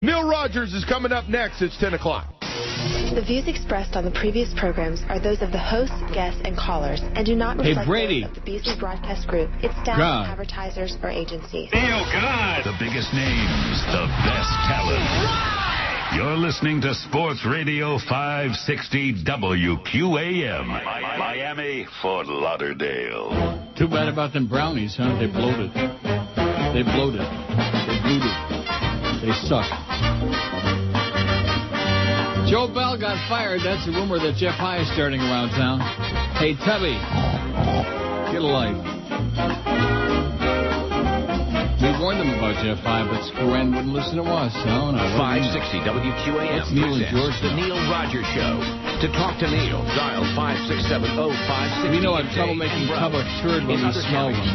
Neil Rogers is coming up next. It's 10 o'clock. The views expressed on the previous programs are those of the hosts, guests, and callers, and do not reflect those of the Beasley Broadcast Group, its staff, advertisers, or agencies. Neil God! The biggest names, the best talent. You're listening to Sports Radio 560 WQAM. Miami, Fort Lauderdale. Too bad about them brownies, huh? They bloated. They bloated. They bloated. They suck. Joe Bell got fired. That's a rumor that Jeff High is starting around town. Hey, Tubby, get a life. We warned them about Jeff High, but Squaren wouldn't listen to us. No. 560 WQAM. That's Neil and George. The Neil Rogers Show. To talk to Neil, dial 567-0560. We know I'm troublemaking tub of turd when we smell one.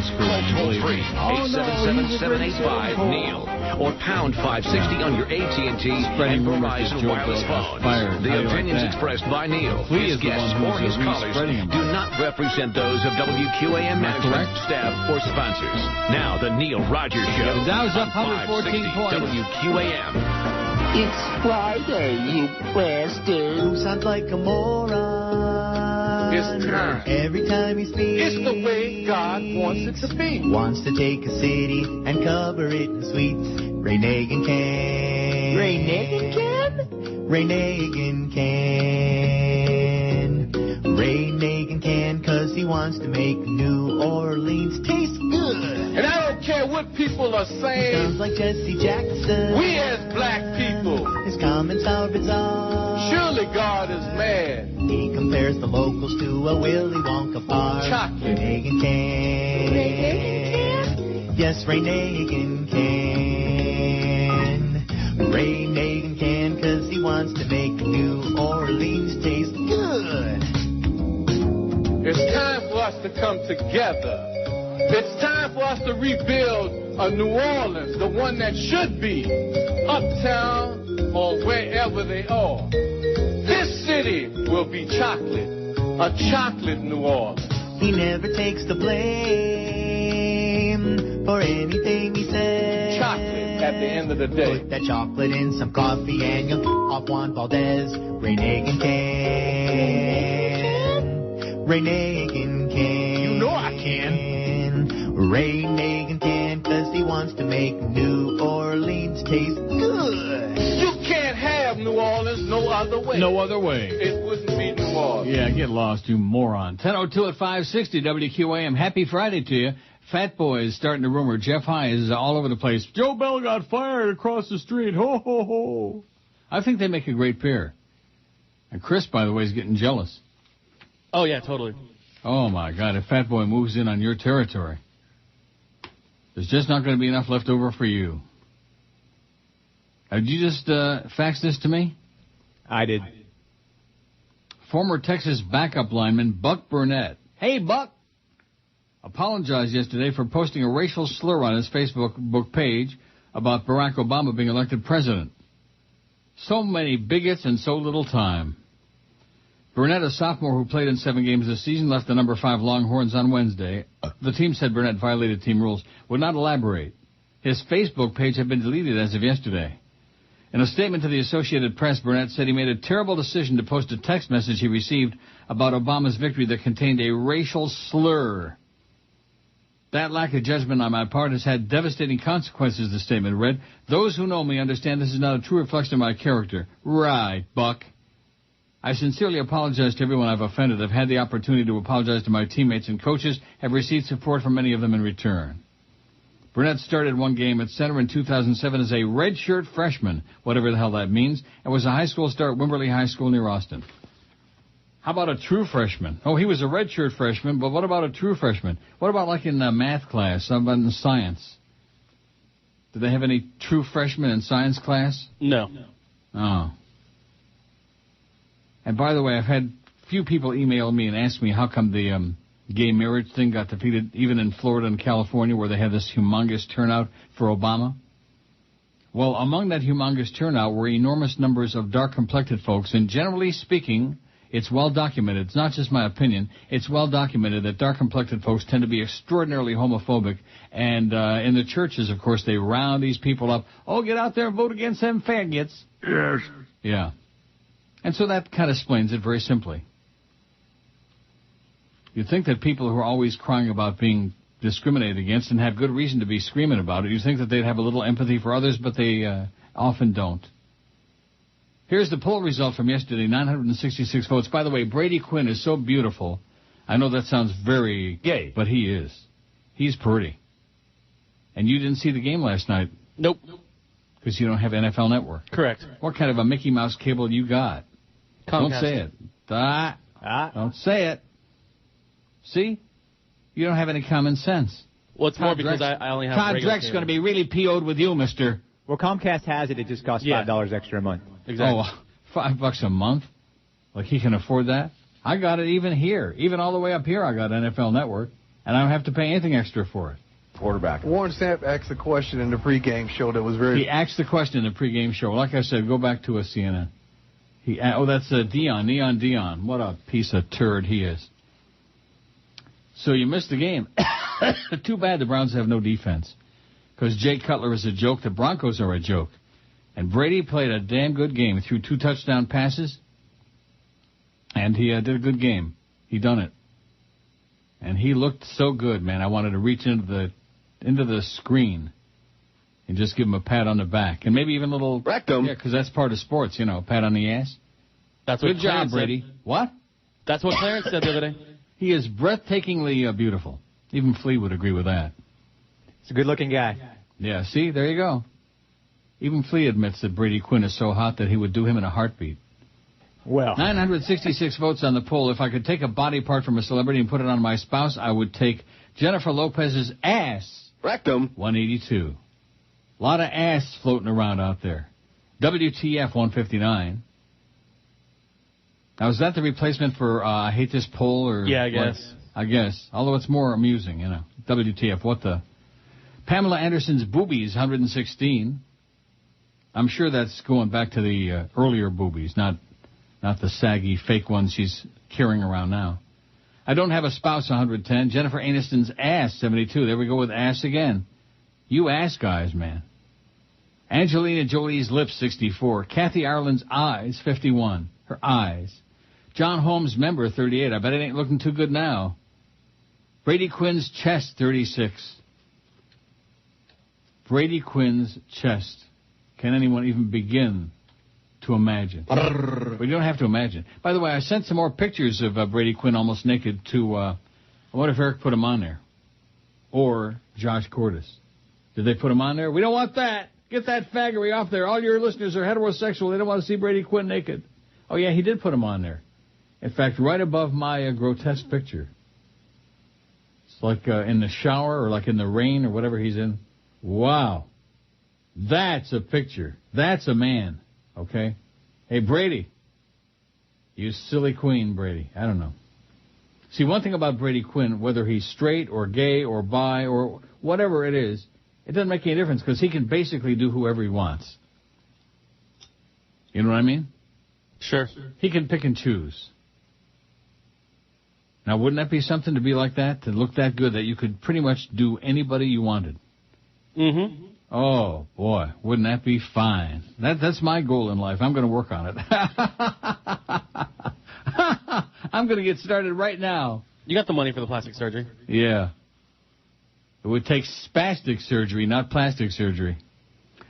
Toll free, 877-785-NEIL. Or pound 560 on your AT&T and Verizon wireless phone. The opinions expressed by Neil, his guests, or his callers do not represent those of WQAM management, staff, or sponsors. Now, the Neil Rogers Show. The Dow's up 114 points. WQAM. It's Friday, you bastards. Sounds like a moron. It's time. Every time he speaks, It's the way God wants it to be. Wants to take a city and cover it in sweets. Ray Nagin can. Ray Nagin can? Ray Nagin can. Ray Nagin can, 'cause he wants to make New Orleans taste good. And I don't care what people are saying. Sounds like Jesse Jackson. We as black people. His comments are bizarre. Surely God is mad. He compares the locals to a Willy Wonka bar. Chocolate. Ray Nagin can. Ray Nagin can? Yes, Ray Nagin can. Ray Nagin can, 'cause he wants to make New Orleans taste good. It's time for us to come together. It's time for us to rebuild a New Orleans, the one that should be uptown or wherever they are. This city will be chocolate, a chocolate New Orleans. He never takes the blame for anything he says. Chocolate at the end of the day. Put that chocolate in some coffee and you'll off Juan Valdez. Ray Nagin can. Ray Nagin can. You know I can. Ray Nagin can, 'cause he wants to make New Orleans taste good. You can't have New Orleans no other way. No other way. It wouldn't be New Orleans. Yeah, get lost, you moron. 10:02 at 560 WQAM. Happy Friday to you. Fat Boy is starting a rumor. Jeff High is all over the place. Joe Bell got fired across the street. Ho, ho, ho. I think they make a great pair. And Chris, by the way, is getting jealous. Oh, yeah, totally. Oh, my God. If Fat Boy moves in on your territory, there's just not going to be enough left over for you. Did you just fax this to me? I did. Former Texas backup lineman Buck Burnett. Hey, Buck! Apologized yesterday for posting a racial slur on his Facebook page about Barack Obama being elected president. So many bigots and so little time. Burnett, a sophomore who played in 7 games this season, left the number 5 Longhorns on Wednesday. The team said Burnett violated team rules, would not elaborate. His Facebook page had been deleted as of yesterday. In a statement to the Associated Press, Burnett said he made a terrible decision to post a text message he received about Obama's victory that contained a racial slur. That lack of judgment on my part has had devastating consequences, the statement read. Those who know me understand this is not a true reflection of my character. Right, Buck. I sincerely apologize to everyone I've offended. I've had the opportunity to apologize to my teammates and coaches, have received support from many of them in return. Burnett started 1 game at center in 2007 as a redshirt freshman, whatever the hell that means, and was a high school star at Wimberley High School near Austin. How about a true freshman? Oh, he was a redshirt freshman, but what about a true freshman? What about like in math class, how about in science? Do they have any true freshmen in science class? No. Oh. And by the way, I've had few people email me and ask me how come the gay marriage thing got defeated even in Florida and California where they had this humongous turnout for Obama. Well, among that humongous turnout were enormous numbers of dark-complected folks, and generally speaking, It's well documented. It's not just my opinion. It's well documented that dark-complected folks tend to be extraordinarily homophobic. And in the churches, of course, they round these people up. Oh, get out there and vote against them faggots. Yes. Yeah. And so that kind of explains it very simply. You'd think that people who are always crying about being discriminated against and have good reason to be screaming about it, you'd think that they'd have a little empathy for others, but they often don't. Here's the poll result from yesterday, 966 votes. By the way, Brady Quinn is so beautiful. I know that sounds very gay, but he is. He's pretty. And you didn't see the game last night. Nope. Because you don't have NFL Network. Correct. What kind of a Mickey Mouse cable you got? Comcast. Don't say it. Don't say it. See? You don't have any common sense. Well, it's more because I only have Todd Dreck's going to be really PO'd with you, mister. Well, Comcast has it. It just costs $5 extra a month. Exactly. Oh, $5 a month? Like he can afford that? I got it even here. Even all the way up here I got NFL Network. And I don't have to pay anything extra for it. Quarterback. Warren Sapp asked a question in the pregame show that was very... He asked the question in the pregame show. Like I said, go back to a CNN. That's Neon Dion. What a piece of turd he is. So you missed the game. Too bad the Browns have no defense. Because Jay Cutler is a joke. The Broncos are a joke. And Brady played a damn good game. He threw 2 touchdown passes. And he did a good game. He done it. And he looked so good, man. I wanted to reach into the screen and just give him a pat on the back. And maybe even a little... Rectum. Yeah, because that's part of sports, you know, pat on the ass. That's what good job, Brady. Said. What? That's what Clarence said the other day. He is breathtakingly beautiful. Even Flea would agree with that. He's a good-looking guy. Yeah, see? There you go. Even Flea admits that Brady Quinn is so hot that he would do him in a heartbeat. Well. 966 votes on the poll. If I could take a body part from a celebrity and put it on my spouse, I would take Jennifer Lopez's ass. Rectum. 182. A lot of ass floating around out there. WTF 159. Now, is that the replacement for I hate this poll? Or yeah, I guess. I guess. Although it's more amusing, you know. WTF, what the... Pamela Anderson's boobies, 116. I'm sure that's going back to the earlier boobies, not the saggy, fake ones she's carrying around now. I don't have a spouse, 110. Jennifer Aniston's ass, 72. There we go with ass again. You ass guys, man. Angelina Jolie's lips, 64. Kathy Ireland's eyes, 51. Her eyes. John Holmes' member, 38. I bet it ain't looking too good now. Brady Quinn's chest, 36. Brady Quinn's chest. Can anyone even begin to imagine? We don't have to imagine. By the way, I sent some more pictures of Brady Quinn almost naked to, I wonder if Eric put them on there. Or Josh Cordes. Did they put them on there? We don't want that. Get that faggery off there. All your listeners are heterosexual. They don't want to see Brady Quinn naked. Oh, yeah, he did put them on there. In fact, right above my grotesque picture. It's like in the shower or like in the rain or whatever he's in. Wow. That's a picture. That's a man. Okay? Hey, Brady. You silly queen, Brady. I don't know. See, one thing about Brady Quinn, whether he's straight or gay or bi or whatever it is, it doesn't make any difference because he can basically do whoever he wants. You know what I mean? Sure. He can pick and choose. Now, wouldn't that be something to be like that? To look that good that you could pretty much do anybody you wanted? Mm-hmm. Oh, boy. Wouldn't that be fine? That's my goal in life. I'm going to work on it. I'm going to get started right now. You got the money for the plastic surgery. Yeah. It would take spastic surgery, not plastic surgery.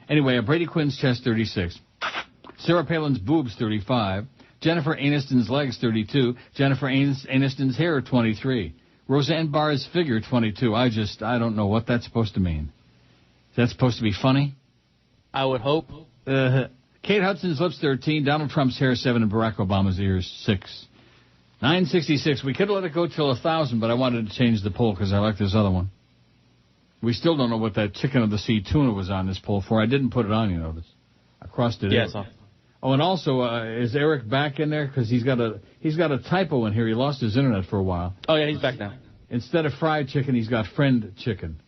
Anyway, Brady Quinn's chest, 36. Sarah Palin's boobs, 35. Jennifer Aniston's legs, 32. Jennifer Aniston's hair, 23. Roseanne Barr's figure, 22. I don't know what that's supposed to mean. Is that supposed to be funny? I would hope. Kate Hudson's lips, 13. Donald Trump's hair, 7. And Barack Obama's ears, 6. 966. We could have let it go till 1,000, but I wanted to change the poll because I like this other one. We still don't know what that chicken of the sea tuna was on this poll for. I didn't put it on, you notice. I crossed it out. Yes. Oh, and also, is Eric back in there? Because he's got a typo in here. He lost his internet for a while. Oh, yeah, he's back now. Instead of fried chicken, he's got friend chicken.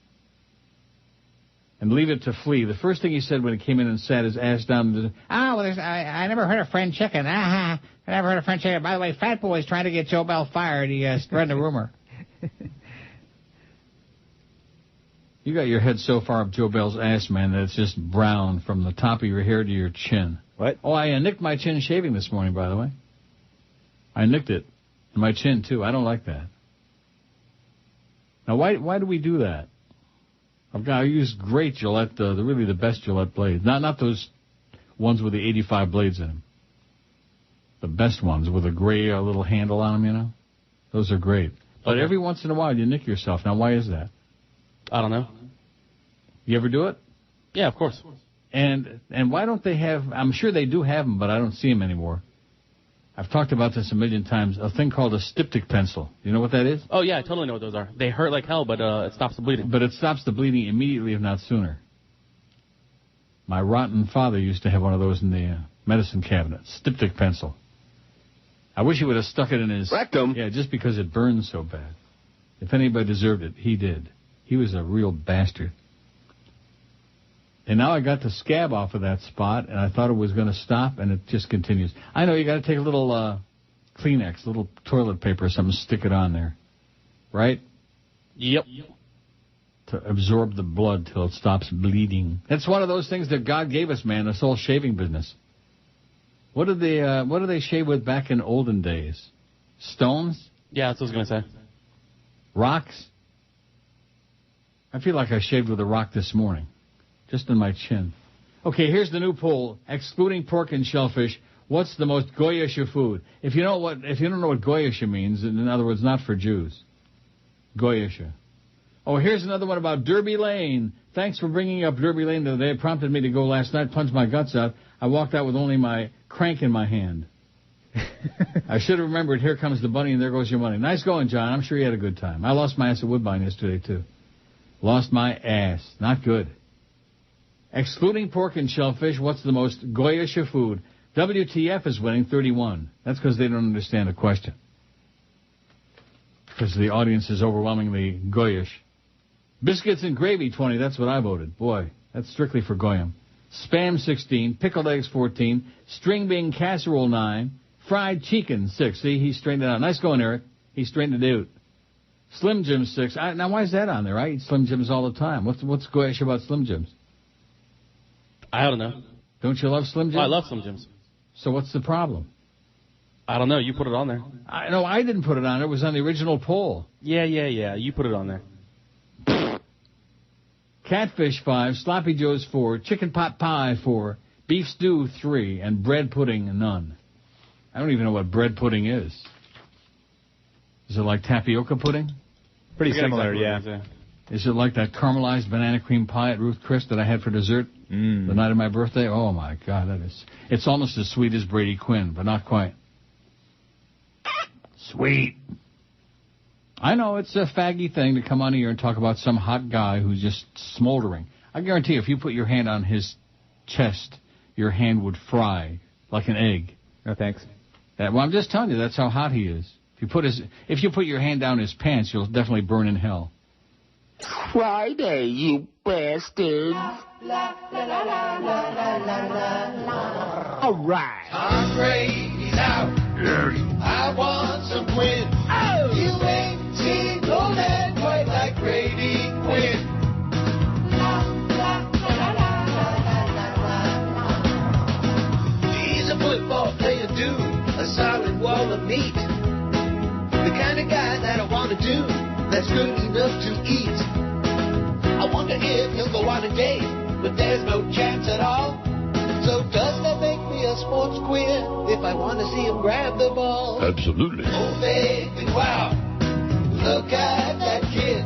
and leave it to flee. The first thing he said when he came in and sat his ass down, I never heard of friend chicken. I never heard of friend chicken. By the way, Fat Boy's trying to get Joe Bell fired. He spread the rumor. You got your head so far up Joe Bell's ass, man, that it's just brown from the top of your hair to your chin. What? Oh, I nicked my chin shaving this morning, by the way. I nicked it. And my chin, too. I don't like that. Now, why do we do that? I use great Gillette, really the best Gillette blades. Not those ones with the 85 blades in them. The best ones with a gray little handle on them, you know? Those are great. But every once in a while, you nick yourself. Now, why is that? I don't know. You ever do it? Yeah, of course. And why don't they have, I'm sure they do have them, but I don't see them anymore. I've talked about this a million times, a thing called a styptic pencil. You know what that is? Oh, yeah, I totally know what those are. They hurt like hell, but it stops the bleeding. But it stops the bleeding immediately, if not sooner. My rotten father used to have one of those in the medicine cabinet, styptic pencil. I wish he would have stuck it in his rectum. Yeah, just because it burns so bad. If anybody deserved it, he did. He was a real bastard. And now I got the scab off of that spot, and I thought it was going to stop, and it just continues. I know you got to take a little Kleenex, a little toilet paper or something, stick it on there, right? Yep. To absorb the blood till it stops bleeding. It's one of those things that God gave us, man. This whole shaving business. What did they shave with back in olden days? Stones? Yeah, that's what I was going to say. Rocks? I feel like I shaved with a rock this morning. Just in my chin. Okay, here's the new poll. Excluding pork and shellfish, what's the most goyish food? If you don't know what goyish means, in other words, not for Jews. Goyish. Oh, here's another one about Derby Lane. Thanks for bringing up Derby Lane the other day. It prompted me to go last night, plunge my guts out. I walked out with only my crank in my hand. I should have remembered, here comes the bunny and there goes your money. Nice going, John. I'm sure you had a good time. I lost my ass at Woodbine yesterday, too. Lost my ass. Not good. Excluding pork and shellfish, what's the most goyish food? WTF is winning 31. That's because they don't understand the question. Because the audience is overwhelmingly goyish. Biscuits and gravy, 20. That's what I voted. Boy, that's strictly for Goyim. Spam, 16. Pickled eggs, 14. String bean casserole, 9. Fried chicken, 6. See, he straightened it out. Nice going, Eric. He straightened it out. Slim Jim, 6. Now, why is that on there? I eat Slim Jims all the time. What's goyish about Slim Jims? I don't know. Don't you love Slim Jims? I love Slim Jims. So what's the problem? I don't know. You put it on there. No, I didn't put it on. It was on the original poll. Yeah. You put it on there. Catfish, 5. Sloppy Joe's, 4. Chicken pot pie, 4. Beef stew, 3. And bread pudding, none. I don't even know what bread pudding is. Is it like tapioca pudding? Pretty similar, exactly, yeah. Is it like that caramelized banana cream pie at Ruth Chris that I had for dessert the night of my birthday? Oh, my God, that is... It's almost as sweet as Brady Quinn, but not quite. Sweet. I know it's a faggy thing to come on here and talk about some hot guy who's just smoldering. I guarantee you, if you put your hand on his chest, your hand would fry like an egg. No, thanks. Well, I'm just telling you, that's how hot he is. If you put your hand down his pants, you'll definitely burn in hell. Friday, you bastards. All right. Tom Brady's out. Yes. I want some Quinn. Oh. You ain't seen no man quite like Brady Quinn. He's a football player, dude. A solid wall of meat. The kind of guy that I want to do. That's good enough to eat. I wonder if he'll go on a date, but there's no chance at all. So does that make me a sports queer if I want to see him grab the ball? Absolutely. Oh, baby, wow. Look at that kid.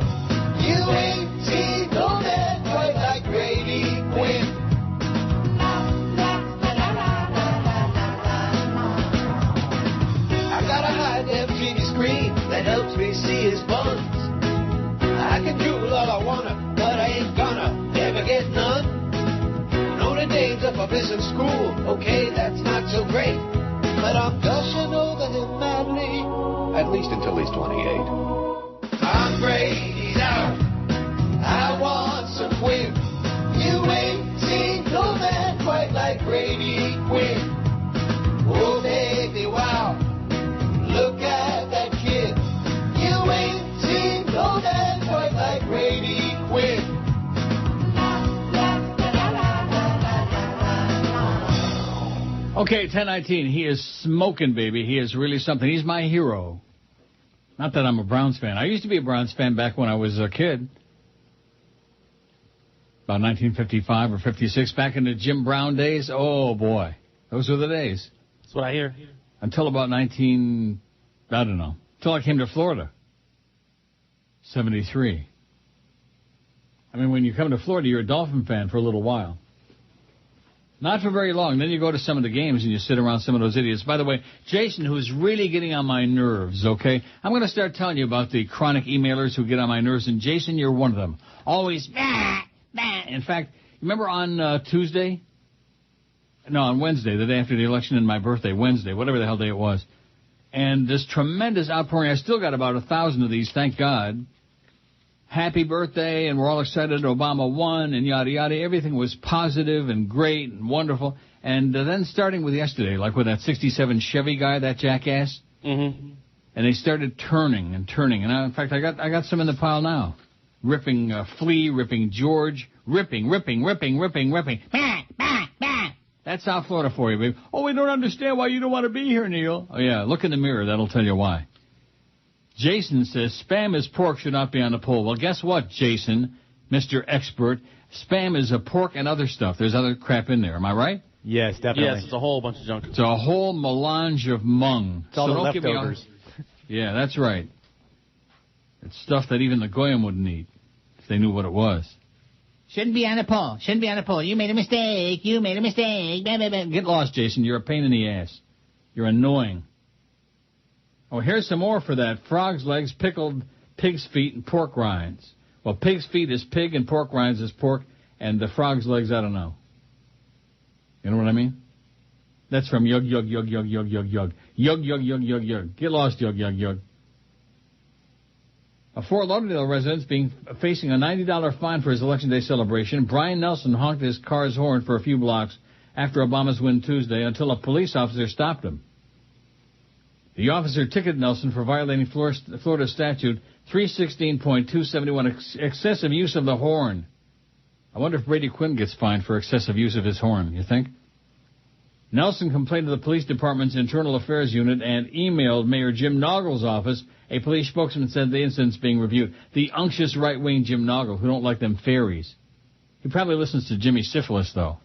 You ain't seen no man quite like Brady Quinn. I got a high-def TV screen that helps me see his buns. I can drool all I wanna, but I ain't gonna never get none. Notre Dame's up a business school, okay, that's not so great. But I'm gushing over him madly, at least until he's 28. Tom Brady's out, I want some Quinn. Brady Quinn. Oh, baby, wow. Look at that kid. You ain't seen no man quite like Brady Quinn. Okay, 10:19. He is smoking, baby. He is really something. He's my hero. Not that I'm a Browns fan. I used to be a Browns fan back when I was a kid. About 1955 or 56, back in the Jim Brown days. Oh, boy. Those were the days. That's what I hear. Until about I don't know. Until I came to Florida. 73. I mean, when you come to Florida, you're a Dolphin fan for a little while. Not for very long. Then you go to some of the games and you sit around some of those idiots. By the way, Jason, who's really getting on my nerves, okay? I'm going to start telling you about the chronic emailers who get on my nerves, and Jason, you're one of them. Always, bah, bah. In fact, remember on Tuesday? No, on Wednesday, the day after the election and my birthday, Wednesday, whatever the hell day it was. And this tremendous outpouring, I still got about 1,000 of these, thank God. Happy birthday, and we're all excited Obama won, and yada, yada. Everything was positive and great and wonderful. And then starting with yesterday, like with that 67 Chevy guy, that jackass. Mm-hmm. And they started turning and turning. And in fact, I got some in the pile now. Ripping Flea, ripping George, ripping. Bah, bah, bah. That's South Florida for you, baby. Oh, we don't understand why you don't want to be here, Neil. Oh, yeah, look in the mirror. That'll tell you why. Jason says spam is pork, should not be on the poll. Well, guess what, Jason, Mr. Expert? Spam is a pork and other stuff. There's other crap in there. Am I right? Yes, definitely. Yes, it's a whole bunch of junk. It's a whole melange of mung. It's all the leftovers. Yeah, that's right. It's stuff that even the Goyim wouldn't eat if they knew what it was. Shouldn't be on the poll. Shouldn't be on the poll. You made a mistake. You made a mistake. Bah, bah, bah. Get lost, Jason. You're a pain in the ass. You're annoying. Oh, here's some more for that. Frog's legs, pickled pig's feet, and pork rinds. Well, pig's feet is pig and pork rinds is pork, and the frog's legs, I don't know. You know what I mean? That's from Yug. Yug. Get lost, Yug. A Fort Lauderdale resident facing a $90 fine for his Election Day celebration. Brian Nelson honked his car's horn for a few blocks after Obama's win Tuesday until a police officer stopped him. The officer ticketed Nelson for violating Florida Statute 316.271, excessive use of the horn. I wonder if Brady Quinn gets fined for excessive use of his horn, you think? Nelson complained to the police department's internal affairs unit and emailed Mayor Jim Naugle's office. A police spokesman said the incident's being reviewed. The unctuous right-wing Jim Naugle, who don't like them fairies. He probably listens to Jimmy Syphilis, though.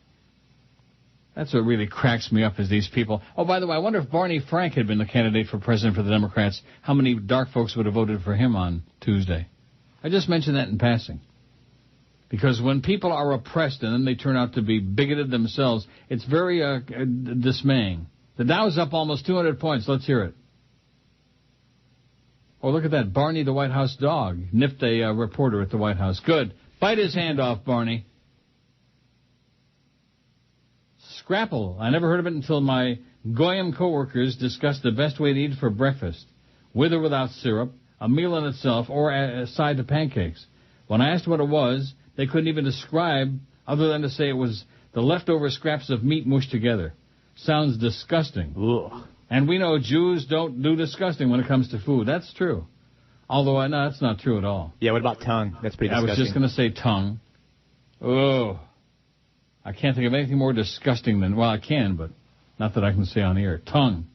That's what really cracks me up is these people. Oh, by the way, I wonder if Barney Frank had been the candidate for president for the Democrats, how many dark folks would have voted for him on Tuesday. I just mentioned that in passing. Because when people are oppressed and then they turn out to be bigoted themselves, it's very dismaying. The Dow's up almost 200 points. Let's hear it. Oh, look at that. Barney the White House dog nipped a reporter at the White House. Good. Bite his hand off, Barney. Scrapple. I never heard of it until my Goyim coworkers discussed the best way to eat for breakfast, with or without syrup, a meal in itself, or a side to pancakes. When I asked what it was, they couldn't even describe other than to say it was the leftover scraps of meat mushed together. Sounds disgusting. Ugh. And we know Jews don't do disgusting when it comes to food. That's true. Although, no, that's not true at all. Yeah, what about tongue? That's pretty disgusting. I was just going to say tongue. Oh. I can't think of anything more disgusting than, well, I can, but not that I can say on the air. Tongue.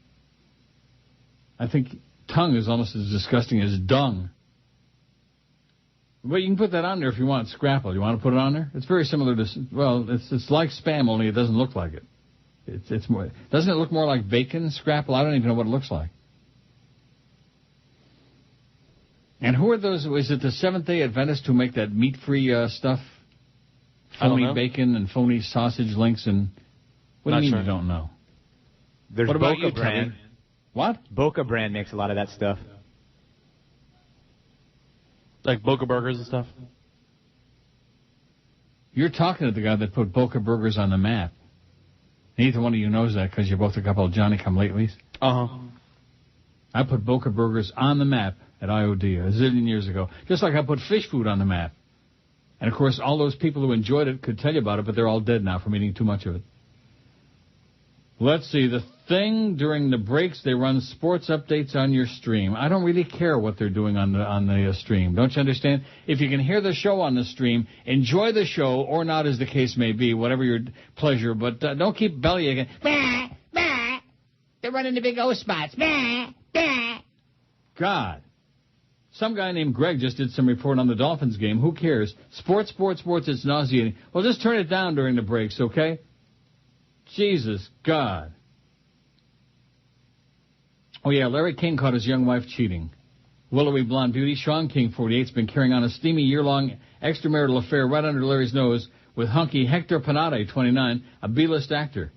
I think tongue is almost as disgusting as dung. Well, you can put that on there if you want, Scrapple. You want to put it on there? It's very similar to, well, it's like Spam, only it doesn't look like it. It's more, doesn't it look more like bacon, Scrapple? I don't even know what it looks like. And who are those, is it the Seventh-day Adventists who make that meat-free stuff? Phony bacon and phony sausage links and... What do you mean you don't know? There's what about Boca Brand. What? Boca Brand makes a lot of that stuff. Like Boca Burgers and stuff? You're talking to the guy that put Boca Burgers on the map. Neither one of you knows that because you're both a couple of Johnny-come-latelys. Uh-huh. I put Boca Burgers on the map at IOD a zillion years ago. Just like I put fish food on the map. And, of course, all those people who enjoyed it could tell you about it, but they're all dead now from eating too much of it. Let's see. The thing during the breaks, they run sports updates on your stream. I don't really care what they're doing on the stream. Don't you understand? If you can hear the show on the stream, enjoy the show, or not, as the case may be, whatever your pleasure. But don't keep bellyaching. Bah, bah. They're running the big O spots. Bah, bah. God. Some guy named Greg just did some report on the Dolphins game. Who cares? Sports, it's nauseating. Well, just turn it down during the breaks, okay? Jesus, God. Oh, yeah, Larry King caught his young wife cheating. Willowy blonde beauty Sean King, 48, has been carrying on a steamy year-long extramarital affair right under Larry's nose with hunky Hector Panade, 29, a B-list actor.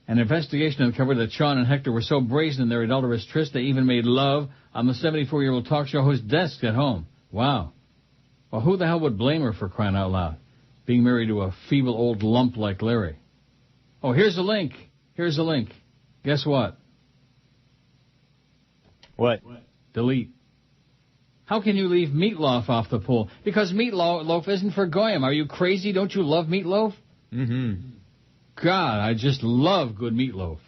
An investigation uncovered that Sean and Hector were so brazen in their adulterous tryst they even made love on the 74-year-old talk show host's desk at home. Wow. Well, who the hell would blame her, for crying out loud, being married to a feeble old lump like Larry? Oh, here's a link. Here's a link. Guess what? What? Delete. How can you leave meatloaf off the poll? Because meatloaf isn't for Goyim. Are you crazy? Don't you love meatloaf? Mm-hmm. God, I just love good meatloaf.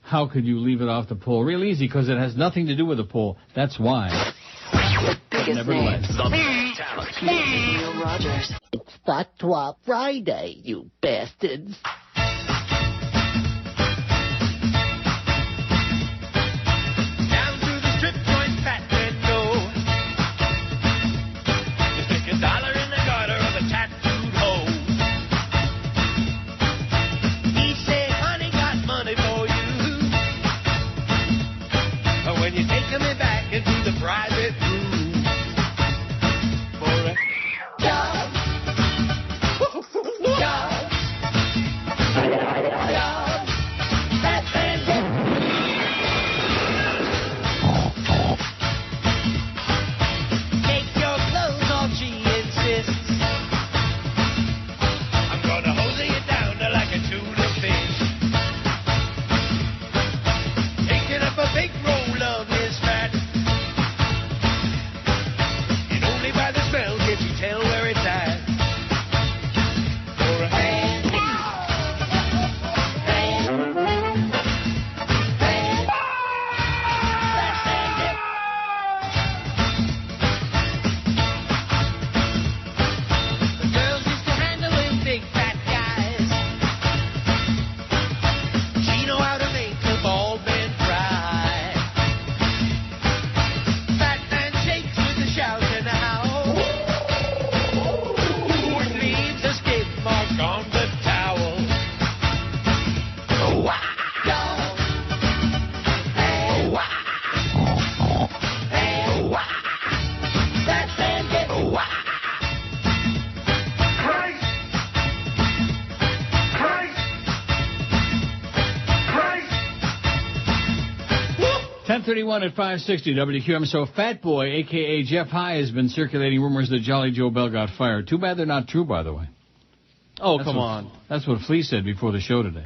How could you leave it off the poll? Real easy, because it has nothing to do with the poll. That's why. But nevertheless. Neil Rogers. It's Fatwa Friday, you bastards. .31 at 560 WQM. So Fat Boy, a.k.a. Jeff High, has been circulating rumors that Jolly Joe Bell got fired. Too bad they're not true, by the way. Oh, come on. That's what Flea said before the show today.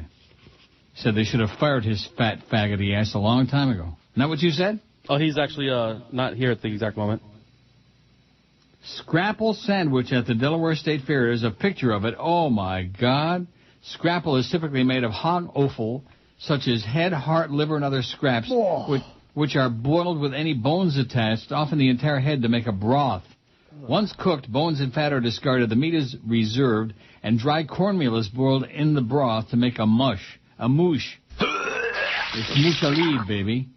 He said they should have fired his fat faggoty ass a long time ago. Isn't that what you said? Oh, he's actually not here at the exact moment. Scrapple sandwich at the Delaware State Fair. There's a picture of it. Oh, my God. Scrapple is typically made of hog offal, such as head, heart, liver, and other scraps, which are boiled with any bones attached, often the entire head, to make a broth. Once cooked, bones and fat are discarded. The meat is reserved, and dry cornmeal is boiled in the broth to make a mush. A moosh. It's mouchalid, baby.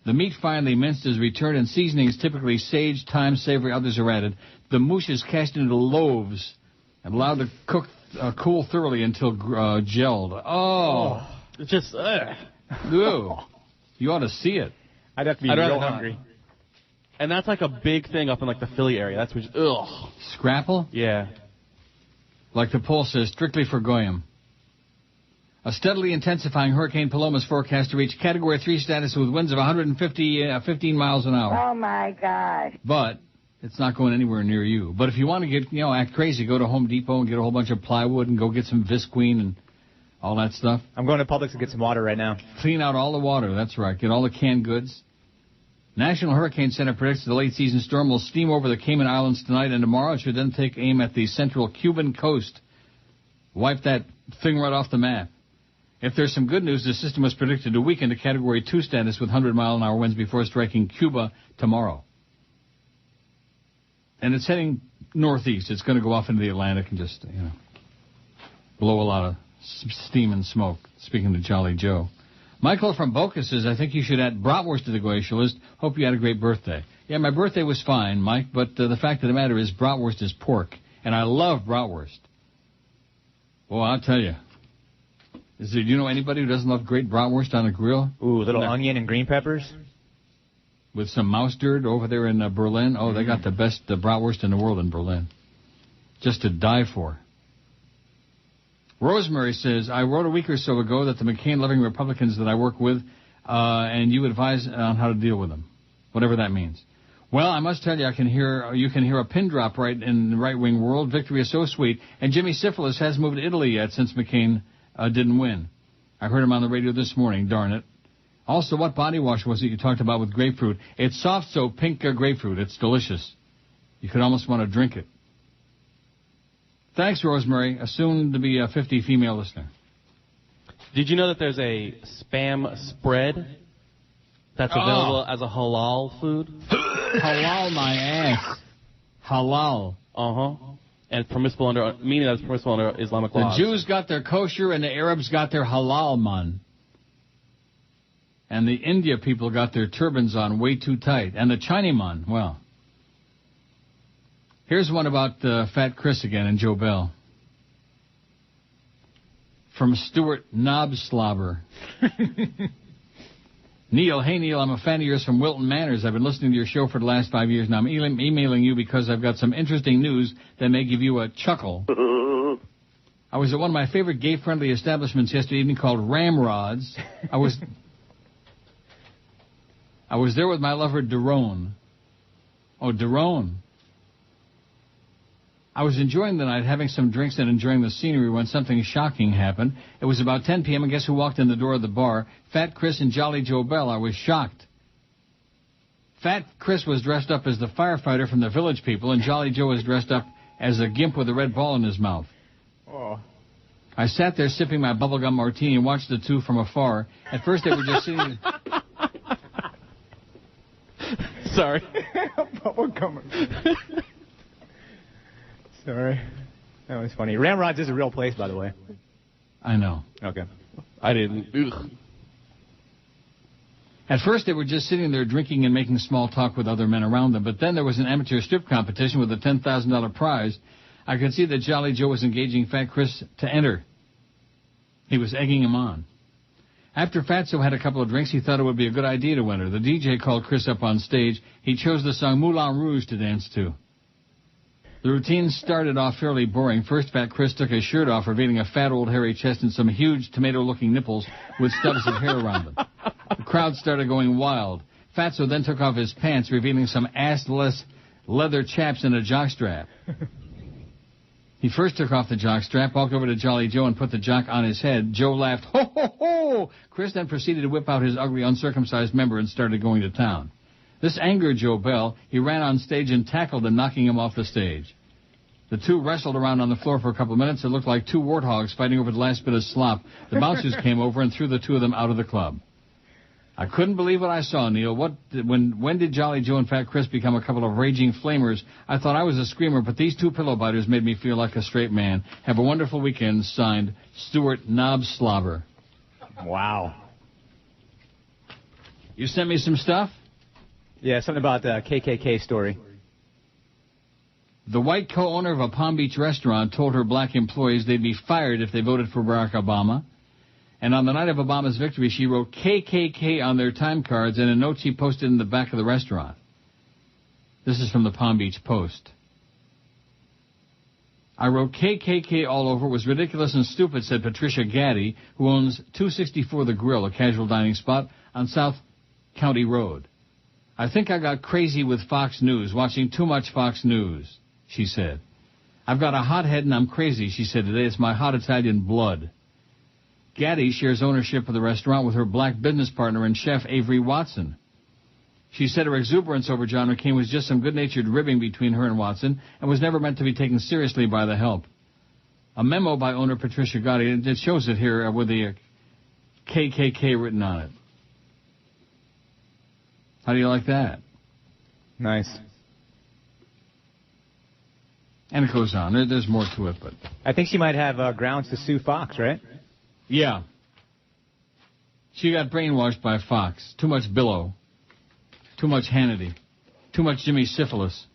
The meat finely minced is returned, and seasonings, typically sage, thyme, savory, others are added. The moosh is cast into loaves and allowed to cool thoroughly until gelled. Oh. It's just, Ew. You ought to see it. I'd have to be real hungry. And that's like a big thing up in like the Philly area. That's which, ugh. Scrapple? Yeah. Like the poll says, strictly for Goyim. A steadily intensifying Hurricane Paloma is forecast to reach Category 3 status with winds of 15 miles an hour. Oh, my God. But it's not going anywhere near you. But if you want to get, act crazy, go to Home Depot and get a whole bunch of plywood and go get some Visqueen and all that stuff. I'm going to Publix to get some water right now. Clean out all the water, that's right. Get all the canned goods. National Hurricane Center predicts the late-season storm will steam over the Cayman Islands tonight and tomorrow. It should then take aim at the central Cuban coast. Wipe that thing right off the map. If there's some good news, the system was predicted to weaken to Category 2 status with 100-mile-an-hour winds before striking Cuba tomorrow. And it's heading northeast. It's going to go off into the Atlantic and just, blow a lot of steam and smoke, speaking to Jolly Joe. Michael from Boca says, I think you should add bratwurst to the glacial list. Hope you had a great birthday. Yeah, my birthday was fine, Mike, but the fact of the matter is bratwurst is pork, and I love bratwurst. Well, I'll tell you. Do you know anybody who doesn't love great bratwurst on a grill? Ooh, little onion and green peppers? With some mustard over there in Berlin. Oh, they got the best bratwurst in the world in Berlin. Just to die for. Rosemary says, I wrote a week or so ago that the McCain-loving Republicans that I work with, and you advise on how to deal with them, whatever that means. Well, I must tell you, you can hear a pin drop right in the right-wing world. Victory is so sweet. And Jimmy Syphilis hasn't moved to Italy yet since McCain didn't win. I heard him on the radio this morning, darn it. Also, what body wash was it you talked about with grapefruit? It's soft soap, pink grapefruit. It's delicious. You could almost want to drink it. Thanks, Rosemary, a soon-to-be 50 female listener. Did you know that there's a Spam spread that's available as a halal food? Halal my ass. Halal. Uh-huh. And permissible meaning that it's permissible under Islamic law. The Jews got their kosher and the Arabs got their halal, man. And the India people got their turbans on way too tight. And the Chinaman, well. Here's one about Fat Chris again and Joe Bell. From Stuart Knobslobber. Neil, hey Neil, I'm a fan of yours from Wilton Manors. I've been listening to your show for the last 5 years now. I'm emailing you because I've got some interesting news that may give you a chuckle. I was at one of my favorite gay-friendly establishments yesterday evening called Ramrods. I was there with my lover, Daron. Oh, Daron. I was enjoying the night, having some drinks and enjoying the scenery when something shocking happened. It was about 10 p.m., and guess who walked in the door of the bar? Fat Chris and Jolly Joe Bell. I was shocked. Fat Chris was dressed up as the firefighter from the Village People, and Jolly Joe was dressed up as a gimp with a red ball in his mouth. Oh. I sat there sipping my bubblegum martini and watched the two from afar. At first, they were just sitting... Sorry. Bubblegum. Sorry. That was funny. Ramrods is a real place, by the way. I know. Okay. I didn't. Ugh. At first, they were just sitting there drinking and making small talk with other men around them, but then there was an amateur strip competition with a $10,000 prize. I could see that Jolly Joe was engaging Fat Chris to enter. He was egging him on. After Fatso had a couple of drinks, he thought it would be a good idea to enter. The DJ called Chris up on stage. He chose the song Moulin Rouge to dance to. The routine started off fairly boring. First, Fat Chris took his shirt off, revealing a fat old hairy chest and some huge tomato-looking nipples with stubs of hair around them. The crowd started going wild. Fatso then took off his pants, revealing some assless leather chaps and a jockstrap. He first took off the jockstrap, walked over to Jolly Joe and put the jock on his head. Joe laughed, ho, ho, ho! Chris then proceeded to whip out his ugly, uncircumcised member and started going to town. This angered Joe Bell. He ran on stage and tackled him, knocking him off the stage. The two wrestled around on the floor for a couple of minutes. It looked like two warthogs fighting over the last bit of slop. The bouncers came over and threw the two of them out of the club. I couldn't believe what I saw, Neil. When did Jolly Joe and Fat Chris become a couple of raging flamers? I thought I was a screamer, but these two pillow biters made me feel like a straight man. Have a wonderful weekend. Signed, Stuart Knobslobber. Wow. You sent me some stuff? Yeah, something about the KKK story. The white co-owner of a Palm Beach restaurant told her black employees they'd be fired if they voted for Barack Obama. And on the night of Obama's victory, she wrote KKK on their time cards and a note she posted in the back of the restaurant. This is from the Palm Beach Post. I wrote KKK all over. It was ridiculous and stupid, said Patricia Gaddy, who owns 264 The Grill, a casual dining spot on South County Road. I think I got crazy with Fox News, watching too much Fox News, she said. I've got a hot head and I'm crazy, she said today. It's my hot Italian blood. Gaddy shares ownership of the restaurant with her black business partner and chef Avery Watson. She said her exuberance over John McCain was just some good-natured ribbing between her and Watson and was never meant to be taken seriously by the help. A memo by owner Patricia Gotti. It shows it here with the KKK written on it. How do you like that? Nice. And it goes on. There's more to it, but I think she might have grounds to sue Fox, right? Yeah. She got brainwashed by Fox. Too much Billo. Too much Hannity. Too much Jimmy Syphilis.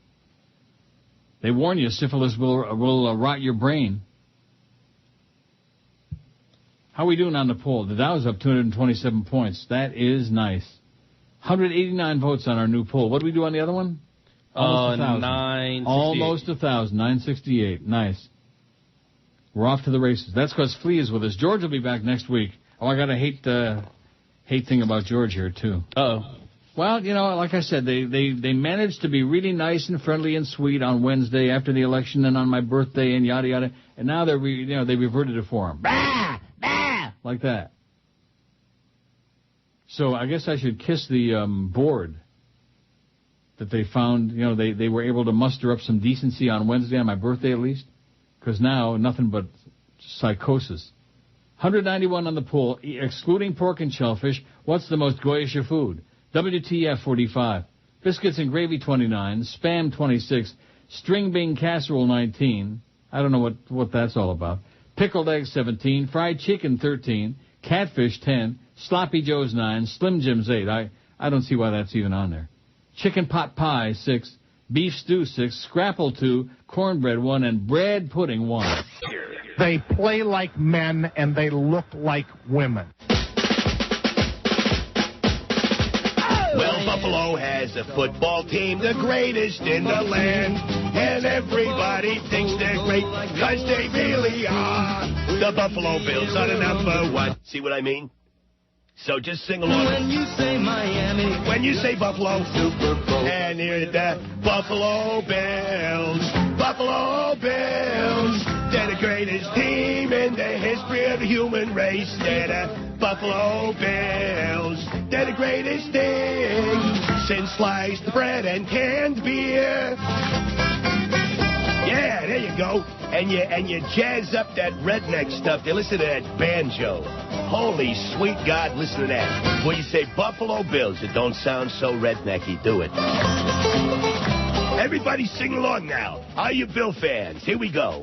They warn you syphilis will rot your brain. How are we doing on the poll? The Dow's up 227 points. That is nice. 189 votes on our new poll. What do we do on the other one? Almost 1,000. 968. Almost 1,000. 968. Nice. We're off to the races. That's because Flea is with us. George will be back next week. Oh, I got a hate thing about George here, too. Uh-oh. Well, you know, like I said, they managed to be really nice and friendly and sweet on Wednesday after the election and on my birthday and yada yada. And now they reverted to form. Bah! Bah! Like that. So I guess I should kiss the board that they found. You know, they were able to muster up some decency on Wednesday, on my birthday at least. Because now, nothing but psychosis. 191 on the poll, excluding pork and shellfish. What's the most Goyish of food? WTF 45. Biscuits and gravy 29. Spam 26. String bean casserole 19. I don't know what that's all about. Pickled eggs 17. Fried chicken 13. Catfish 10. Sloppy Joe's 9. Slim Jim's 8. I don't see why that's even on there. Chicken pot pie 6. Beef stew 6. Scrapple 2. Cornbread 1. And bread pudding 1. They play like men and they look like women. Well, Buffalo has a football team, the greatest in the land. And everybody thinks they're great, because they really are. The Buffalo Bills are the number one. See what I mean? So just sing along. When you say Miami. When you say Buffalo. Super Bowl. And hear the Buffalo Bills. Buffalo Bills. They're the greatest team in the history of the human race. They're the Buffalo Bills. They're the greatest thing since sliced bread and canned beer. Yeah, there you go. And you jazz up that redneck stuff. You listen to that banjo. Holy sweet God, listen to that. When you say Buffalo Bills, it don't sound so rednecky, do it? Everybody sing along now. Are you Bill fans? Here we go.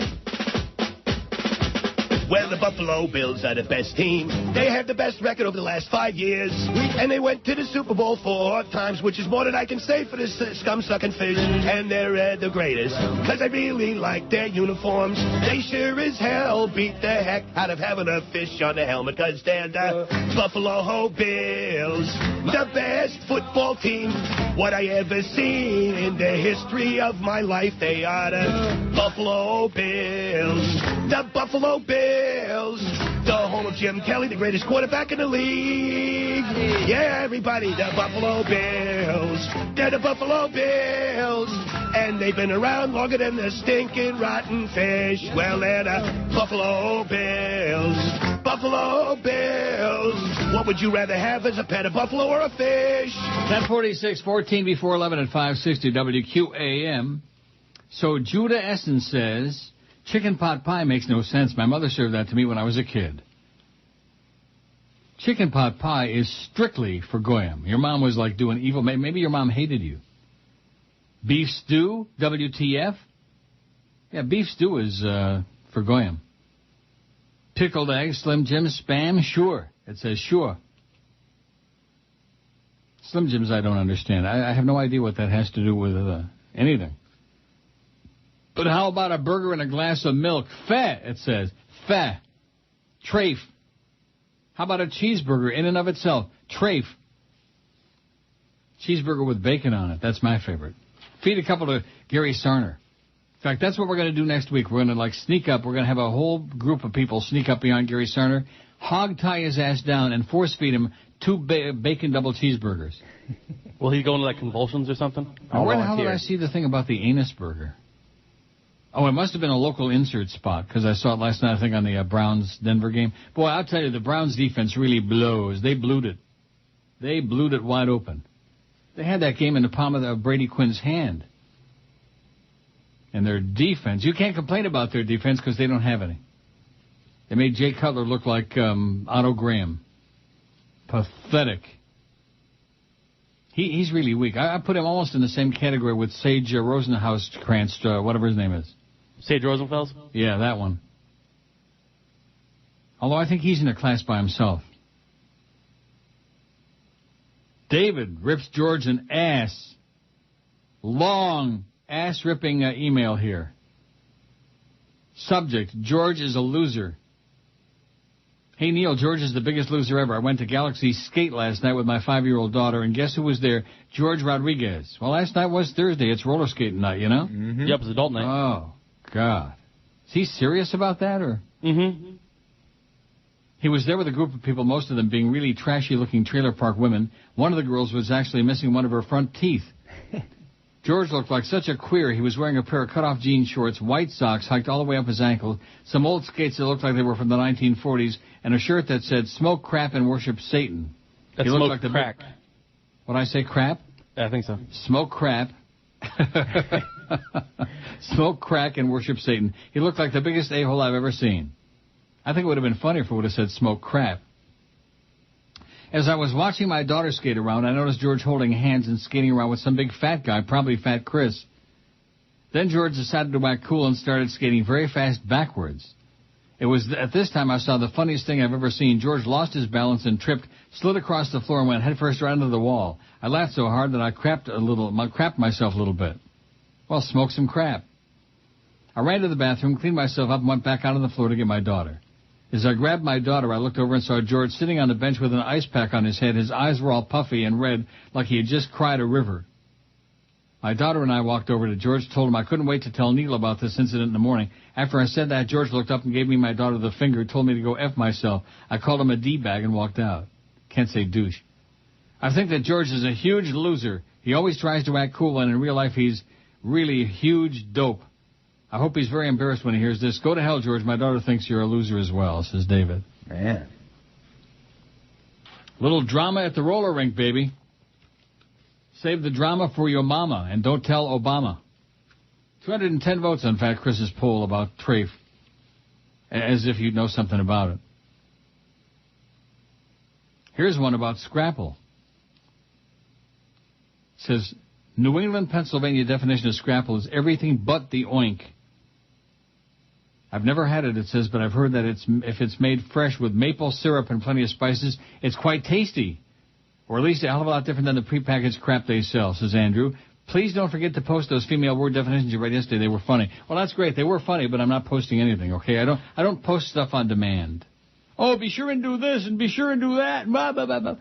Well, the Buffalo Bills are the best team. They have the best record over the last 5 years. And they went to the Super Bowl 4 times, which is more than I can say for this scum-sucking fish. And they're the greatest, because I really like their uniforms. They sure as hell beat the heck out of having a fish on the helmet, because they're the Buffalo Bills. The best football team what I ever seen in the history of my life. They are the Buffalo Bills. The Buffalo Bills, the home of Jim Kelly, the greatest quarterback in the league. Yeah, everybody, the Buffalo Bills. They're the Buffalo Bills. And they've been around longer than the stinking rotten fish. Well, they're the Buffalo Bills. Buffalo Bills. What would you rather have as a pet, a buffalo or a fish? 10:46, 14 before 11 at 560 WQAM. So Judah Essen says, chicken pot pie makes no sense. My mother served that to me when I was a kid. Chicken pot pie is strictly for Goyim. Your mom was like doing evil. Maybe your mom hated you. Beef stew, WTF? Yeah, beef stew is for Goyim. Pickled eggs, Slim Jim, Spam, sure. It says sure. Slim Jims I don't understand. I have no idea what that has to do with anything. But how about a burger and a glass of milk? Feh, it says. Feh. Trafe. How about a cheeseburger in and of itself? Trafe. Cheeseburger with bacon on it. That's my favorite. Feed a couple to Gary Sarner. In fact, that's what we're going to do next week. We're going to sneak up. We're going to have a whole group of people sneak up behind Gary Sarner, hog tie his ass down, and force feed him 2 bacon double cheeseburgers. Will he go into convulsions or something? Where the hell did I see the thing about the anus burger? Oh, it must have been a local insert spot, because I saw it last night, I think, on the Browns-Denver game. Boy, I'll tell you, the Browns defense really blows. They blued it. They blued it wide open. They had that game in the palm of Brady Quinn's hand. And their defense, you can't complain about their defense because they don't have any. They made Jay Cutler look like Otto Graham. Pathetic. He's really weak. I put him almost in the same category with Sage Rosenhaus-Krantz, whatever his name is. Sage Rosenfels? Yeah, that one. Although I think he's in a class by himself. David rips George an ass. Long ass-ripping email here. Subject, George is a loser. Hey, Neil, George is the biggest loser ever. I went to Galaxy Skate last night with my 5-year-old daughter, and guess who was there? George Rodriguez. Well, last night was Thursday. It's roller skating night, you know? Mm-hmm. Yep, it's adult night. Oh, God. Is he serious about that, or? Mm-hmm. He was there with a group of people, most of them being really trashy-looking trailer park women. One of the girls was actually missing one of her front teeth. George looked like such a queer. He was wearing a pair of cut-off jean shorts, white socks hiked all the way up his ankle, some old skates that looked like they were from the 1940s, and a shirt that said, "Smoke crap and worship Satan." That's smoke like crack. What'd I say, crap? Yeah, I think so. Smoke crap. Smoke crack and worship Satan. He looked like the biggest a-hole I've ever seen. I think it would have been funnier if it would have said smoke crap. As I was watching my daughter skate around, I noticed George holding hands and skating around with some big fat guy, probably Fat Chris. Then George decided to act cool and started skating very fast backwards. It was at this time I saw the funniest thing I've ever seen. George lost his balance and tripped, slid across the floor, and went headfirst right into the wall. I laughed so hard that I crapped myself a little bit. Well, smoke some crap. I ran to the bathroom, cleaned myself up, and went back out on the floor to get my daughter. As I grabbed my daughter, I looked over and saw George sitting on the bench with an ice pack on his head. His eyes were all puffy and red, like he had just cried a river. My daughter and I walked over to George, told him I couldn't wait to tell Neil about this incident in the morning. After I said that, George looked up and gave me my daughter the finger, told me to go F myself. I called him a D-bag and walked out. Can't say douche. I think that George is a huge loser. He always tries to act cool, and in real life he's really a huge dope. I hope he's very embarrassed when he hears this. Go to hell, George. My daughter thinks you're a loser as well, says David. Man. Little drama at the roller rink, baby. Save the drama for your mama, and don't tell Obama. 210 votes on Fat Chris's poll about Trafe. As if you'd know something about it. Here's one about Scrapple. It says, New England, Pennsylvania definition of Scrapple is everything but the oink. I've never had it, it says, but I've heard that if it's made fresh with maple syrup and plenty of spices, it's quite tasty. Or at least a hell of a lot different than the prepackaged crap they sell, says Andrew. Please don't forget to post those female word definitions you read yesterday. They were funny. Well, that's great. They were funny, but I'm not posting anything, okay? I don't post stuff on demand. Oh, be sure and do this and be sure and do that. Blah, blah, blah, blah.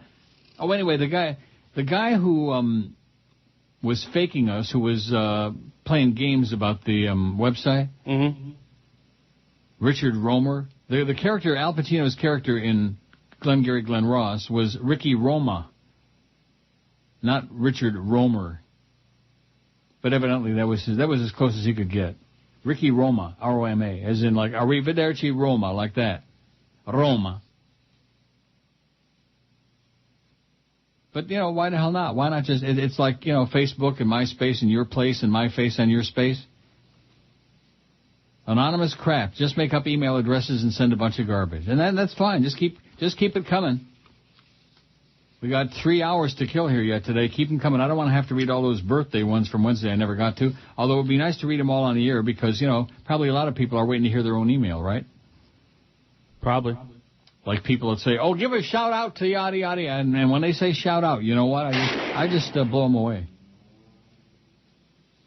Oh, anyway, the guy who was faking us, who was playing games about the website. Mm-hmm. Richard Romer. The character, Al Pacino's character in Glengarry Glen Ross was Ricky Roma, not Richard Romer. But evidently that was as close as he could get. Ricky Roma, R-O-M-A, as in like Arrivederci Roma, like that. Roma. But, you know, why the hell not? Why not just, it's like, you know, Facebook and MySpace and your place and my face and your space. Anonymous crap. Just make up email addresses and send a bunch of garbage. And that's fine. Just keep it coming. We got 3 hours to kill here yet today. Keep them coming. I don't want to have to read all those birthday ones from Wednesday I never got to. Although it would be nice to read them all on the air because, you know, probably a lot of people are waiting to hear their own email, right? Probably. Like people that say, oh, give a shout out to yada yada. And when they say shout out, you know what? I just blow them away.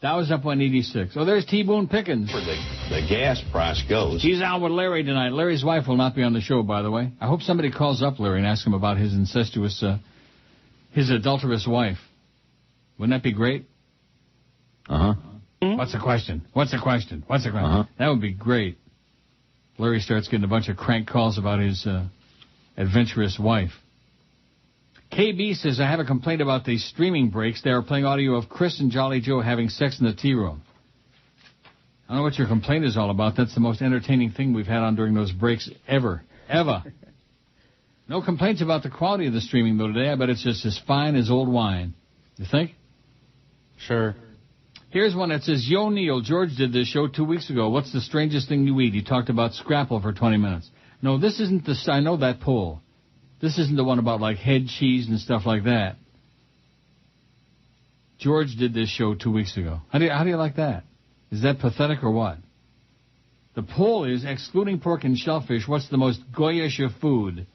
That was up 186. Oh, there's T. Boone Pickens. Where the gas price goes. He's out with Larry tonight. Larry's wife will not be on the show, by the way. I hope somebody calls up Larry and asks him about his incestuous, his adulterous wife. Wouldn't that be great? Uh-huh. What's the question? Uh-huh. That would be great. Larry starts getting a bunch of crank calls about his adventurous wife. KB says, I have a complaint about the streaming breaks. They are playing audio of Chris and Jolly Joe having sex in the tea room. I don't know what your complaint is all about. That's the most entertaining thing we've had on during those breaks ever. No complaints about the quality of the streaming, though, today. I bet it's just as fine as old wine. You think? Sure. Here's one that says, Yo, Neil, George did this show 2 weeks ago. What's the strangest thing you eat? He talked about Scrapple for 20 minutes. No, this isn't the... I know that poll. This isn't the one about, like, head cheese and stuff like that. George did this show 2 weeks ago. How do you like that? Is that pathetic or what? The poll is, excluding pork and shellfish, what's the most goyish of food?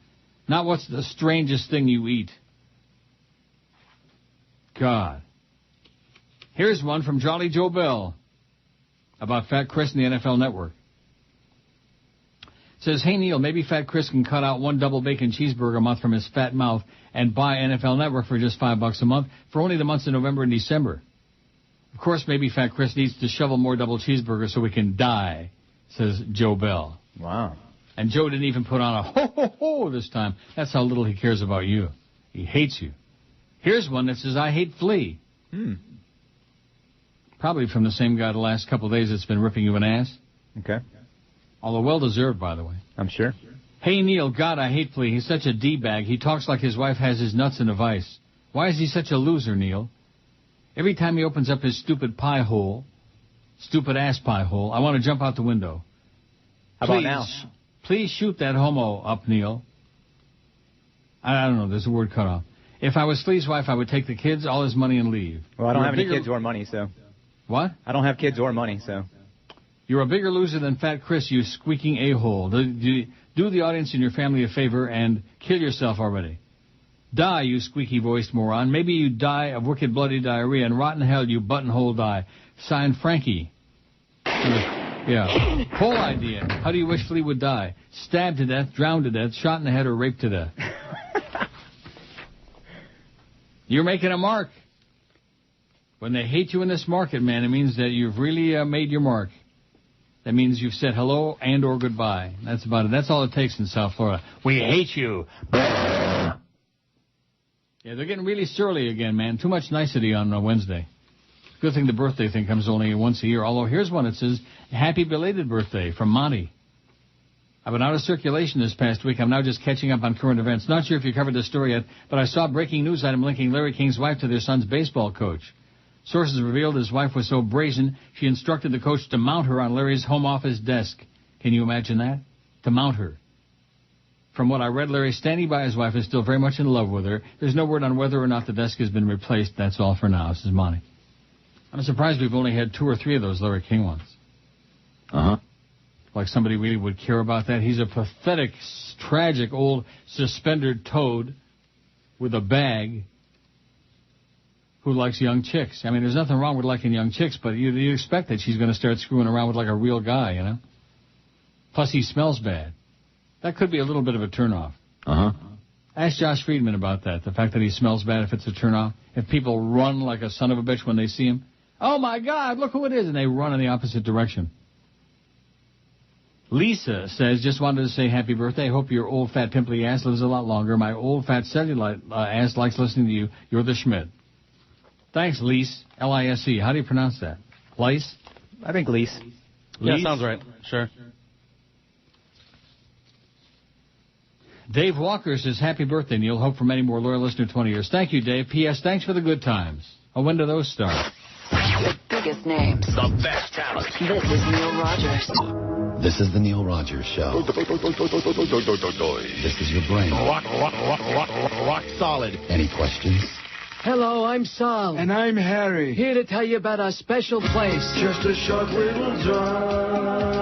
Not what's the strangest thing you eat. God. Here's one from Jolly Joe Bell about Fat Chris and the NFL Network. It says, hey, Neil, maybe Fat Chris can cut out one double bacon cheeseburger a month from his fat mouth and buy NFL Network for just $5 a month for only the months of November and December. Of course, maybe Fat Chris needs to shovel more double cheeseburgers so we can die, says Joe Bell. Wow. And Joe didn't even put on a ho-ho-ho this time. That's how little he cares about you. He hates you. Here's one that says, I hate Flea. Probably from the same guy the last couple of days that's been ripping you an ass. Okay. Although well-deserved, by the way. I'm sure. Hey, Neil, God, I hate Flea. He's such a D-bag. He talks like his wife has his nuts in a vice. Why is he such a loser, Neil? Every time he opens up his stupid pie hole, stupid ass pie hole, I want to jump out the window. How about now? Please shoot that homo up, Neil. I don't know. There's a word cut off. If I was Flea's wife, I would take the kids, all his money, and leave. Well, I don't have any kids or money, so. What? I don't have kids or money, so. You're a bigger loser than Fat Chris, you squeaking a-hole. Do the audience and your family a favor and kill yourself already. Die, you squeaky-voiced moron. Maybe you die of wicked bloody diarrhea, and rotten hell, you buttonhole die. Signed, Frankie. Yeah. Poll idea. How do you wish Flea would die? Stabbed to death, drowned to death, shot in the head, or raped to death? You're making a mark. When they hate you in this market, man, it means that you've really made your mark. That means you've said hello and or goodbye. That's about it. That's all it takes in South Florida. We hate you. Yeah, they're getting really surly again, man. Too much nicety on Wednesday. Good thing the birthday thing comes only once a year. Although here's one that says, happy belated birthday from Monty. I've been out of circulation this past week. I'm now just catching up on current events. Not sure if you covered this story yet, but I saw a breaking news item linking Larry King's wife to their son's baseball coach. Sources revealed his wife was so brazen, she instructed the coach to mount her on Larry's home office desk. Can you imagine that? To mount her. From what I read, Larry, standing by his wife, is still very much in love with her. There's no word on whether or not the desk has been replaced. That's all for now. This is Monty. I'm surprised we've only had 2 or 3 of those Larry King ones. Uh-huh. Like somebody really would care about that. He's a pathetic, tragic old suspended toad with a bag who likes young chicks. I mean, there's nothing wrong with liking young chicks, but you expect that she's going to start screwing around with like a real guy, you know? Plus, he smells bad. That could be a little bit of a turnoff. Uh-huh. Ask Josh Friedman about that, the fact that he smells bad, if it's a turnoff. If people run like a son of a bitch when they see him. Oh, my God, look who it is, and they run in the opposite direction. Lisa says, just wanted to say happy birthday. Hope your old fat pimply ass lives a lot longer. My old fat cellulite ass likes listening to you. You're the Schmidt. Thanks, Lise. L-I-S-E. How do you pronounce that? Lice? I think Lise. Yeah, sounds right. Sure. Dave Walker says, happy birthday, Neil. Hope for many more loyal listeners 20 years. Thank you, Dave. P.S. Thanks for the good times. Oh, when do those start? The biggest names. The best talent. This is Neil Rogers. This is the Neil Rogers Show. This is your brain. Rock solid. Any questions? Hello, I'm Sal. And I'm Harry. Here to tell you about our special place. Just a short little drive.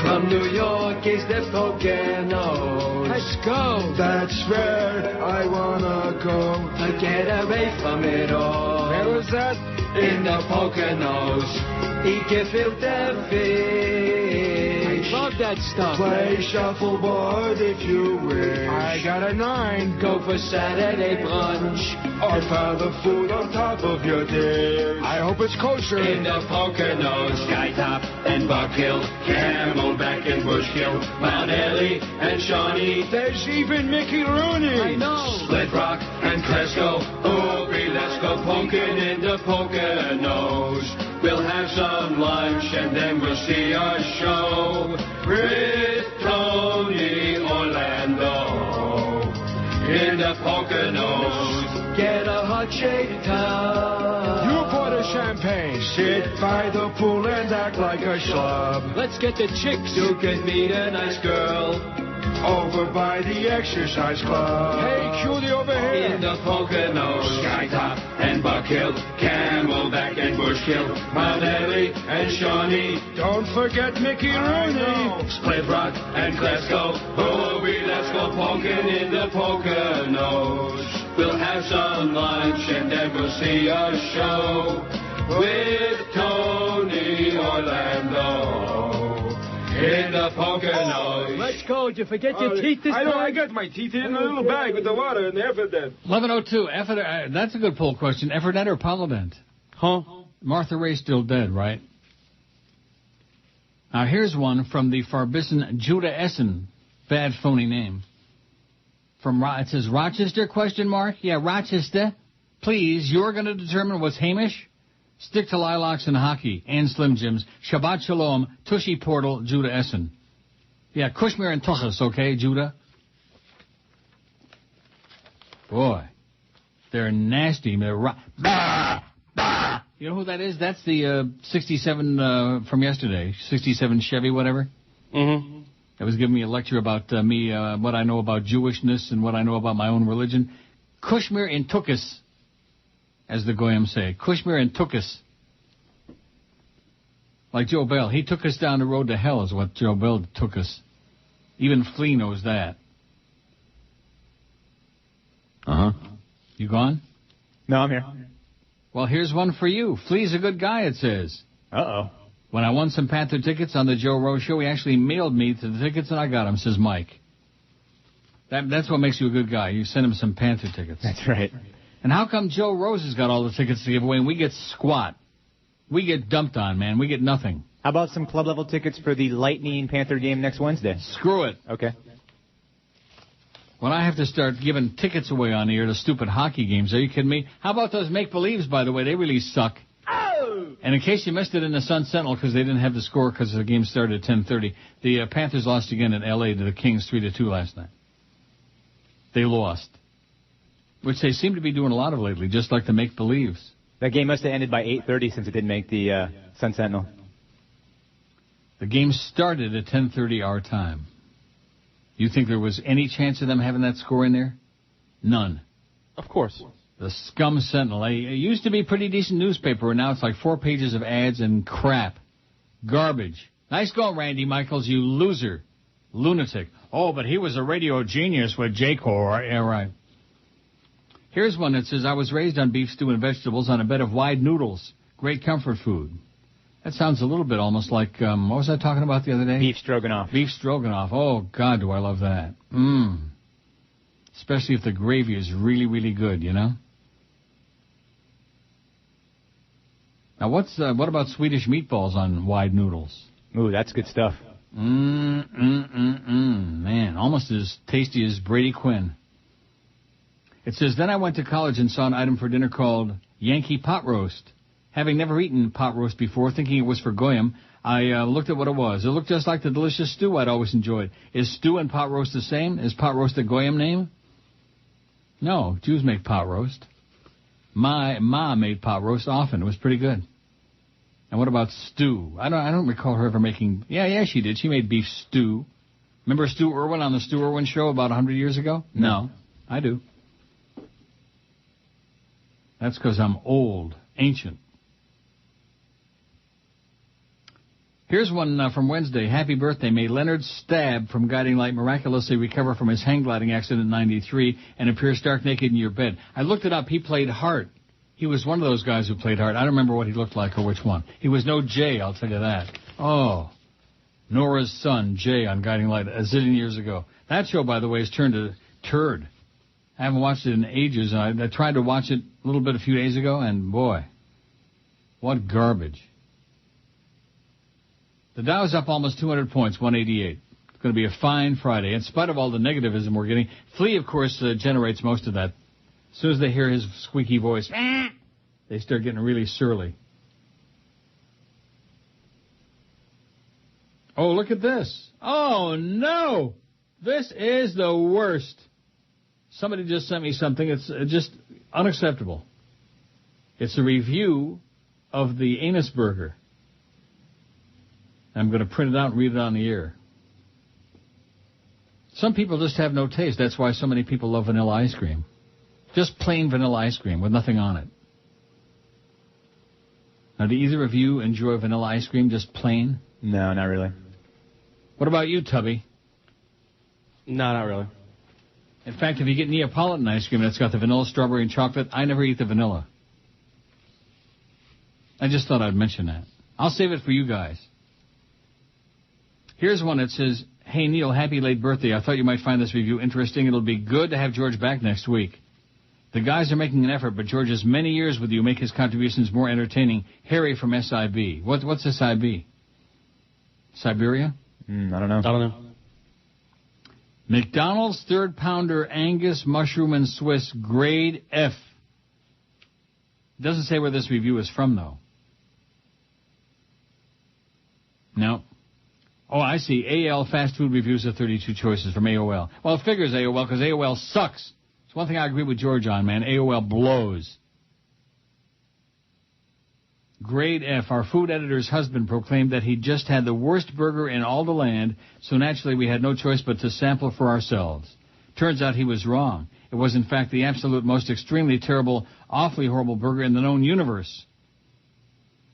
From New York is the Poconos. Let's go. That's where I wanna go. To get away from it all. Where was that? In the Poconos. Eat gefilte fish. I love that stuff. Play shuffleboard if you wish. I got a 9. Go for Saturday brunch. Or for the food on top of your dish. I hope it's kosher. In the Poconos, Skytop and Buck Hill, Camelback and Bushkill, Mount Airy and Shawnee. There's even Mickey Rooney. I know. Split Rock and Cresco, Opie, let's go poking in the Poconos. We'll have some lunch and then we'll see a show with Tony Orlando in the Poconos. Get a hot shake tub. You bought a champagne. Sit by the pool and act like a schlub. Let's get the chicks. You can meet a nice girl over by the exercise club. Hey, cutie over here. In the Poconos, Skytop and Buck Hill, Camelback and Bushkill, Mount Airy and Shawnee. Don't forget Mickey Rooney. Split Rock and Glasgow. Hooey, let's go poking in the Poconos. We'll have some lunch and then we'll see a show with Tony Orlando. In the Poconos. Let's go. Did you forget your teeth this time? I got my teeth in a little bag with the water and the Efferdent. 11:02. That's a good poll question. Efferdent or Polident? Huh? Martha Ray's still dead, right? Now, here's one from the Farbissen Judah Essen. Bad phony name. It says Rochester, question mark? Yeah, Rochester. Please, you're going to determine what's Hamish? Stick to lilacs and hockey and Slim Jims. Shabbat Shalom, Tushy Portal, Judah Essen. Yeah, Kushmir and Tuchas, okay, Judah? Boy, they're nasty. They're bah, bah. You know who that is? That's the 67 from yesterday, 67 Chevy, whatever. Mm-hmm. That was giving me a lecture about me, what I know about Jewishness and what I know about my own religion. Kushmir and Tuchas, as the Goyim say. Kushmir and Tuchas. Like Joe Bell. He took us down the road to hell is what Joe Bell took us. Even Flea knows that. Uh-huh. You gone? No, I'm here. Well, here's one for you. Flea's a good guy, it says. Uh-oh. When I won some Panther tickets on the Joe Rose show, he actually mailed me to the tickets and I got them, says Mike. That's what makes you a good guy. You send him some Panther tickets. That's right. And how come Joe Rose has got all the tickets to give away and we get squat? We get dumped on, man. We get nothing. How about some club-level tickets for the Lightning Panther game next Wednesday? Screw it. Okay. When I have to start giving tickets away on the air to stupid hockey games, are you kidding me? How about those make-believes, by the way? They really suck. Oh! And in case you missed it in the Sun Sentinel because they didn't have the score because the game started at 10:30, the Panthers lost again in L.A. to the Kings 3-2 last night. They lost. Which they seem to be doing a lot of lately, just like the make-believes. That game must have ended by 8:30 since it didn't make the Sun Sentinel. The game started at 10:30 our time. You think there was any chance of them having that score in there? None. Of course. The Scum Sentinel. It used to be a pretty decent newspaper, and now it's like 4 pages of ads and crap. Garbage. Nice going, Randy Michaels, you loser. Lunatic. Oh, but he was a radio genius with J-Core. Yeah, right. Here's one that says, I was raised on beef stew and vegetables on a bed of wide noodles. Great comfort food. That sounds a little bit almost like, what was I talking about the other day? Beef stroganoff. Beef stroganoff. Oh, God, do I love that. Especially if the gravy is really, really good, you know? Now, what about Swedish meatballs on wide noodles? Ooh, that's good stuff. Man, almost as tasty as Brady Quinn. It says, then I went to college and saw an item for dinner called Yankee pot roast. Having never eaten pot roast before, thinking it was for Goyim, I looked at what it was. It looked just like the delicious stew I'd always enjoyed. Is stew and pot roast the same? Is pot roast a Goyim name? No, Jews make pot roast. My ma made pot roast often. It was pretty good. And what about stew? I don't recall her ever making... Yeah, she did. She made beef stew. Remember Stu Irwin on the Stu Irwin show about 100 years ago? No, I do. That's because I'm old, ancient. Here's one from Wednesday. Happy birthday. May Leonard Stab from Guiding Light miraculously recover from his hang gliding accident in 93 and appear stark naked in your bed. I looked it up. He played Hart. He was one of those guys who played Hart. I don't remember what he looked like or which one. He was no Jay, I'll tell you that. Oh, Nora's son, Jay, on Guiding Light a zillion years ago. That show, by the way, has turned to turd. I haven't watched it in ages. I tried to watch it a little bit a few days ago, and boy, what garbage. The Dow's up almost 200 points, 188. It's going to be a fine Friday. In spite of all the negativism we're getting, Flea, of course, generates most of that. As soon as they hear his squeaky voice, they start getting really surly. Oh, look at this. Oh, no. This is the worst. Somebody just sent me something. It's just unacceptable. It's a review of the anus burger. I'm going to print it out and read it on the air. Some people just have no taste. That's why so many people love vanilla ice cream. Just plain vanilla ice cream with nothing on it. Now, do either of you enjoy vanilla ice cream just plain? No, not really. What about you, Tubby? No, not really. In fact, if you get Neapolitan ice cream and it's got the vanilla, strawberry, and chocolate, I never eat the vanilla. I just thought I'd mention that. I'll save it for you guys. Here's one that says, "Hey, Neil, happy late birthday. I thought you might find this review interesting. It'll be good to have George back next week. The guys are making an effort, but George's many years with you make his contributions more entertaining. Harry from SIB." What's SIB? Siberia? I don't know. McDonald's third pounder Angus mushroom and Swiss grade F. Doesn't say where this review is from, though. No. Oh, I see. AL fast food reviews of 32 choices from AOL. Well, it figures AOL because AOL sucks. It's one thing I agree with George on, man. AOL blows. Grade F. Our food editor's husband proclaimed that he just had the worst burger in all the land, so naturally we had no choice but to sample for ourselves. Turns out he was wrong. It was, in fact, the absolute most extremely terrible, awfully horrible burger in the known universe.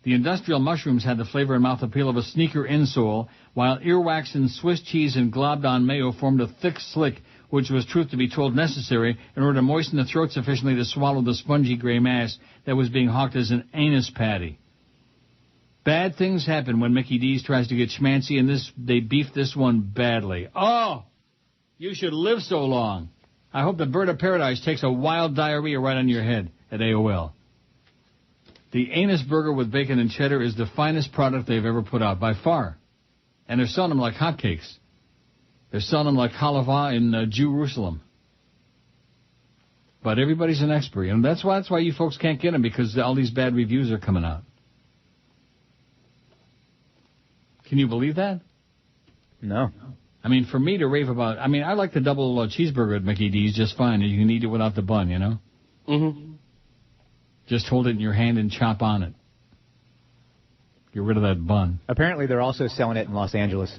The industrial mushrooms had the flavor and mouth appeal of a sneaker insole, while earwax and Swiss cheese and globbed-on mayo formed a thick slick, which was, truth to be told, necessary in order to moisten the throat sufficiently to swallow the spongy gray mass that was being hawked as an anus patty. Bad things happen when Mickey D's tries to get schmancy, and they beefed this one badly. Oh! You should live so long. I hope the bird of paradise takes a wild diarrhea right on your head at AOL. The anus burger with bacon and cheddar is the finest product they've ever put out, by far. And they're selling them like hotcakes. They're selling them like halava in Jerusalem. But everybody's an expert, and that's why you folks can't get them, because all these bad reviews are coming out. Can you believe that? No. I mean, for me to rave about... I mean, I like the double cheeseburger at Mickey D's just fine. You can eat it without the bun, you know? Mm-hmm. Just hold it in your hand and chop on it. Get rid of that bun. Apparently, they're also selling it in Los Angeles.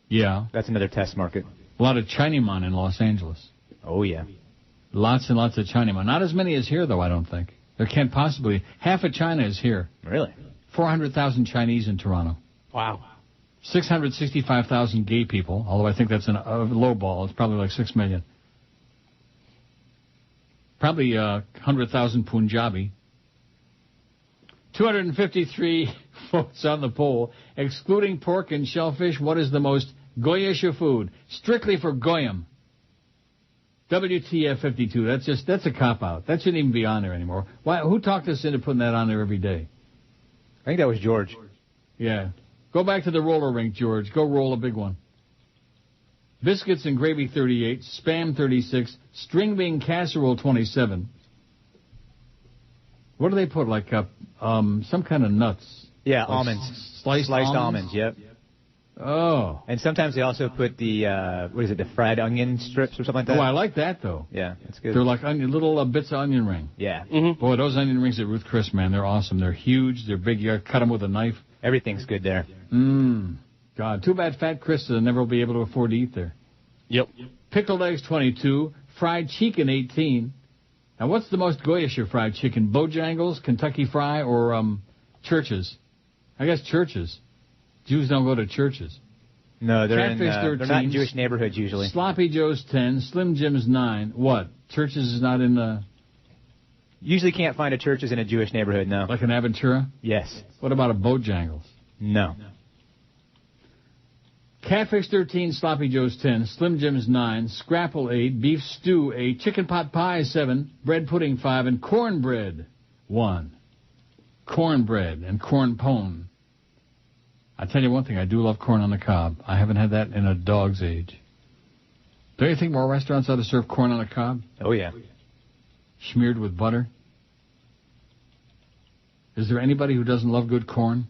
Yeah. That's another test market. A lot of Chinaman in Los Angeles. Oh, yeah. Lots and lots of Chinaman. Not as many as here, though, I don't think. There can't possibly... Half of China is here. Really? 400,000 Chinese in Toronto. Wow. 665,000 gay people, although I think that's a low ball. It's probably like 6 million. Probably 100,000 Punjabi. 253 votes on the poll. Excluding pork and shellfish, what is the most Goyish of food? Strictly for Goyim. WTF 52. That's a cop-out. That shouldn't even be on there anymore. Who talked us into putting that on there every day? I think that was George. Yeah. Go back to the roller rink, George. Go roll a big one. Biscuits and gravy 38, Spam 36, string bean casserole 27. What do they put? Like some kind of nuts? Yeah, like almonds. Sliced almonds, yep. Oh. And sometimes they also put the, the fried onion strips or something like that? Oh, I like that, though. Yeah, that's good. They're like little bits of onion ring. Yeah. Mm-hmm. Boy, those onion rings at Ruth Chris, man, they're awesome. They're huge. They're big. You got to cut them with a knife. Everything's good there. God, too bad Fat Chris will never be able to afford to eat there. Yep. Pickled eggs 22, fried chicken 18. Now, what's the most Goyish of fried chicken? Bojangles, Kentucky Fry, or Churches? I guess Churches. Jews don't go to churches. No, they're Catfish 13, they're not in Jewish neighborhoods usually. Sloppy Joe's 10, Slim Jim's 9. What? Churches is not in the... Usually can't find a Churches in a Jewish neighborhood, no. Like an Aventura? Yes. What about a Bojangles? No. Catfish 13, Sloppy Joe's 10, Slim Jim's 9, Scrapple 8, Beef Stew 8, Chicken Pot Pie 7, Bread Pudding 5, and Cornbread 1. Cornbread and corn pone. I tell you one thing, I do love corn on the cob. I haven't had that in a dog's age. Don't you think more restaurants ought to serve corn on the cob? Oh, yeah. Smeared with butter? Is there anybody who doesn't love good corn?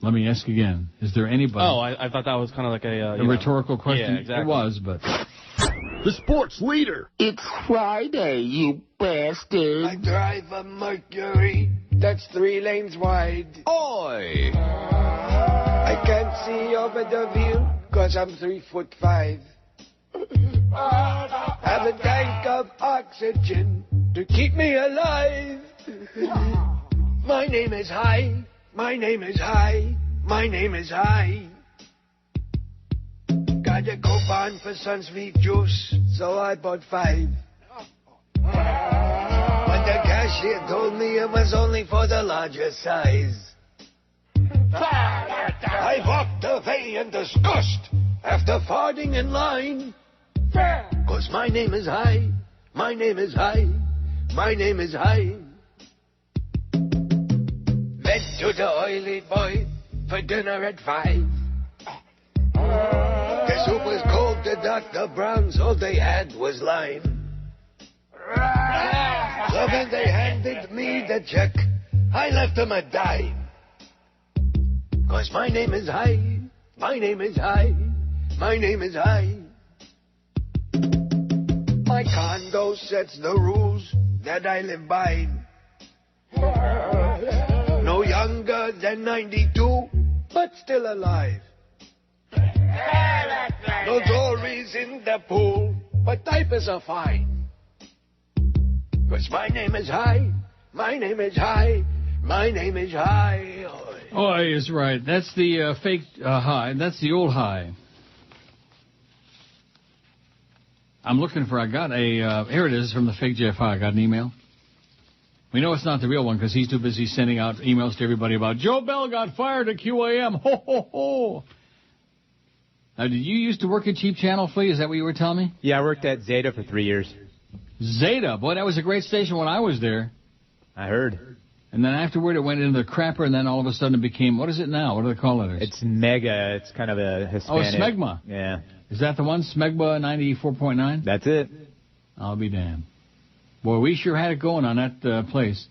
Let me ask again. Is there anybody... Oh, I thought that was kind of like a rhetorical question? Yeah, exactly. It was, but... The sports leader. It's Friday, you bastard. I drive a Mercury that's 3 lanes wide. Oi! I can't see over the view because I'm 3'5". Have a tank of oxygen to keep me alive. My name is High. My name is High. My name is High. Got a coupon for Sunsweet juice, so I bought 5. But the cashier told me it was only for the larger size. I walked away in disgust after farting in line. 'Cause my name is High. My name is High. My name is High. Went to the oily boy for dinner at 5. The soup was cold to Dr. Brown's, all they had was lime. So when they handed me the check, I left them a dime. 'Cause my name is High. My name is High. My name is High. My condo sets the rules that I live by. No younger than 92, but still alive. No jewelry's in the pool, but diapers are fine. 'Cause my name is High. My name is High. My name is High. Oi is right. That's the fake High. That's the old High. I'm looking for, I got a, here it is from the fake Jeff High. I got an email. We know it's not the real one because he's too busy sending out emails to everybody about Joe Bell got fired at QAM. Ho, ho, ho. Now, did you used to work at Cheap Channel, Flea? Is that what you were telling me? Yeah, I worked at Zeta for 3 years. Zeta? Boy, that was a great station when I was there. I heard. And then afterward, it went into the crapper, and then all of a sudden it became, what is it now? What do they call it? It's Mega. It's kind of a Hispanic. Oh, Smegma. Yeah. Is that the one? Smegma 94.9? That's it. I'll be damned. Boy, we sure had it going on that place.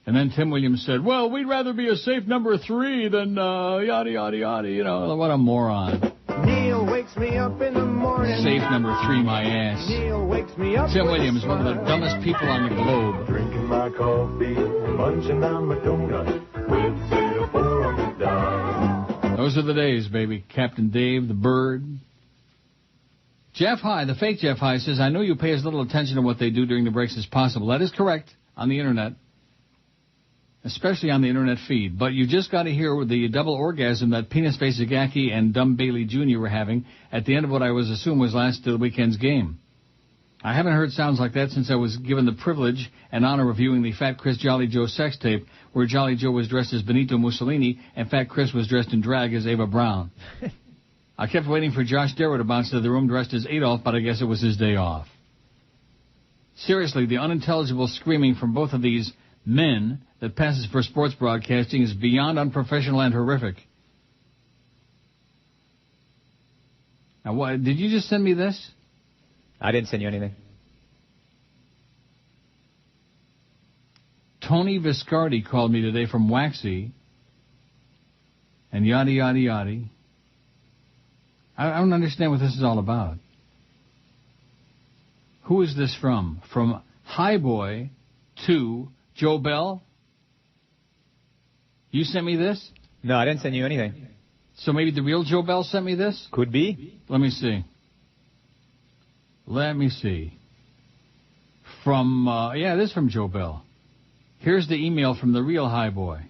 And then Tim Williams said, well, we'd rather be a safe number 3 than yada, yada, yada. You know, what a moron. Neil wakes me up in the morning. Safe number 3, my ass. Neil wakes me up. Tim Williams, one of the dumbest people on the globe. Drinking my coffee, munching down my donut, with Zeta 4 on the dime. Those are the days, baby. Captain Dave, the Bird. Jeff High, the fake Jeff High, says, I know you pay as little attention to what they do during the breaks as possible. That is correct on the Internet, especially on the Internet feed. But you just got to hear the double orgasm that Penis Face Zagacki and Dumb Bailey Jr. were having at the end of what I was assumed was last weekend's game. I haven't heard sounds like that since I was given the privilege and honor of viewing the Fat Chris Jolly Joe sex tape, where Jolly Joe was dressed as Benito Mussolini and Fat Chris was dressed in drag as Ava Brown. I kept waiting for Josh Darrow to bounce to the room dressed as Adolf, but I guess it was his day off. Seriously, the unintelligible screaming from both of these men that passes for sports broadcasting is beyond unprofessional and horrific. Now, what, did you just send me this? I didn't send you anything. Tony Viscardi called me today from Waxy, and yada, yada, yada. I don't understand what this is all about. Who is this from? From Highboy to Joe Bell? You sent me this? No, I didn't send you anything. So maybe the real Joe Bell sent me this? Could be. Let me see. Let me see. From, yeah, it is from Joe Bell. Here's the email from the real Highboy.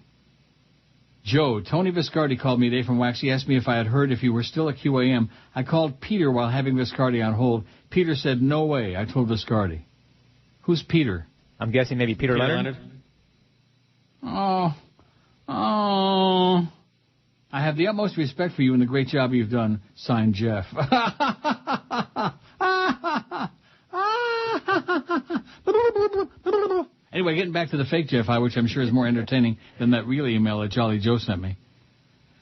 Joe, Tony Viscardi called me today from Wax. He asked me if I had heard if you were still at QAM. I called Peter while having Viscardi on hold. Peter said, no way. I told Viscardi. Who's Peter? I'm guessing maybe Peter Leonard. Oh. I have the utmost respect for you and the great job you've done. Signed, Jeff. Anyway, getting back to the fake Jeff High, which I'm sure is more entertaining than that real email that Jolly Joe sent me.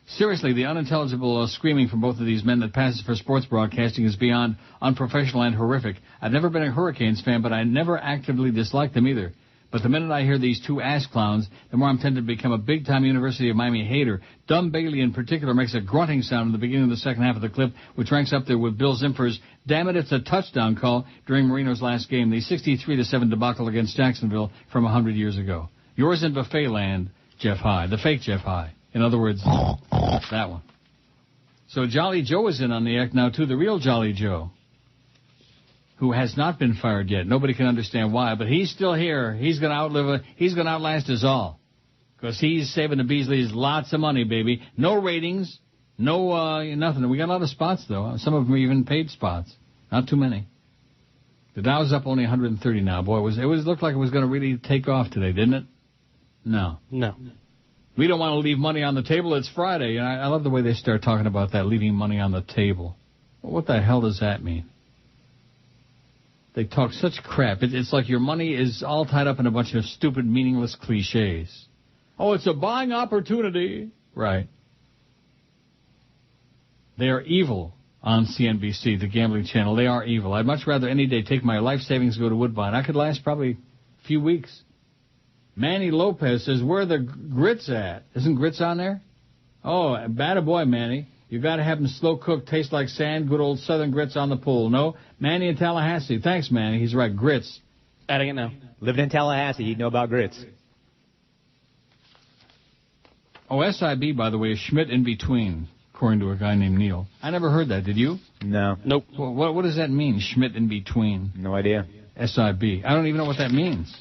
Seriously, the unintelligible screaming from both of these men that passes for sports broadcasting is beyond unprofessional and horrific. I've never been a Hurricanes fan, but I never actively disliked them either. But the minute I hear these two ass clowns, the more I'm tempted to become a big-time University of Miami hater. Dumb Bailey in particular makes a grunting sound in the beginning of the second half of the clip, which ranks up there with Bill Zimfer's "Damn it, it's a touchdown" call during Marino's last game, the 63-7 debacle against Jacksonville from 100 years ago. Yours in buffet land, Jeff High, the fake Jeff High. In other words, that one. So Jolly Joe is in on the act now, too, the real Jolly Joe, who has not been fired yet. Nobody can understand why, but he's still here. He's going to outlast us all, because he's saving the Beasleys lots of money, baby. No ratings, no nothing. We got a lot of spots, though. Some of them are even paid spots. Not too many. The Dow's up only 130 now. Boy, it looked like it was going to really take off today, didn't it? No. We don't want to leave money on the table. It's Friday. And I love the way they start talking about that, leaving money on the table. Well, what the hell does that mean? They talk such crap. It's like your money is all tied up in a bunch of stupid, meaningless cliches. Oh, it's a buying opportunity. Right. They are evil on CNBC, the gambling channel. They are evil. I'd much rather any day take my life savings, go to Woodbine. I could last probably a few weeks. Manny Lopez says, where are the grits at? Isn't grits on there? Oh, bad a boy, Manny. You got to have them slow cooked, taste like sand, good old southern grits on the pool. No? Manny in Tallahassee. Thanks, Manny. He's right. Grits. Adding it now. Living in Tallahassee, you'd know about grits. Oh, SIB, by the way, is Schmidt in between, according to a guy named Neil. I never heard that. Did you? No. Nope. Well, what does that mean, Schmidt in between? No idea. SIB. I don't even know what that means.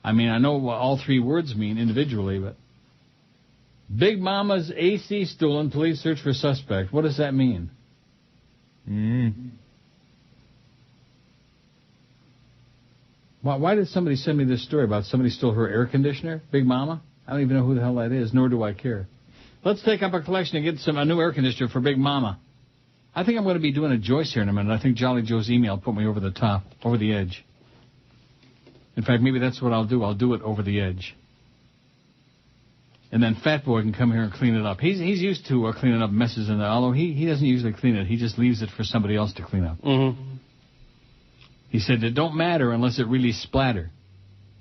I mean, I know what all three words mean individually, but... Big Mama's AC stolen, police search for suspect. What does that mean? Why did somebody send me this story about somebody stole her air conditioner? Big Mama? I don't even know who the hell that is, nor do I care. Let's take up a collection and get a new air conditioner for Big Mama. I think I'm going to be doing a Joyce here in a minute. I think Jolly Joe's email put me over the top, over the edge. In fact, maybe that's what I'll do. I'll do it over the edge. And then Fat Boy can come here and clean it up. He's used to cleaning up messes, although he doesn't usually clean it. He just leaves it for somebody else to clean up. Mm-hmm. He said it don't matter unless it really splatter.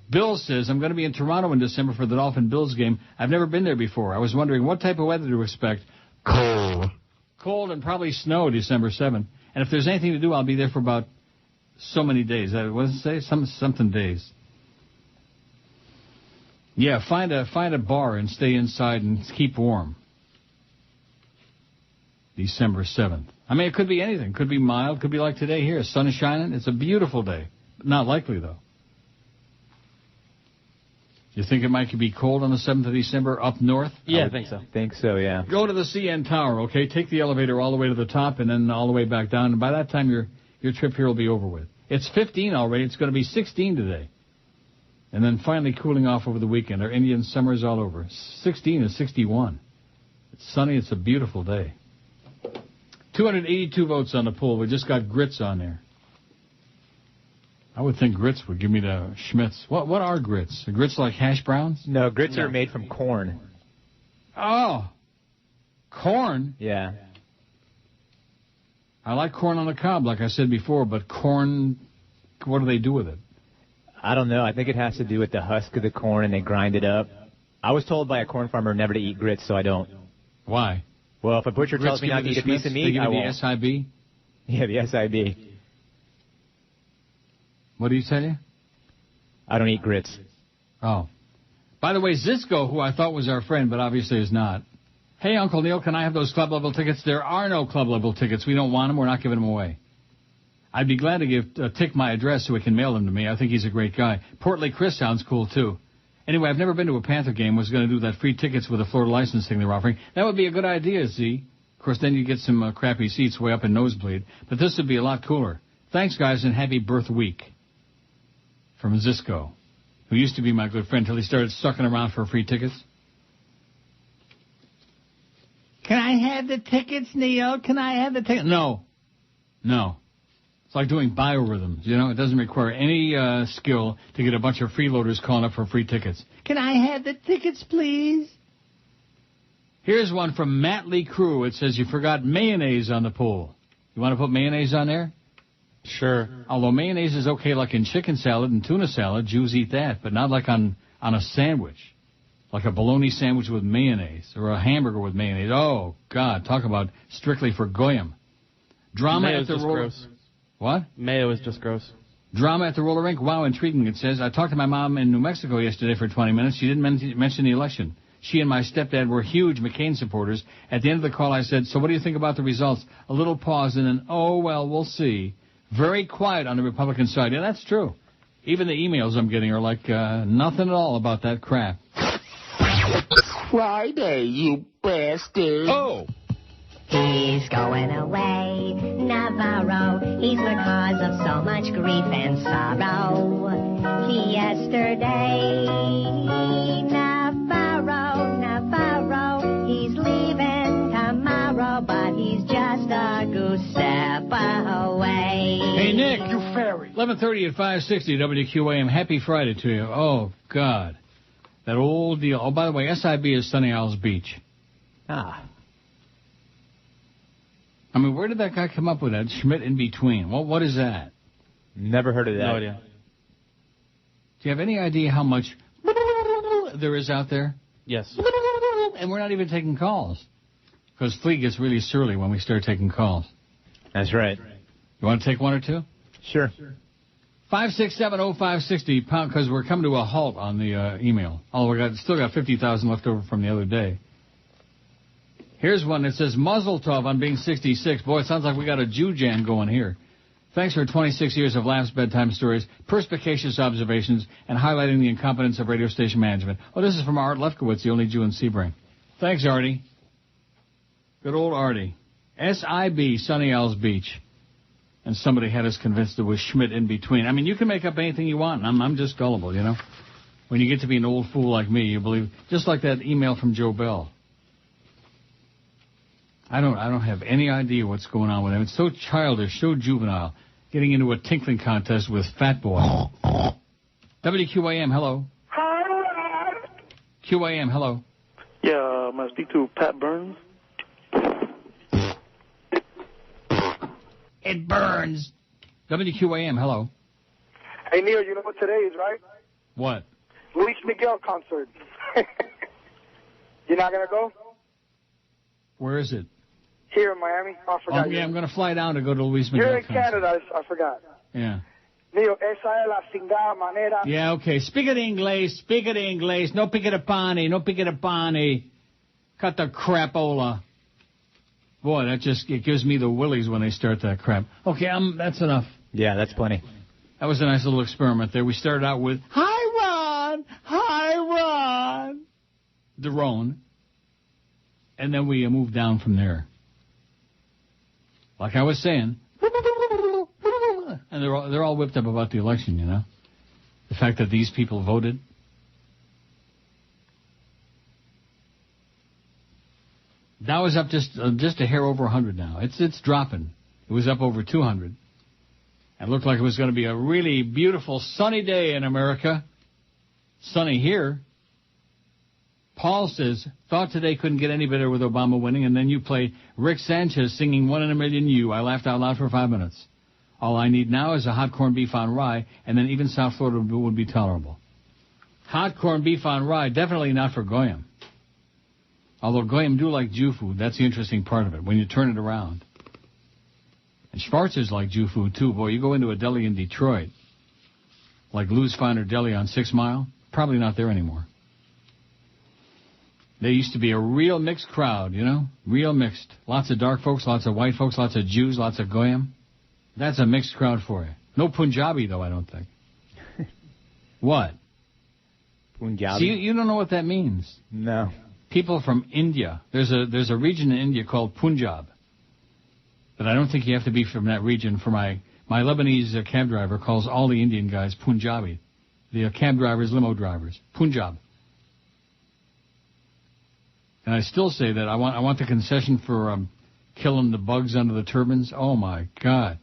Bill says, I'm going to be in Toronto in December for the Dolphin-Bills game. I've never been there before. I was wondering what type of weather to expect. Cold and probably snow December 7th. And if there's anything to do, I'll be there for about so many days. What does it say? Something days. Yeah, find a bar and stay inside and keep warm. December 7th. I mean, it could be anything. Could be mild. Could be like today here. Sun is shining. It's a beautiful day. Not likely, though. You think it might be cold on the 7th of December up north? Yeah, I think so. Think so, yeah. Go to the CN Tower, okay? Take the elevator all the way to the top and then all the way back down. And by that time, your trip here will be over with. It's 15 already. It's going to be 16 today. And then finally cooling off over the weekend. Our Indian summer's all over. 16 is 61. It's sunny. It's a beautiful day. 282 votes on the poll. We just got grits on there. I would think grits would give me the Schmitz. What are grits? Are grits like hash browns? No, grits are made from corn. Oh. Corn? Yeah. I like corn on the cob, like I said before, but corn, what do they do with it? I don't know. I think it has to do with the husk of the corn, and they grind it up. I was told by a corn farmer never to eat grits, so I don't. Why? Well, if a butcher tells me not to eat a piece of meat, I won't. The SIB? Yeah, the SIB. What do you tell you? I don't eat grits. Oh. By the way, Zisco, who I thought was our friend, but obviously is not. Hey, Uncle Neil, can I have those club-level tickets? There are no club-level tickets. We don't want them. We're not giving them away. I'd be glad to give Tick my address so he can mail them to me. I think he's a great guy. Portly Chris sounds cool, too. Anyway, I've never been to a Panther game. Was going to do that free tickets with a Florida license thing they're offering. That would be a good idea, Z. Of course, then you get some crappy seats way up in nosebleed. But this would be a lot cooler. Thanks, guys, and happy birth week. From Zisco, who used to be my good friend until he started sucking around for free tickets. Can I have the tickets, Neil? Can I have the tickets? No. It's like doing biorhythms, you know. It doesn't require any skill to get a bunch of freeloaders calling up for free tickets. Can I have the tickets, please? Here's one from Matt Lee Crew. It says you forgot mayonnaise on the poll. You want to put mayonnaise on there? Sure. Although mayonnaise is okay like in chicken salad and tuna salad, Jews eat that, but not like on a sandwich. Like a bologna sandwich with mayonnaise or a hamburger with mayonnaise. Oh, God, talk about strictly for goyim. Drama Mayo at the is just roller... gross. What? Mayo is just gross. Drama at the roller rink. Wow, intriguing, it says. I talked to my mom in New Mexico yesterday for 20 minutes. She didn't mention the election. She and my stepdad were huge McCain supporters. At the end of the call, I said, so what do you think about the results? A little pause and then, oh, well, we'll see. Very quiet on the Republican side. Yeah, that's true. Even the emails I'm getting are like nothing at all about that crap. Friday, you bastard. Oh. He's going away, Navarro. He's the cause of so much grief and sorrow. Yesterday, Navarro. He's leaving tomorrow, but he's just a goose step away. Hey, Nick. You fairy. 11:30 at 560 WQAM. Happy Friday to you. Oh, God. That old deal. Oh, by the way, SIB is Sunny Isles Beach. Ah. I mean, where did that guy come up with that? Schmidt in between. Well, what is that? Never heard of that. No idea. Do you have any idea how much there is out there? Yes. And we're not even taking calls. Because Flea gets really surly when we start taking calls. That's right. You want to take one or two? Sure. 5670560, because we're coming to a halt on the email. Although we still got 50,000 left over from the other day. Here's one that says, Mazel Tov on being 66. Boy, it sounds like we got a Jew-jan going here. Thanks for 26 years of laughs, bedtime stories, perspicacious observations, and highlighting the incompetence of radio station management. Oh, this is from Art Lefkowitz, the only Jew in Sebring. Thanks, Artie. Good old Artie. SIB, Sunny Isles Beach. And somebody had us convinced it was Schmidt in between. I mean, you can make up anything you want, and I'm just gullible, you know. When you get to be an old fool like me, you believe, just like that email from Joe Bell. I don't have any idea what's going on with him. It's so childish, so juvenile, getting into a tinkling contest with Fat Boy. WQAM, hello. QAM, hello. Yeah, may I speak to Pat Burns? It burns. WQAM, hello. Hey, Neil, you know what today is, right? What? Luis Miguel concert. You're not going to go? Where is it? Here in Miami. I forgot. Oh, yeah, I'm going to fly down to go to Luis Miguel You're in concert. Canada. I forgot. Yeah. Neil, esa es la cingada manera. Yeah, okay. Speak it English. No pick it a pani. Cut the crapola. Boy, it gives me the willies when they start that crap. Okay, that's enough. Yeah, that's plenty. That was a nice little experiment there. We started out with, Hi, Ron. Daron. And then we moved down from there. Like I was saying. And they're all whipped up about the election, you know. The fact that these people voted. Dow is up just a hair over 100 now. It's dropping. It was up over 200. It looked like it was going to be a really beautiful sunny day in America. Sunny here. Paul says, thought today couldn't get any better with Obama winning, and then you play Rick Sanchez singing 1 in a Million You. I laughed out loud for 5 minutes. All I need now is a hot corned beef on rye, and then even South Florida would be tolerable. Hot corned beef on rye, definitely not for Goyim. Although Goyim do like Jew food, that's the interesting part of it, when you turn it around. And Schwarzers like Jew food, too. Boy, you go into a deli in Detroit, like Lou's Finer Deli on 6 Mile, probably not there anymore. They used to be a real mixed crowd, you know? Real mixed. Lots of dark folks, lots of white folks, lots of Jews, lots of Goyim. That's a mixed crowd for you. No Punjabi, though, I don't think. What? Punjabi? See, you don't know what that means. No. People from India. There's a region in India called Punjab. But I don't think you have to be from that region. For my Lebanese cab driver calls all the Indian guys Punjabi. The cab drivers, limo drivers. Punjab. And I still say that I want the concession for killing the bugs under the turbines. Oh, my God.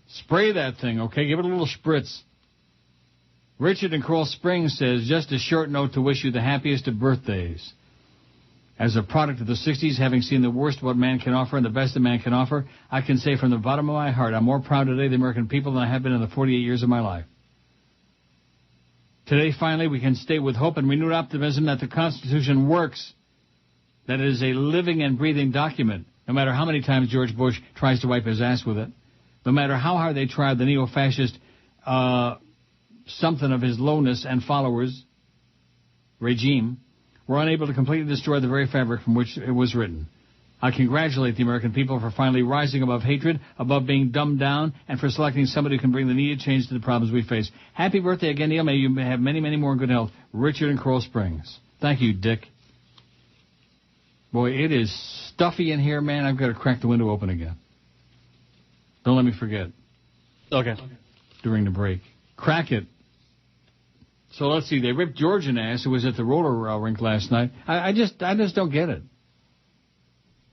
Spray that thing, okay? Give it a little spritz. Richard in Coral Springs says, just a short note to wish you the happiest of birthdays. As a product of the 60s, having seen the worst of what man can offer and the best that man can offer, I can say from the bottom of my heart, I'm more proud today of the American people than I have been in the 48 years of my life. Today, finally, we can state with hope and renewed optimism that the Constitution works, that it is a living and breathing document, no matter how many times George Bush tries to wipe his ass with it, no matter how hard they try the neo-fascist something of his lowness and followers regime, were unable to completely destroy the very fabric from which it was written. I congratulate the American people for finally rising above hatred, above being dumbed down, and for selecting somebody who can bring the needed change to the problems we face. Happy birthday again, Neil. May you have many, many more in good health. Richard in Coral Springs. Thank you, Dick. Boy, it is stuffy in here, man. I've got to crack the window open again. Don't let me forget. Okay. During the break. Crack it. So let's see. They ripped George an ass who was at the roller rink last night. I just don't get it.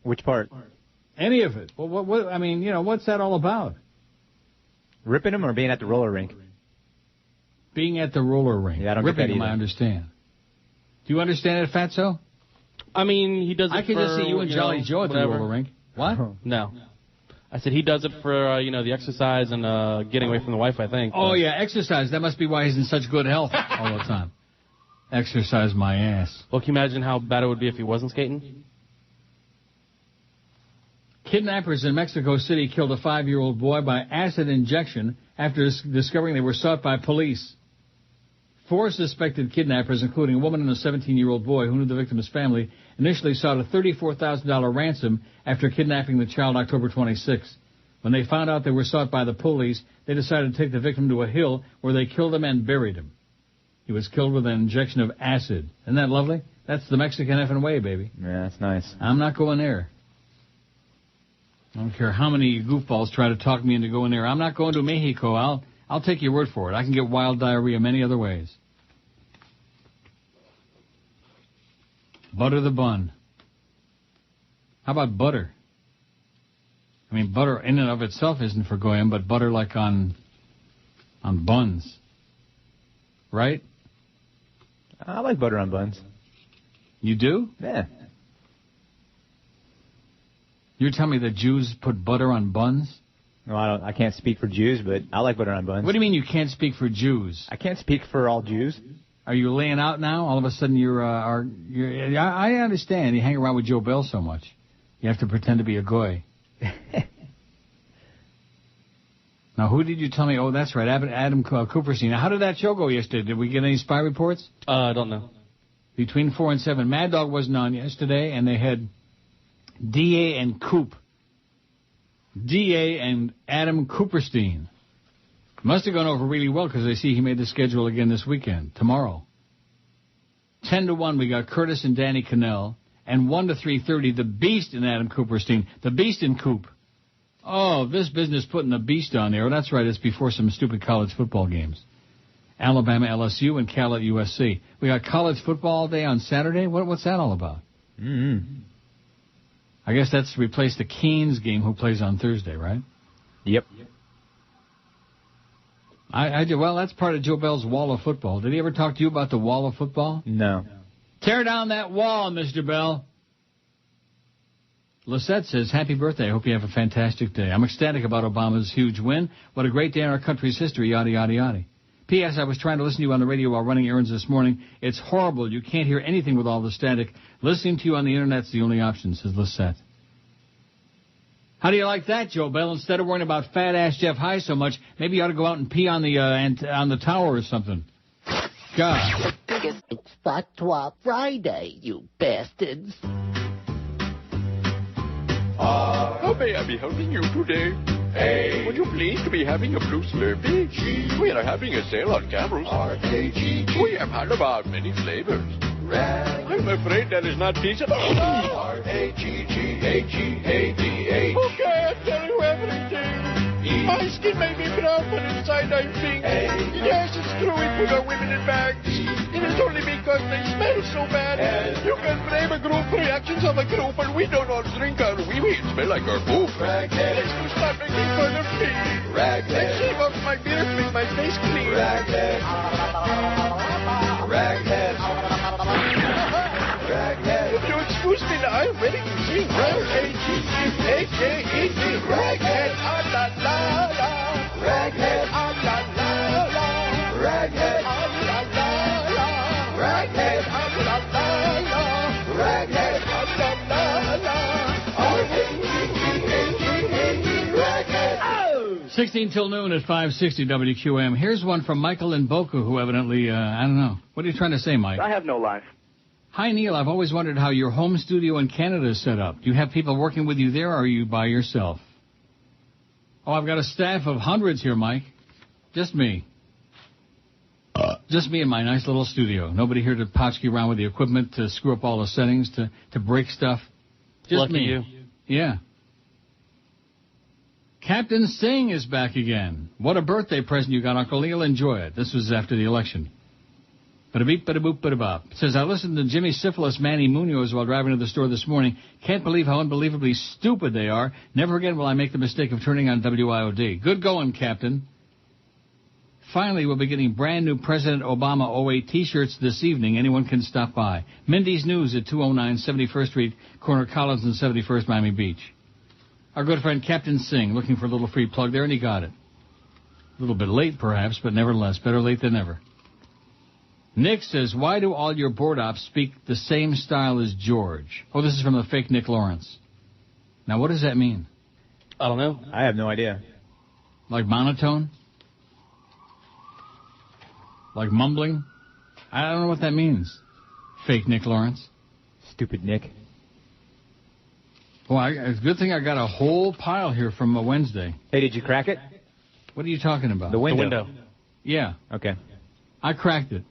Which part? Any of it. Well, what? I mean, what's that all about? Ripping him or being at the roller rink? Being at the roller rink. Yeah, I don't Ripping get that him, either. I understand. Do you understand it, Fatso? I mean, he does it I can just see you and Jolly Joe at the roller rink. What? No. I said he does it for, the exercise and getting away from the wife, I think. Oh, yeah, exercise. That must be why he's in such good health all the time. Exercise my ass. Well, can you imagine how bad it would be if he wasn't skating? Kidnappers in Mexico City killed a 5-year-old boy by acid injection after discovering they were sought by police. 4 suspected kidnappers, including a woman and a 17-year-old boy who knew the victim's family, initially sought a $34,000 ransom after kidnapping the child October 26. When they found out they were sought by the police, they decided to take the victim to a hill where they killed him and buried him. He was killed with an injection of acid. Isn't that lovely? That's the Mexican effing way, baby. Yeah, that's nice. I'm not going there. I don't care how many goofballs try to talk me into going there. I'm not going to Mexico. I'll take your word for it. I can get wild diarrhea many other ways. Butter the bun. How about butter? I mean, butter in and of itself isn't for goyim, but butter like on buns. Right? I like butter on buns. You do? Yeah. You're telling me that Jews put butter on buns? No, I can't speak for Jews, but I like butter on buns. What do you mean you can't speak for Jews? I can't speak for all Jews. Are you laying out now? All of a sudden you're I understand. You hang around with Joe Bell so much. You have to pretend to be a goy. Now, who did you tell me? Oh, that's right, Adam Cooperstein. Now, how did that show go yesterday? Did we get any spy reports? I don't know. Between 4 and 7. Mad Dog wasn't on yesterday, and they had D.A. and Coop. D.A. and Adam Cooperstein. Must have gone over really well because I see he made the schedule again this weekend, tomorrow. 10-1, we got Curtis and Danny Cannell. And 1 to 3:30, the Beast and Adam Cooperstein. The Beast and Coop. Oh, this business putting the Beast on there. Oh, that's right, it's before some stupid college football games. Alabama, LSU, and Cal at USC. We got college football all day on Saturday? What's that all about? Mm-hmm. I guess that's to replace the Canes game who plays on Thursday, right? Yep. Well, that's part of Joe Bell's wall of football. Did he ever talk to you about the wall of football? No. Tear down that wall, Mr. Bell. Lisette says, happy birthday. I hope you have a fantastic day. I'm ecstatic about Obama's huge win. What a great day in our country's history, yada, yada, yada. P.S. I was trying to listen to you on the radio while running errands this morning. It's horrible. You can't hear anything with all the static. Listening to you on the Internet's the only option, says Lisette. How do you like that, Joe Bell? Instead of worrying about fat-ass Jeff High so much, maybe you ought to go out and pee on the tower or something. God. It's Fatwa Friday, you bastards. How may I be helping you today? A. Would you please to be having a blue Slurpee? G. We are having a sale on Camels. R-A-G-G. We have had about many flavors. Rag. I'm afraid that is not feasible. R-A-G-G-A-G-A-D-A. Okay, I'll tell you everything. E. My skin may be brown, but inside I'm pink. A. Yes, it's true, we put our women in bags. It is only because they smell so bad. You can blame a group reactions of a group, and we don't all drink our wee-wee and smell like our poop. Raghead. Let's go stop making fun of me. Raghead. Let's shave off my beard, make my face clean. Raghead. Raghead. Raghead. Would you excuse R-A-G-H-A-E-D, raghead, ah la la la, raghead, ah la la la, raghead, ah la la la, raghead, ah la la la, raghead, ah la la la, R-A-G-H-A-E-D, raghead. 16 till noon at 560 WQM. Here's one from Michael in Boca, who evidently, I don't know. What are you trying to say, Mike? I have no life. Hi, Neil. I've always wondered how your home studio in Canada is set up. Do you have people working with you there, or are you by yourself? Oh, I've got a staff of hundreds here, Mike. Just me. Just me in my nice little studio. Nobody here to potchkey around with the equipment, to screw up all the settings, to break stuff. Just Lucky me. you. Yeah. Captain Singh is back again. What a birthday present you got, Uncle Neil. Enjoy it. This was after the election. Bada-beep, bada-boop, bada-bop. Says, I listened to Jimmy Syphilis, Manny Munoz while driving to the store this morning. Can't believe how unbelievably stupid they are. Never again will I make the mistake of turning on WIOD. Good going, Captain. Finally, we'll be getting brand new President Obama 08 T-shirts this evening. Anyone can stop by. Mindy's News at 209 71st Street, corner Collins and 71st, Miami Beach. Our good friend Captain Singh, looking for a little free plug there, and he got it. A little bit late, perhaps, but nevertheless, better late than never. Nick says, why do all your board ops speak the same style as George? Oh, this is from the fake Nick Lawrence. Now, what does that mean? I don't know. I have no idea. Like monotone? Like mumbling? I don't know what that means. Fake Nick Lawrence. Stupid Nick. Well, it's a good thing I got a whole pile here from Wednesday. Hey, did you crack it? What are you talking about? The window. The window. Yeah. Okay. I cracked it.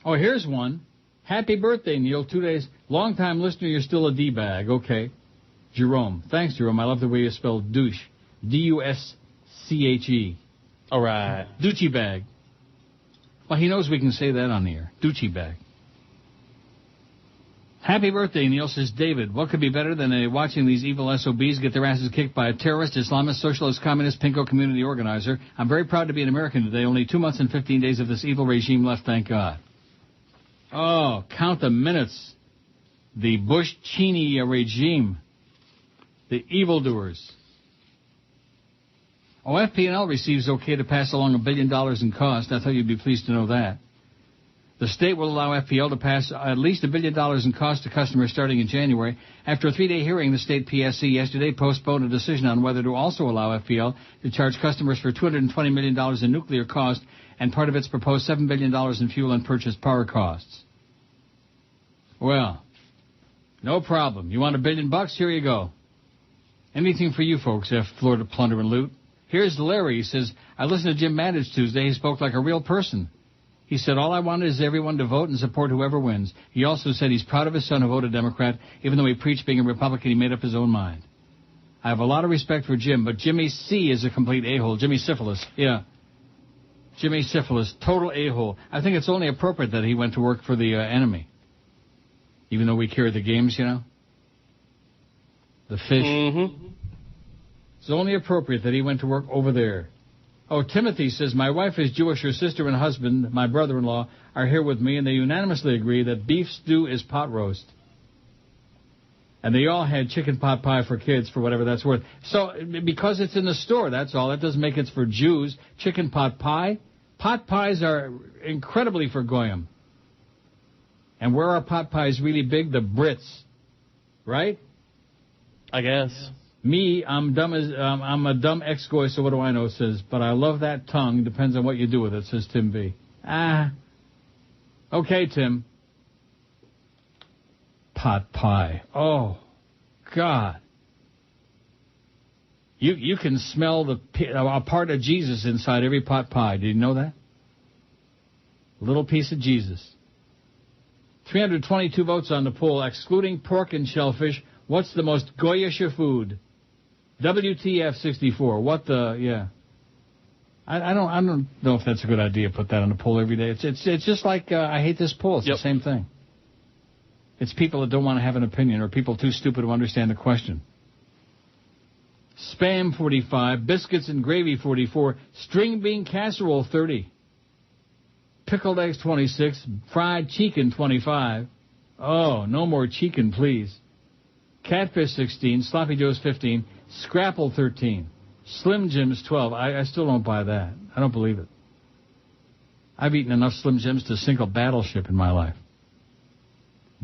Oh, here's one. Happy birthday, Neil. 2 days. Long-time listener, you're still a D-bag. Okay. Jerome. Thanks, Jerome. I love the way you spell douche. D-U-S-C-H-E. All right. Doochie bag. Well, he knows we can say that on the air. Doochie bag. Happy birthday, Neil, says David. What could be better than watching these evil SOBs get their asses kicked by a terrorist, Islamist, socialist, communist, pinko community organizer? I'm very proud to be an American today. Only 2 months and 15 days of this evil regime left, thank God. Oh, count the minutes. The Bush-Cheney regime. The evildoers. Oh, FP&L receives okay to pass along $1 billion in cost. I thought you'd be pleased to know that. The state will allow FPL to pass at least $1 billion in cost to customers starting in January. After a 3-day hearing, the state PSC yesterday postponed a decision on whether to also allow FPL to charge customers for $220 million in nuclear cost and part of its proposed $7 billion in fuel and purchased power costs. Well, no problem. You want $1 billion? Here you go. Anything for you folks, Florida Plunder and Loot. Here's Larry. He says, I listened to Jim Maddich Tuesday. He spoke like a real person. He said, all I wanted is everyone to vote and support whoever wins. He also said he's proud of his son who voted Democrat. Even though he preached being a Republican, he made up his own mind. I have a lot of respect for Jim, but Jimmy C. is a complete a-hole. Jimmy Syphilis. Yeah. Jimmy Syphilis. Total a-hole. I think it's only appropriate that he went to work for the enemy. Even though we carry the games, you know. The fish. Mm-hmm. It's only appropriate that he went to work over there. Oh, Timothy says, my wife is Jewish. Her sister and husband, my brother-in-law, are here with me, and they unanimously agree that beef stew is pot roast. And they all had chicken pot pie for kids for whatever that's worth. So, because it's in the store, that's all. That doesn't make it for Jews. Chicken pot pie. Pot pies are incredibly for Goyim. And where are pot pies really big? The Brits. Right? I guess. Me, I'm a dumb ex-goy, so what do I know, says, but I love that tongue. Depends on what you do with it, says Tim B. Okay, Tim. Pot pie. Oh, God. You can smell a part of Jesus inside every pot pie. Did you know that? A little piece of Jesus. 322 votes on the poll, excluding pork and shellfish. What's the most goyish food? WTF 64. What the, yeah. I don't know if that's a good idea to put that on the poll every day. It's just like I hate this poll. It's the same thing. It's people that don't want to have an opinion or people too stupid to understand the question. Spam 45, biscuits and gravy 44, string bean casserole 30, pickled eggs 26, fried chicken 25. Oh, no more chicken, please. Catfish 16, Sloppy Joe's 15, Scrapple 13, Slim Jims 12. I still don't buy that. I don't believe it. I've eaten enough Slim Jims to sink a battleship in my life.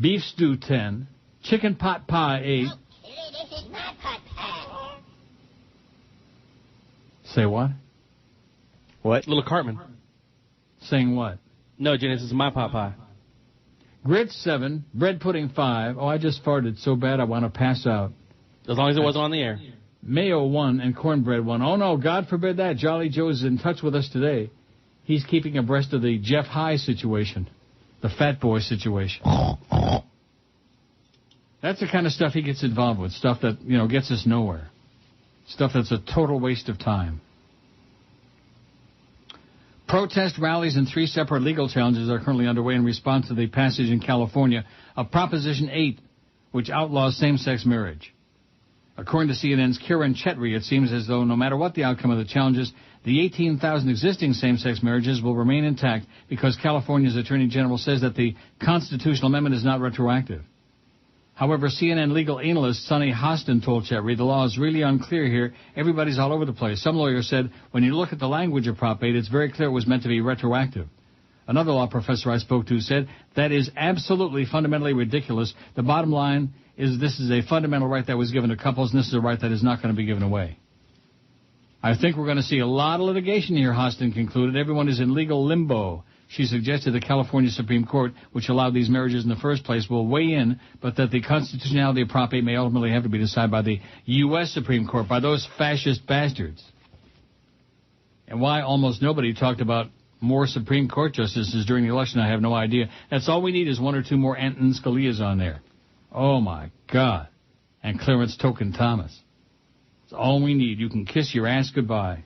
Beef stew 10, chicken pot pie 8. This is my pot pie. Say what? What? Little Cartman. Saying what? No, Jen, this is my pot pie. Grits 7, bread pudding 5. Oh, I just farted so bad I want to pass out. As long as it wasn't on the air. Mayo 1 and cornbread 1. Oh, no, God forbid that. Jolly Joe's in touch with us today. He's keeping abreast of the Jeff High situation, the fat boy situation. That's the kind of stuff he gets involved with, stuff that, gets us nowhere. Stuff that's a total waste of time. Protest rallies and 3 separate legal challenges are currently underway in response to the passage in California of Proposition 8, which outlaws same-sex marriage. According to CNN's Kiran Chetri, it seems as though no matter what the outcome of the challenges, the 18,000 existing same-sex marriages will remain intact because California's Attorney General says that the constitutional amendment is not retroactive. However, CNN legal analyst Sonny Hostin told Chetri the law is really unclear here. Everybody's all over the place. Some lawyers said when you look at the language of Prop 8, it's very clear it was meant to be retroactive. Another law professor I spoke to said that is absolutely fundamentally ridiculous. The bottom line is this is a fundamental right that was given to couples, and this is a right that is not going to be given away. I think we're going to see a lot of litigation here, Hostin concluded. Everyone is in legal limbo. She suggested the California Supreme Court, which allowed these marriages in the first place, will weigh in, but that the constitutionality of Prop 8 may ultimately have to be decided by the U.S. Supreme Court, by those fascist bastards. And why almost nobody talked about more Supreme Court justices during the election, I have no idea. That's all we need is 1 or 2 more Anton Scalias on there. Oh, my God. And Clarence Token Thomas. That's all we need. You can kiss your ass goodbye.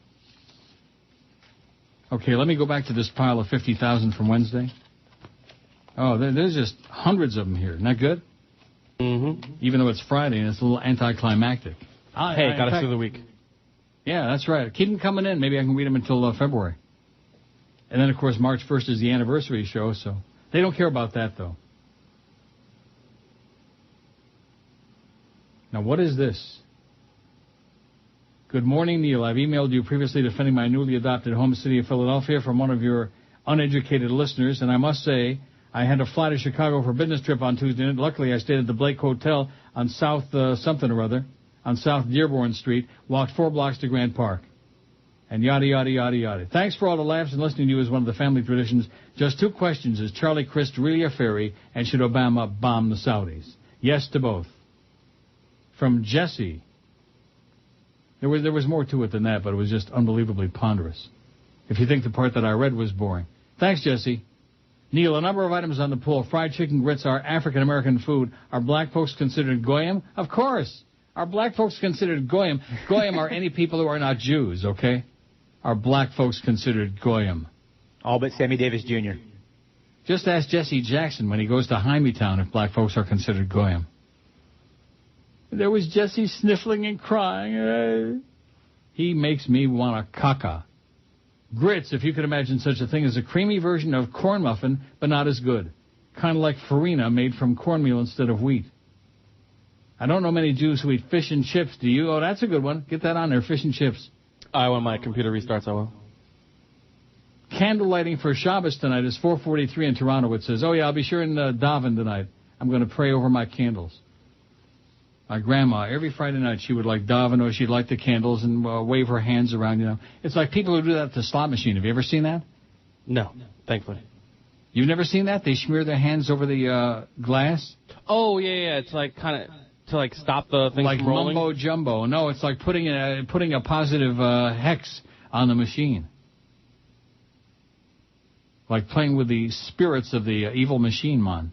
Okay, let me go back to this pile of 50,000 from Wednesday. Oh, there's just hundreds of them here. Isn't that good? Mm-hmm. Even though it's Friday and it's a little anticlimactic. Hey, got us through the week. Yeah, that's right. Keep them coming in. Maybe I can read them until February. And then, of course, March 1st is the anniversary show, so they don't care about that, though. Now, what is this? Good morning, Neil. I've emailed you previously defending my newly adopted home city of Philadelphia from one of your uneducated listeners, and I must say I had to fly to Chicago for a business trip on Tuesday night. Luckily, I stayed at the Blake Hotel on South something or other, on South Dearborn Street, walked 4 blocks to Grant Park, and yada, yada, yada, yada. Thanks for all the laughs, and listening to you is one of the family traditions. Just 2 questions. Is Charlie Crist really a fairy, and should Obama bomb the Saudis? Yes to both. From Jesse. There was more to it than that, but it was just unbelievably ponderous. If you think the part that I read was boring. Thanks, Jesse. Neil, a number of items on the poll. Fried chicken grits are African-American food. Are black folks considered goyim? Of course. Are black folks considered goyim? Goyim are any people who are not Jews, okay? Are black folks considered goyim? All but Sammy Davis Jr. Just ask Jesse Jackson when he goes to Hymietown if black folks are considered goyim. There was Jesse sniffling and crying. He makes me want a caca. Grits, if you could imagine such a thing, is a creamy version of corn muffin, but not as good. Kind of like farina made from cornmeal instead of wheat. I don't know many Jews who eat fish and chips. Do you? Oh, that's a good one. Get that on there, fish and chips. When my computer restarts, I will. Candle lighting for Shabbos tonight is 4:43 in Toronto. It says, oh, yeah, I'll be sure and daven tonight. I'm going to pray over my candles. My grandma, every Friday night, she would daven, or she'd light the candles and wave her hands around, It's like people who do that at the slot machine. Have you ever seen that? No, thankfully. You've never seen that? They smear their hands over the glass? Oh, yeah. It's like kind of to stop the thing from rolling. Like mumbo jumbo. No, it's like putting a positive hex on the machine. Like playing with the spirits of the evil machine, man.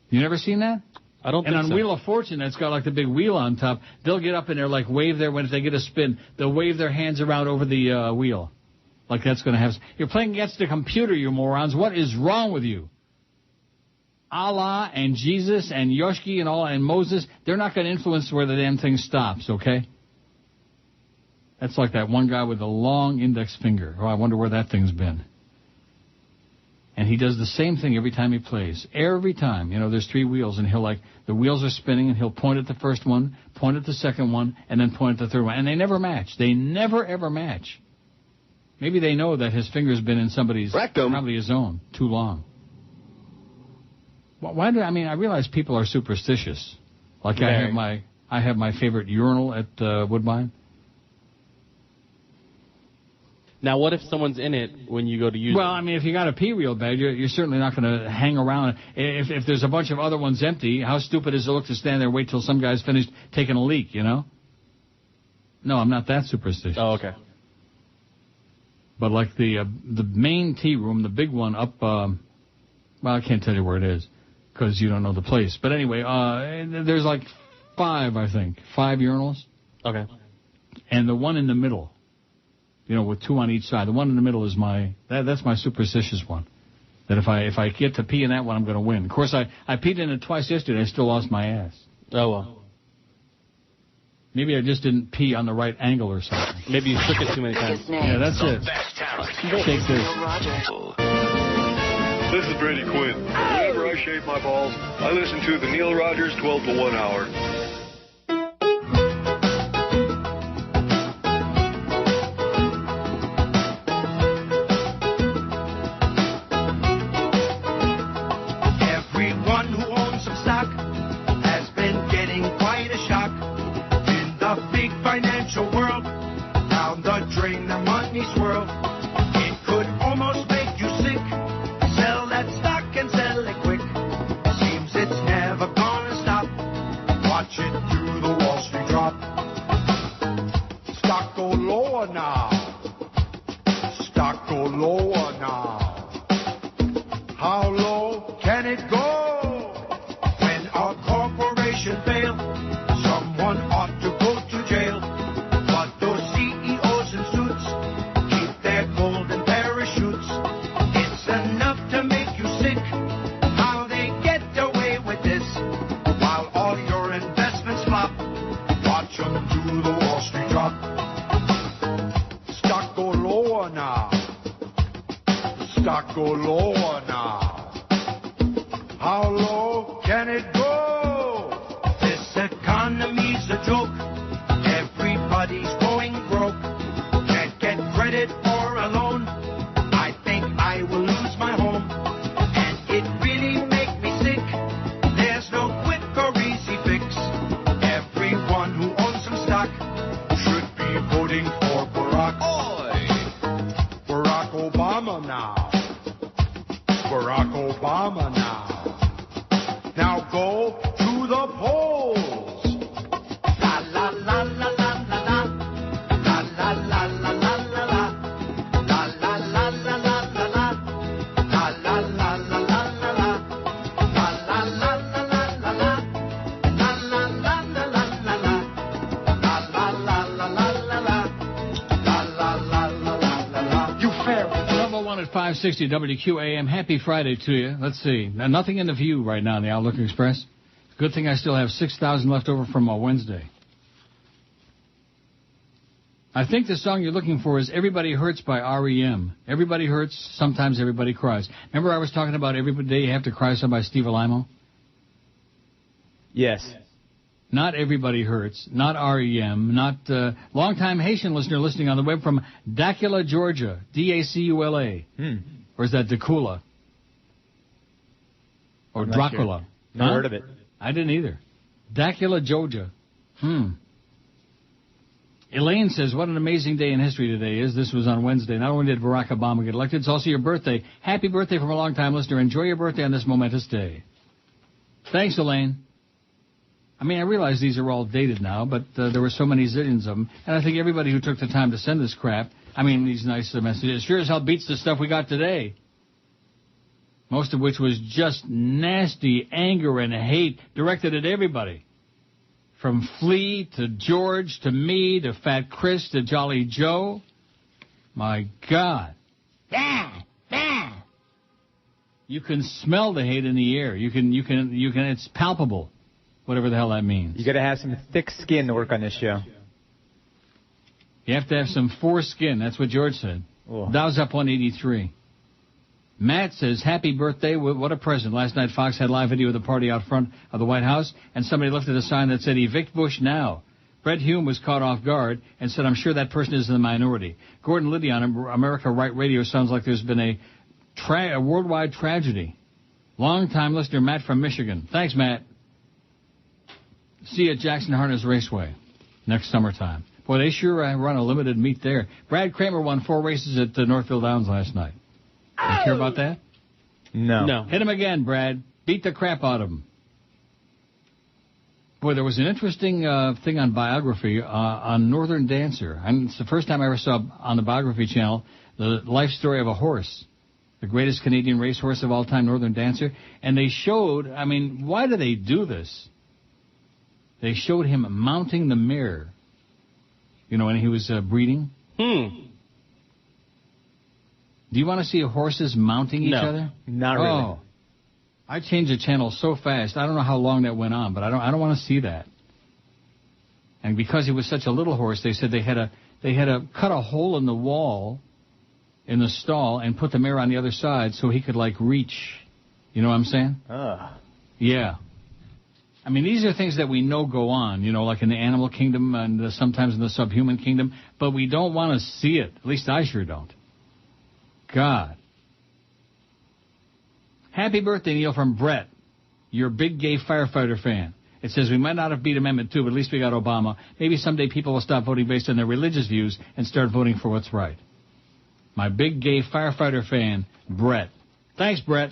You never seen that? I don't think so. And on Wheel of Fortune, that's got the big wheel on top. They'll get up in there, wave their, when they get a spin, they'll wave their hands around over the wheel. Like that's going to have... You're playing against the computer, you morons. What is wrong with you? Allah and Jesus and Yoshki and all and Moses, they're not going to influence where the damn thing stops, okay? That's like that one guy with a long index finger. Oh, I wonder where that thing's been. And he does the same thing every time he plays. Every time. You know, there's 3 wheels, and the wheels are spinning, and he'll point at the first one, point at the second one, and then point at the third one. And they never match. They never, ever match. Maybe they know that his finger's been in somebody's, probably his own, too long. Why do, I mean, I realize people are superstitious. Like I have my favorite urinal at Woodbine. Now, what if someone's in it when you go to use it? Well, I mean, if you got to pee real bad, you're certainly not going to hang around. If there's a bunch of other ones empty, how stupid does it look to stand there and wait till some guy's finished taking a leak, you know? No, I'm not that superstitious. Oh, okay. But like the main tea room, the big one up, well, I can't tell you where it is because you don't know the place. But anyway, there's like 5 urinals. Okay. And the one in the middle. You know, with 2 on each side. The one in the middle is that's my superstitious one. That if I get to pee in that one, I'm going to win. Of course, I peed in it twice yesterday. I still lost my ass. Oh, well. Maybe I just didn't pee on the right angle or something. Maybe you shook it too many times. Yeah, that's it. Take this. This is Brady Quinn. Whenever I shave my balls, I listen to the Neil Rogers 12 to 1 hour. at 560 WQAM. Happy Friday to you. Let's see. Now, nothing in the view right now in the Outlook Express. Good thing I still have 6,000 left over from Wednesday. I think the song you're looking for is Everybody Hurts by R.E.M. Everybody hurts, sometimes everybody cries. Remember I was talking about Every Day You Have to Cry Some by Steve Alaimo? Yes. Not Everybody Hurts, not R.E.M., not long-time Haitian listener listening on the web from Dacula, Georgia, D-A-C-U-L-A. Or is that Dacula? Or Dracula? Sure. Never heard of it. I didn't either. Dacula, Georgia. Elaine says, what an amazing day in history today is. This was on Wednesday. Not only did Barack Obama get elected, it's also your birthday. Happy birthday from a long-time listener. Enjoy your birthday on this momentous day. Thanks, Elaine. I mean, I realize these are all dated now, but there were so many zillions of them. And I think everybody who took the time to send this crap, I mean, these nice messages, sure as hell beats the stuff we got today. Most of which was just nasty anger and hate directed at everybody. From Flea to George to me to Fat Chris to Jolly Joe. My God. You can smell the hate in the air. You can, it's palpable. Whatever the hell that means. You got to have some thick skin to work on this show. You have to have some foreskin. That's what George said. Oh. Dow's up 183. Matt says, happy birthday. What a present. Last night, Fox had live video of the party out front of the White House, and somebody lifted a sign that said, evict Bush now. Brett Hume was caught off guard and said, I'm sure that person is in the minority. Gordon Liddy on America Right Radio sounds like there's been a worldwide tragedy. Long-time listener, Matt from Michigan. Thanks, Matt. See you at Jackson Harness Raceway next summertime. Boy, they sure run a limited meet there. Brad Kramer won 4 races at Northfield Downs last night. You care about that? No. Hit him again, Brad. Beat the crap out of him. Boy, there was an interesting thing on Biography on Northern Dancer. And it's the first time I ever saw on the Biography channel the life story of a horse. The greatest Canadian racehorse of all time, Northern Dancer. And they showed, I mean, why do they do this? They showed him mounting the mare. You know, when he was breeding. Do you want to see horses mounting each other? Not really. Oh. I changed the channel so fast. I don't know how long that went on, but I don't want to see that. And because he was such a little horse, they said they had to cut a hole in the wall in the stall and put the mare on the other side so he could like reach. You know what I'm saying? Yeah. I mean, these are things that we know go on, you know, like in the animal kingdom and sometimes in the subhuman kingdom, but we don't want to see it. At least I sure don't. God. Happy birthday, Neil, from Brett, your big gay firefighter fan. It says we might not have beat Amendment 2, but at least we got Obama. Maybe someday people will stop voting based on their religious views and start voting for what's right. My big gay firefighter fan, Brett. Thanks, Brett.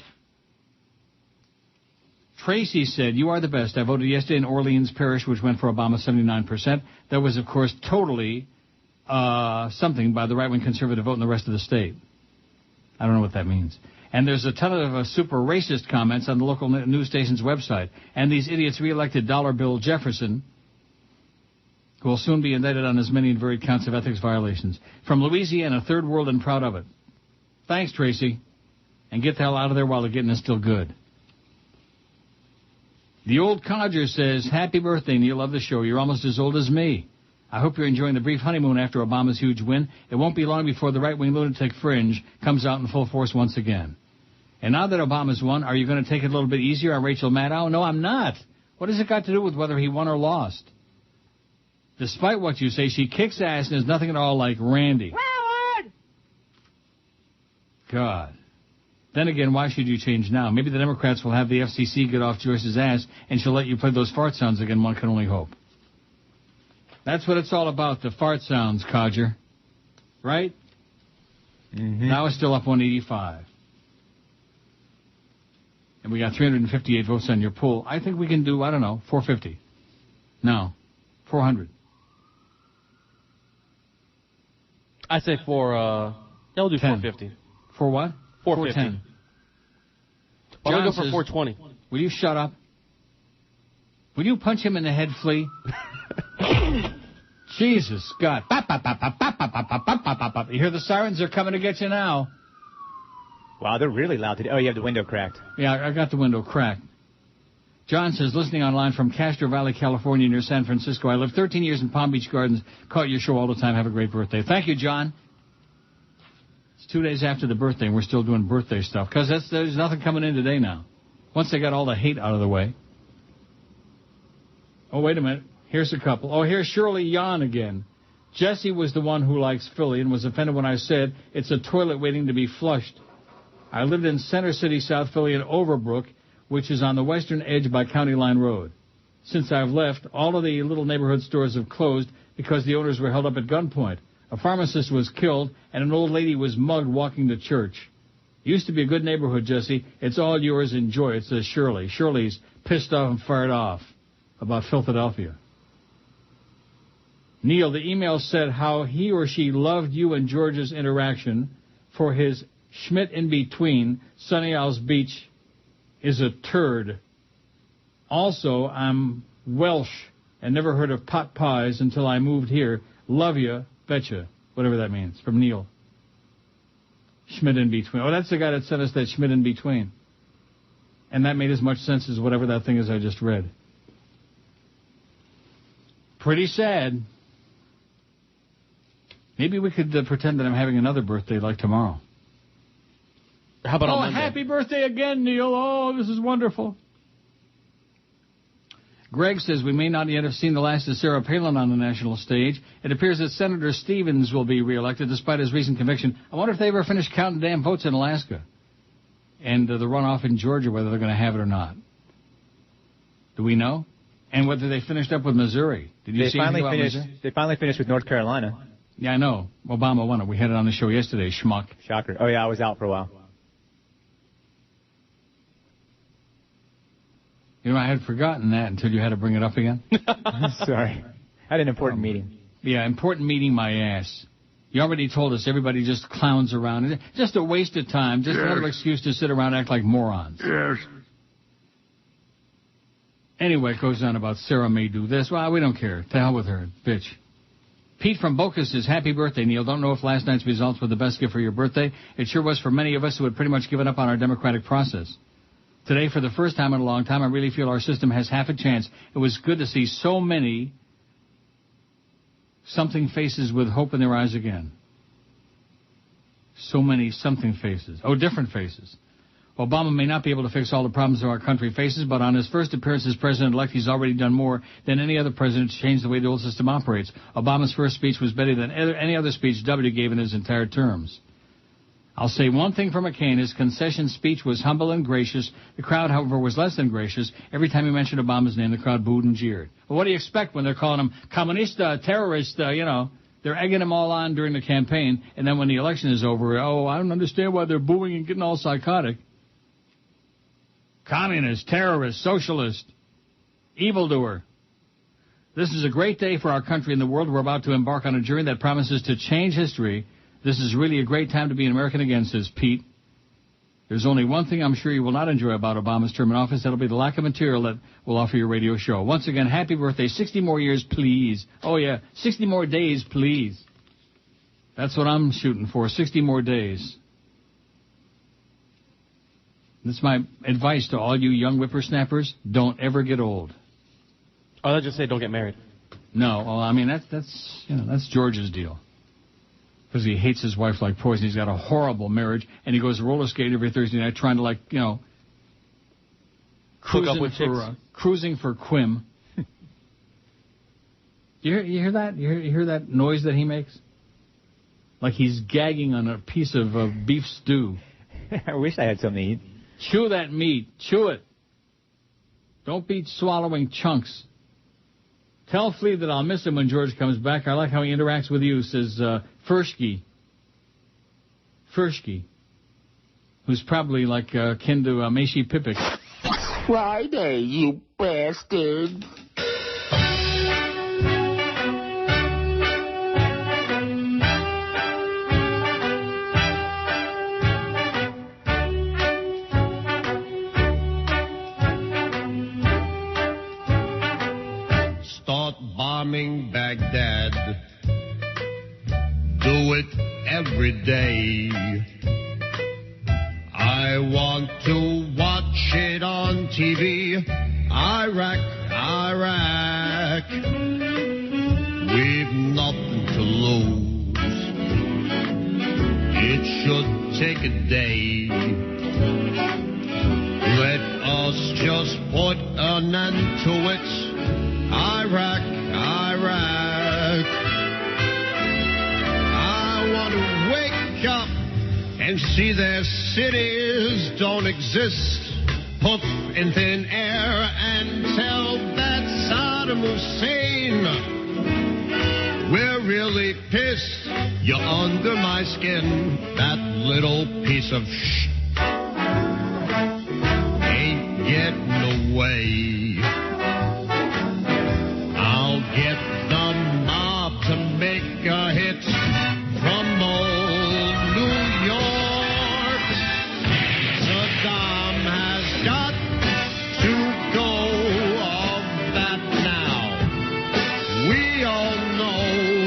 Tracy said, you are the best. I voted yesterday in Orleans Parish, which went for Obama 79%. That was, of course, totally something by the right-wing conservative vote in the rest of the state. I don't know what that means. And there's a ton of super racist comments on the local news station's website. And these idiots reelected Dollar Bill Jefferson, who will soon be indicted on as many and varied counts of ethics violations. From Louisiana, third world and proud of it. Thanks, Tracy. And get the hell out of there while the getting is still good. The old codger says, happy birthday, Neil. Love the show. You're almost as old as me. I hope you're enjoying the brief honeymoon after Obama's huge win. It won't be long before the right-wing lunatic fringe comes out in full force once again. And now that Obama's won, are you going to take it a little bit easier on Rachel Maddow? No, I'm not. What has it got to do with whether he won or lost? Despite what you say, she kicks ass and is nothing at all like Randy. God. Then again, why should you change now? Maybe the Democrats will have the FCC get off Joyce's ass and she'll let you play those fart sounds again. One can only hope. That's what it's all about, the fart sounds, codger. Right? Mm-hmm. Now it's still up 185. And we got 358 votes on your poll. I think we can do, I don't know, 450. No, 400. I say we'll do 450. For what? 450. Why don't we go for 420? Will you shut up? Will you punch him in the head, Flea? Jesus, Scott. You hear the sirens? They're coming to get you now. Wow, they're really loud today. Oh, you have the window cracked. Yeah, I got the window cracked. John says, listening online from Castro Valley, California, near San Francisco. I lived 13 years in Palm Beach Gardens. Caught your show all the time. Have a great birthday. Thank you, John. It's 2 days after the birthday, and we're still doing birthday stuff. Because there's nothing coming in today now. Once they got all the hate out of the way. Oh, wait a minute. Here's a couple. Oh, here's Shirley Yon again. Jesse was the one who likes Philly and was offended when I said it's a toilet waiting to be flushed. I lived in Center City, South Philly, in Overbrook, which is on the western edge by County Line Road. Since I've left, all of the little neighborhood stores have closed because the owners were held up at gunpoint. A pharmacist was killed, and an old lady was mugged walking to church. Used to be a good neighborhood, Jesse. It's all yours. Enjoy it, says Shirley. Shirley's pissed off and fired off about Philadelphia. Neil, the email said how he or she loved you and George's interaction for his Schmidt in between. Sunny Isles Beach is a turd. Also, I'm Welsh and never heard of pot pies until I moved here. Love you, betcha. Whatever that means. From Neil. Schmidt in between. Oh, that's the guy that sent us that Schmidt in between. And that made as much sense as whatever that thing is I just read. Pretty sad. Maybe we could pretend that I'm having another birthday like tomorrow. How about on Monday? Happy birthday again, Neil. Oh, this is wonderful. Greg says we may not yet have seen the last of Sarah Palin on the national stage. It appears that Senator Stevens will be reelected despite his recent conviction. I wonder if they ever finished counting damn votes in Alaska and the runoff in Georgia, whether they're going to have it or not. Do we know? And whether they finished up with Missouri. Did you see anything about Missouri? They finally finished with North Carolina. Yeah, I know. Obama won it. We had it on the show yesterday, schmuck. Shocker. Oh, yeah, I was out for a while. You know, I had forgotten that until you had to bring it up again. Sorry. I had an important meeting. Yeah, important meeting, my ass. You already told us everybody just clowns around. It's just a waste of time. Just another excuse to sit around and act like morons. Yes. Anyway, it goes on about Sarah may do this. Well, we don't care. To hell with her, bitch. Pete from Boca says, happy birthday, Neil. Don't know if last night's results were the best gift for your birthday. It sure was for many of us who had pretty much given up on our democratic process. Today, for the first time in a long time, I really feel our system has half a chance. It was good to see so many something faces with hope in their eyes again. So many something faces. Oh, different faces. Obama may not be able to fix all the problems our country faces, but on his first appearance as president-elect, he's already done more than any other president to change the way the old system operates. Obama's first speech was better than any other speech W gave in his entire terms. I'll say one thing for McCain. His concession speech was humble and gracious. The crowd, however, was less than gracious. Every time he mentioned Obama's name, the crowd booed and jeered. Well, what do you expect when they're calling him communista, terrorist, They're egging him all on during the campaign, and then when the election is over, I don't understand why they're booing and getting all psychotic. Communist, terrorist, socialist, evildoer. This is a great day for our country and the world. We're about to embark on a journey that promises to change history. This is really a great time to be an American again, says Pete. There's only one thing I'm sure you will not enjoy about Obama's term in office. That'll be the lack of material that will offer your radio show. Once again, happy birthday. 60 more years, please. Oh, yeah, 60 more days, please. That's what I'm shooting for, 60 more days. That's my advice to all you young whippersnappers. Don't ever get old. Oh, let's just say don't get married. No, well, I mean, that's George's deal. Because he hates his wife like poison. He's got a horrible marriage, and he goes roller skating every Thursday night trying to, Hook up with chicks. Cruising for Quim. You hear that? You hear that noise that he makes? Like he's gagging on a piece of beef stew. I wish I had something to eat. Chew that meat. Chew it. Don't be swallowing chunks. Tell Flea that I'll miss him when George comes back. I like how he interacts with you, says Fershke, who's probably like kin to Macy Pippick. Friday, you bastard. Start bombing Baghdad. Do it every day. I want to watch it on TV. Iraq. We've nothing to lose. It should take a day. Let us just put an end to it. Iraq. I want to wake up and see their cities don't exist. Poof in thin air and tell that Saddam Hussein we're really pissed. You're under my skin, that little piece of ain't getting away. I'll get the mob to make a hit from old New York. Saddam has got to go of that now. We all know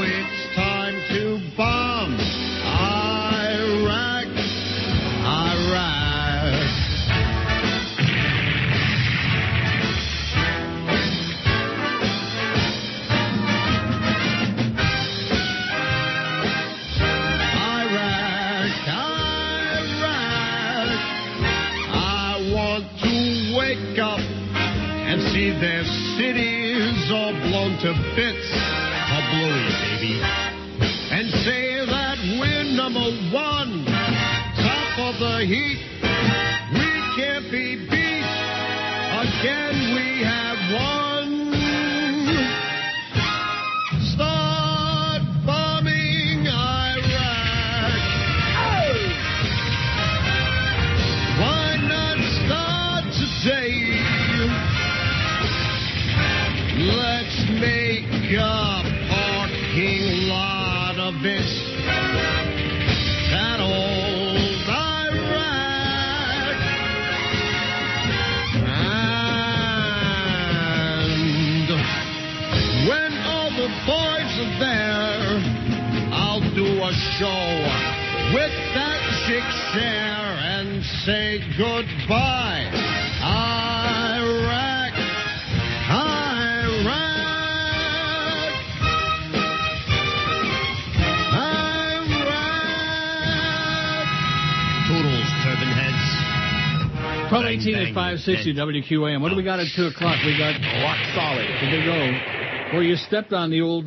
it's time to bomb Iraq. to wake up and see their cities all blown to bits. Kablooey, baby. And say that we're number one, top of the heat. We can't be beat. Again, we have won. Start bombing Iraq. Why not start today? Let's make a parking lot of it. That old Iraq. And when all the boys are there, I'll do a show with that chick Cher and say goodbye, Iraq, Iraq, Iraq. Toodles, turban heads. 12:18 at 560 WQAM. What do we got at 2 o'clock? We got rock solid. Here they go. Well, you stepped on the old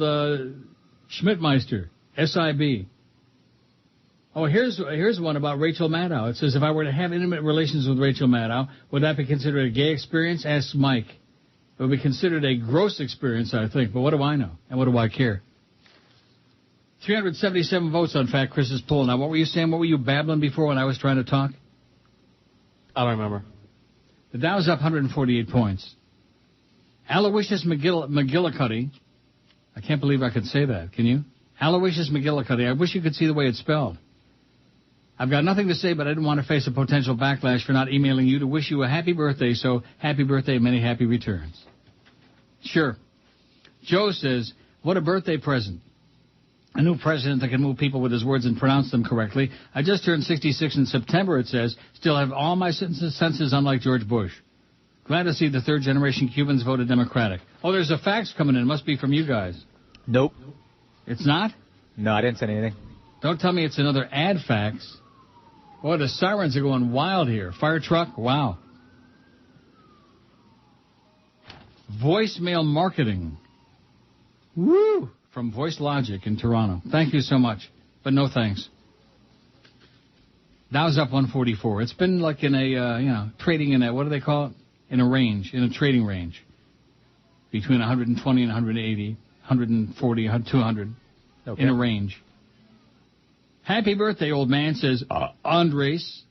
Schmidtmeister, SIB. Oh, here's one about Rachel Maddow. It says, if I were to have intimate relations with Rachel Maddow, would that be considered a gay experience? Asks Mike. It would be considered a gross experience, I think. But what do I know? And what do I care? 377 votes on Fat Chris's poll. Now, what were you saying? What were you babbling before when I was trying to talk? I don't remember. The Dow's up 148 points. Aloysius McGillicuddy. I can't believe I could say that. Can you? Aloysius McGillicuddy. I wish you could see the way it's spelled. I've got nothing to say, but I didn't want to face a potential backlash for not emailing you to wish you a happy birthday, so happy birthday, many happy returns. Sure. Joe says, what a birthday present. A new president that can move people with his words and pronounce them correctly. I just turned 66 in September, it says. Still have all my senses unlike George Bush. Glad to see the third-generation Cubans voted Democratic. Oh, there's a fax coming in. Must be from you guys. Nope. It's not? No, I didn't send anything. Don't tell me it's another ad fax. Boy, the sirens are going wild here. Fire truck? Wow. Voicemail marketing. Woo! From Voice Logic in Toronto. Thank you so much, but no thanks. Dow's up 144. It's been like in a, trading in a, what do they call it? In a range, in a trading range. Between 120 and 180, 140, 200. Okay. In a range. Happy birthday, old man, says Andres.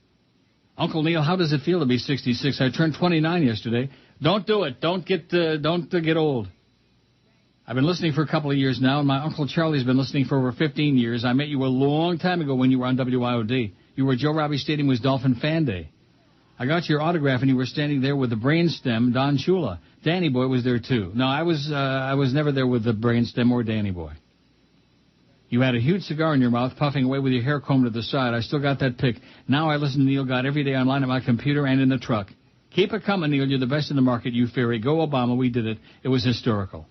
Uncle Neil, how does it feel to be 66? I turned 29 yesterday. Don't do it. Don't get old. I've been listening for a couple of years now, and my Uncle Charlie's been listening for over 15 years. I met you a long time ago when you were on WIOD. You were at Joe Robbie Stadium. It was Dolphin Fan Day. I got your autograph, and you were standing there with the brainstem, Don Shula. Danny Boy was there, too. No, I was never there with the brainstem or Danny Boy. You had a huge cigar in your mouth, puffing away with your hair combed to the side. I still got that pic. Now I listen to Neil God every day online at my computer and in the truck. Keep it coming, Neil. You're the best in the market, you fairy. Go Obama. We did it. It was historical.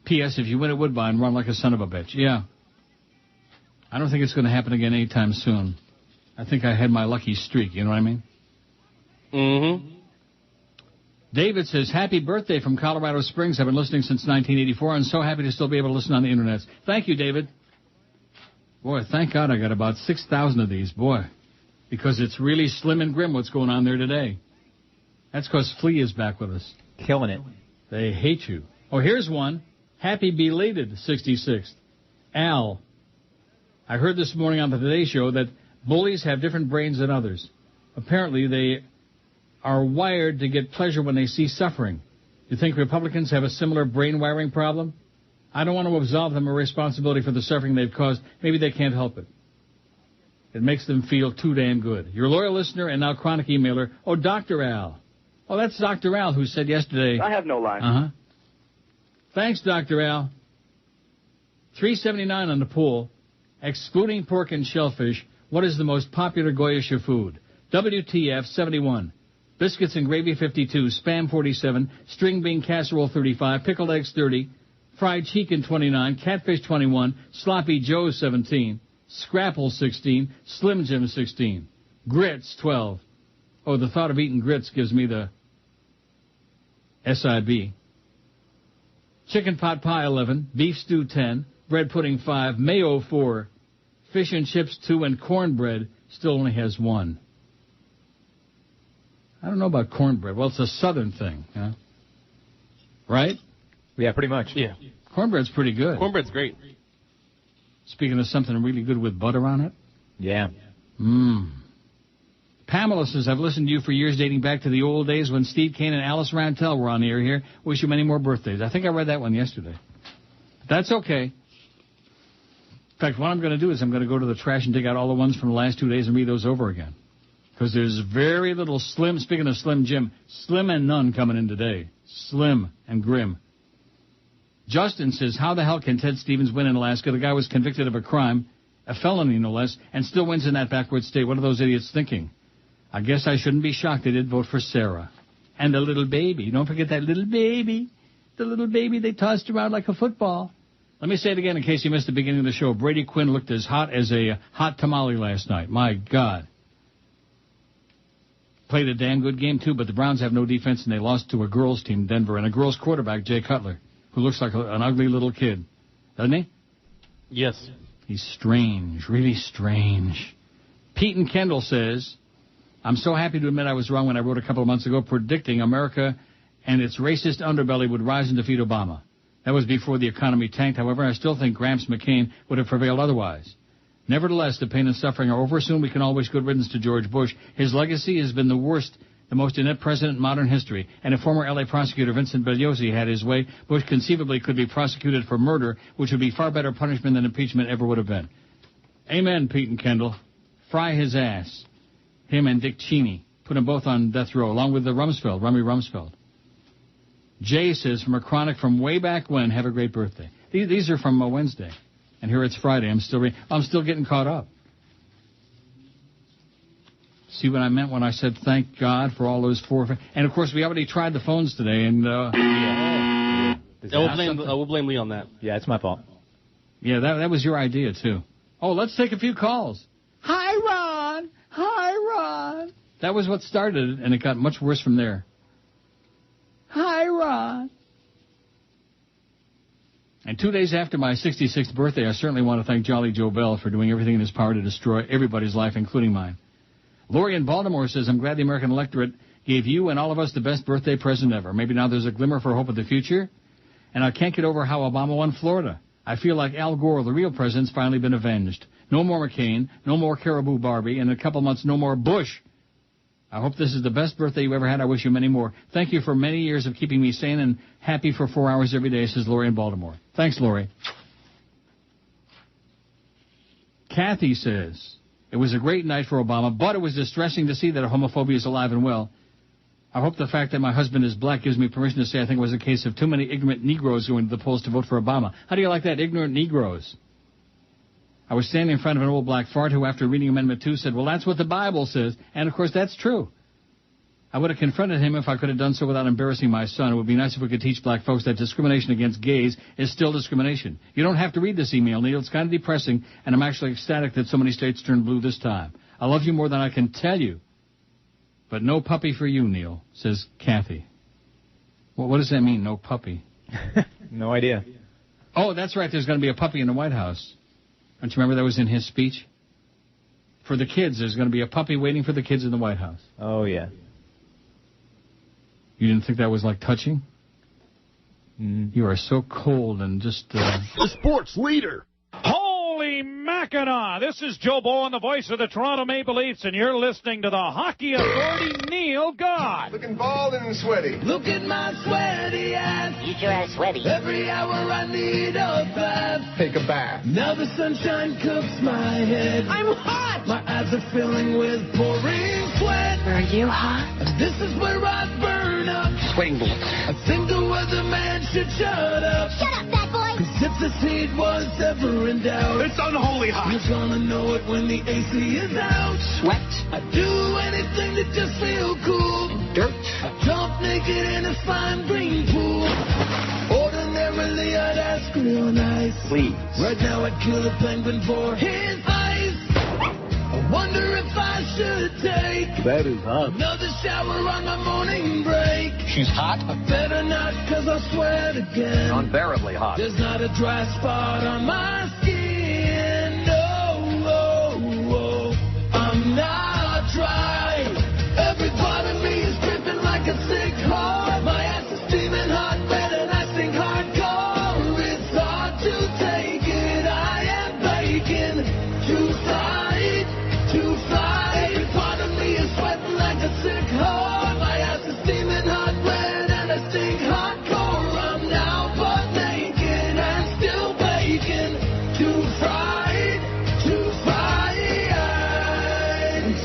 P.S. If you win at Woodbine, run like a son of a bitch. Yeah. I don't think it's going to happen again anytime soon. I think I had my lucky streak. You know what I mean? Mm-hmm. David says, happy birthday from Colorado Springs. I've been listening since 1984 and so happy to still be able to listen on the internet. Thank you, David. Boy, thank God I got about 6,000 of these. Boy, because it's really slim and grim what's going on there today. That's because Flea is back with us. Killing it. They hate you. Oh, here's one. Happy belated 66th. Al, I heard this morning on the Today Show that bullies have different brains than others. Apparently, they are wired to get pleasure when they see suffering. You think Republicans have a similar brain wiring problem? I don't want to absolve them of responsibility for the suffering they've caused. Maybe they can't help it. It makes them feel too damn good. Your loyal listener and now chronic emailer, Dr. Al. Oh, that's Dr. Al who said yesterday. I have no line. Uh-huh. Thanks, Dr. Al. 379 on the pool. Excluding pork and shellfish, what is the most popular Goyish food? WTF 71. Biscuits and gravy 52, Spam 47, string bean casserole 35, pickled eggs 30, fried chicken 29, catfish 21, sloppy joe 17, scrapple 16, Slim Jim 16, grits 12, Oh, the thought of eating grits gives me the SIB. Chicken pot pie, 11. Beef stew, 10. Bread pudding, 5. Mayo, 4. Fish and chips, 2. And cornbread still only has 1. I don't know about cornbread. Well, it's a southern thing, huh? Right? Yeah, pretty much. Yeah. Cornbread's pretty good. Cornbread's great. Speaking of something really good with butter on it. Yeah. Pamela says, I've listened to you for years dating back to the old days when Steve Kane and Alice Rantel were on the air here. Wish you many more birthdays. I think I read that one yesterday. But that's okay. In fact, what I'm going to do is I'm going to go to the trash and dig out all the ones from the last 2 days and read those over again. Because there's very little Slim, speaking of Slim Jim, Slim and none coming in today. Slim and grim. Justin says, how the hell can Ted Stevens win in Alaska? The guy was convicted of a crime, a felony no less, and still wins in that backward state. What are those idiots thinking? I guess I shouldn't be shocked they did vote for Sarah. And the little baby. Don't forget that little baby. The little baby they tossed around like a football. Let me say it again in case you missed the beginning of the show. Brady Quinn looked as hot as a hot tamale last night. My God. Played a damn good game, too, but the Browns have no defense, and they lost to a girls' team, Denver, and a girls' quarterback, Jay Cutler, who looks like an ugly little kid. Doesn't he? Yes. He's strange, really strange. Pete and Kendall says, I'm so happy to admit I was wrong when I wrote a couple of months ago predicting America and its racist underbelly would rise and defeat Obama. That was before the economy tanked. However, I still think Gramps McCain would have prevailed otherwise. Nevertheless, the pain and suffering are over. Soon we can all wish good riddance to George Bush. His legacy has been the worst, the most inept president in modern history. And if former L.A. prosecutor Vincent Bugliosi had his way, Bush conceivably could be prosecuted for murder, which would be far better punishment than impeachment ever would have been. Amen, Pete and Kendall. Fry his ass. Him and Dick Cheney. Put them both on death row, along with the Rummy Rumsfeld. Jay says, from a chronic from way back when, have a great birthday. These are from Wednesday. And here it's Friday. I'm still getting caught up. See what I meant when I said thank God for all those 4... And, of course, we already tried the phones today, and... I will blame Lee on that. Yeah, it's my fault. Yeah, that was your idea, too. Oh, let's take a few calls. Hi, Ron. Hi, Ron. That was what started it, and it got much worse from there. Hi, Ron. And 2 days after my 66th birthday, I certainly want to thank Jolly Joe Bell for doing everything in his power to destroy everybody's life, including mine. Lori in Baltimore says, I'm glad the American electorate gave you and all of us the best birthday present ever. Maybe now there's a glimmer for hope of the future. And I can't get over how Obama won Florida. I feel like Al Gore, the real president's finally been avenged. No more McCain, no more Caribou Barbie, and in a couple months, no more Bush. I hope this is the best birthday you ever had. I wish you many more. Thank you for many years of keeping me sane and happy for 4 hours every day, says Lori in Baltimore. Thanks, Lori. Kathy says, it was a great night for Obama, but it was distressing to see that homophobia is alive and well. I hope the fact that my husband is black gives me permission to say I think it was a case of too many ignorant Negroes going to the polls to vote for Obama. How do you like that, ignorant Negroes? I was standing in front of an old black fart who, after reading Amendment 2, said, well, that's what the Bible says. And, of course, that's true. I would have confronted him if I could have done so without embarrassing my son. It would be nice if we could teach black folks that discrimination against gays is still discrimination. You don't have to read this email, Neil. It's kind of depressing, and I'm actually ecstatic that so many states turned blue this time. I love you more than I can tell you. But no puppy for you, Neil, says Kathy. Well, what does that mean, no puppy? No idea. Oh, that's right. There's going to be a puppy in the White House. Don't you remember that was in his speech? For the kids, there's going to be a puppy waiting for the kids in the White House. Oh, yeah. You didn't think that was, like, touching? You are so cold and just... The sports leader. Holy Mackinac! This is Joe Bowen, the voice of the Toronto Maple Leafs, and you're listening to the Hockey Authority, Neil God. Looking bald and sweaty. Look at my sweaty ass. You sure are sweaty. Every hour I need a bath. Take a bath. Now the sunshine cooks my head. I'm hot. My eyes are filling with pouring sweat. Are you hot? This is where I burn up. Sweating bullets. I think the weatherman should shut up. Shut up, fat boy. 'Cause if this heat was ever in doubt, It's unholy hot. you're gonna know it when the AC is out. Sweat. I'd do anything to just feel cool. Dirt. I'd jump naked in a slime green pool. Ordinarily I'd ask real nice. Please. Right now I'd kill a penguin for his eyes. Wonder if I should take That is hot. another shower on my morning break. She's hot? I better not, cause I sweat again. Unbearably hot. There's not a dry spot on my skin. No, I'm not dry. Every part of me is dripping like a sick heart. My ass is steaming hot, red, and I sing hardcore. It's hard to take it. I am baking to fight, to fight. Every part of me is sweating like a sick heart. My ass is steaming hot, red, and I sing hardcore. I'm now butt naked and still baking to fight, to fight.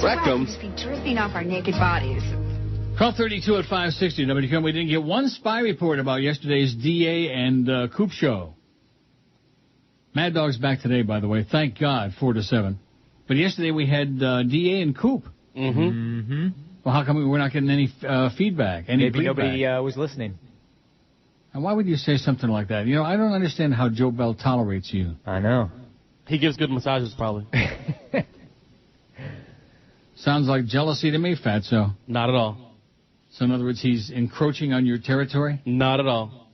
Rectum. Be dripping off our naked bodies. 12:32 at 560. WQAM. We didn't get one spy report about yesterday's DA and Coop show. Mad Dog's back today, by the way. Thank God, 4 to 7. But yesterday we had DA and Coop. Mm-hmm. Well, how come we're not getting any feedback? Maybe nobody was listening. And why would you say something like that? You know, I don't understand how Joe Bell tolerates you. I know. He gives good massages, probably. Sounds like jealousy to me, Fatso. Not at all. So in other words, he's encroaching on your territory? Not at all.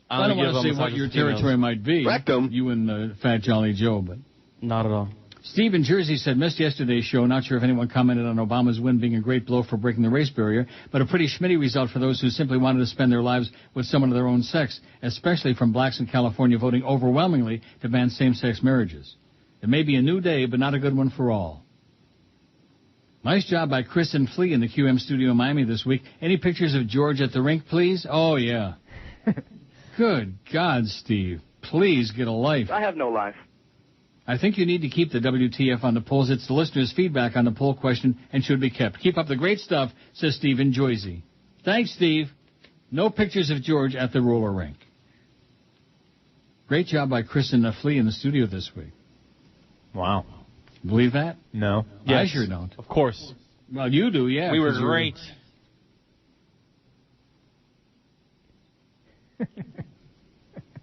I don't want to say what your territory might be. Rectum. You and Fat Jolly Joe, but... Not at all. Steve in Jersey said, missed yesterday's show. Not sure if anyone commented on Obama's win being a great blow for breaking the race barrier, but a pretty schmitty result for those who simply wanted to spend their lives with someone of their own sex, especially from blacks in California voting overwhelmingly to ban same-sex marriages. It may be a new day, but not a good one for all. Nice job by Chris and Flea in the QM studio in Miami this week. Any pictures of George at the rink, please? Oh, yeah. Good God, Steve. Please get a life. I have no life. I think you need to keep the WTF on the polls. It's the listeners' feedback on the poll question and should be kept. Keep up the great stuff, says Steve in Jersey. Thanks, Steve. No pictures of George at the roller rink. Great job by Chris and Flea in the studio this week. Wow. Believe that? No. I sure don't. Of course. Well, you do, yeah. We were great.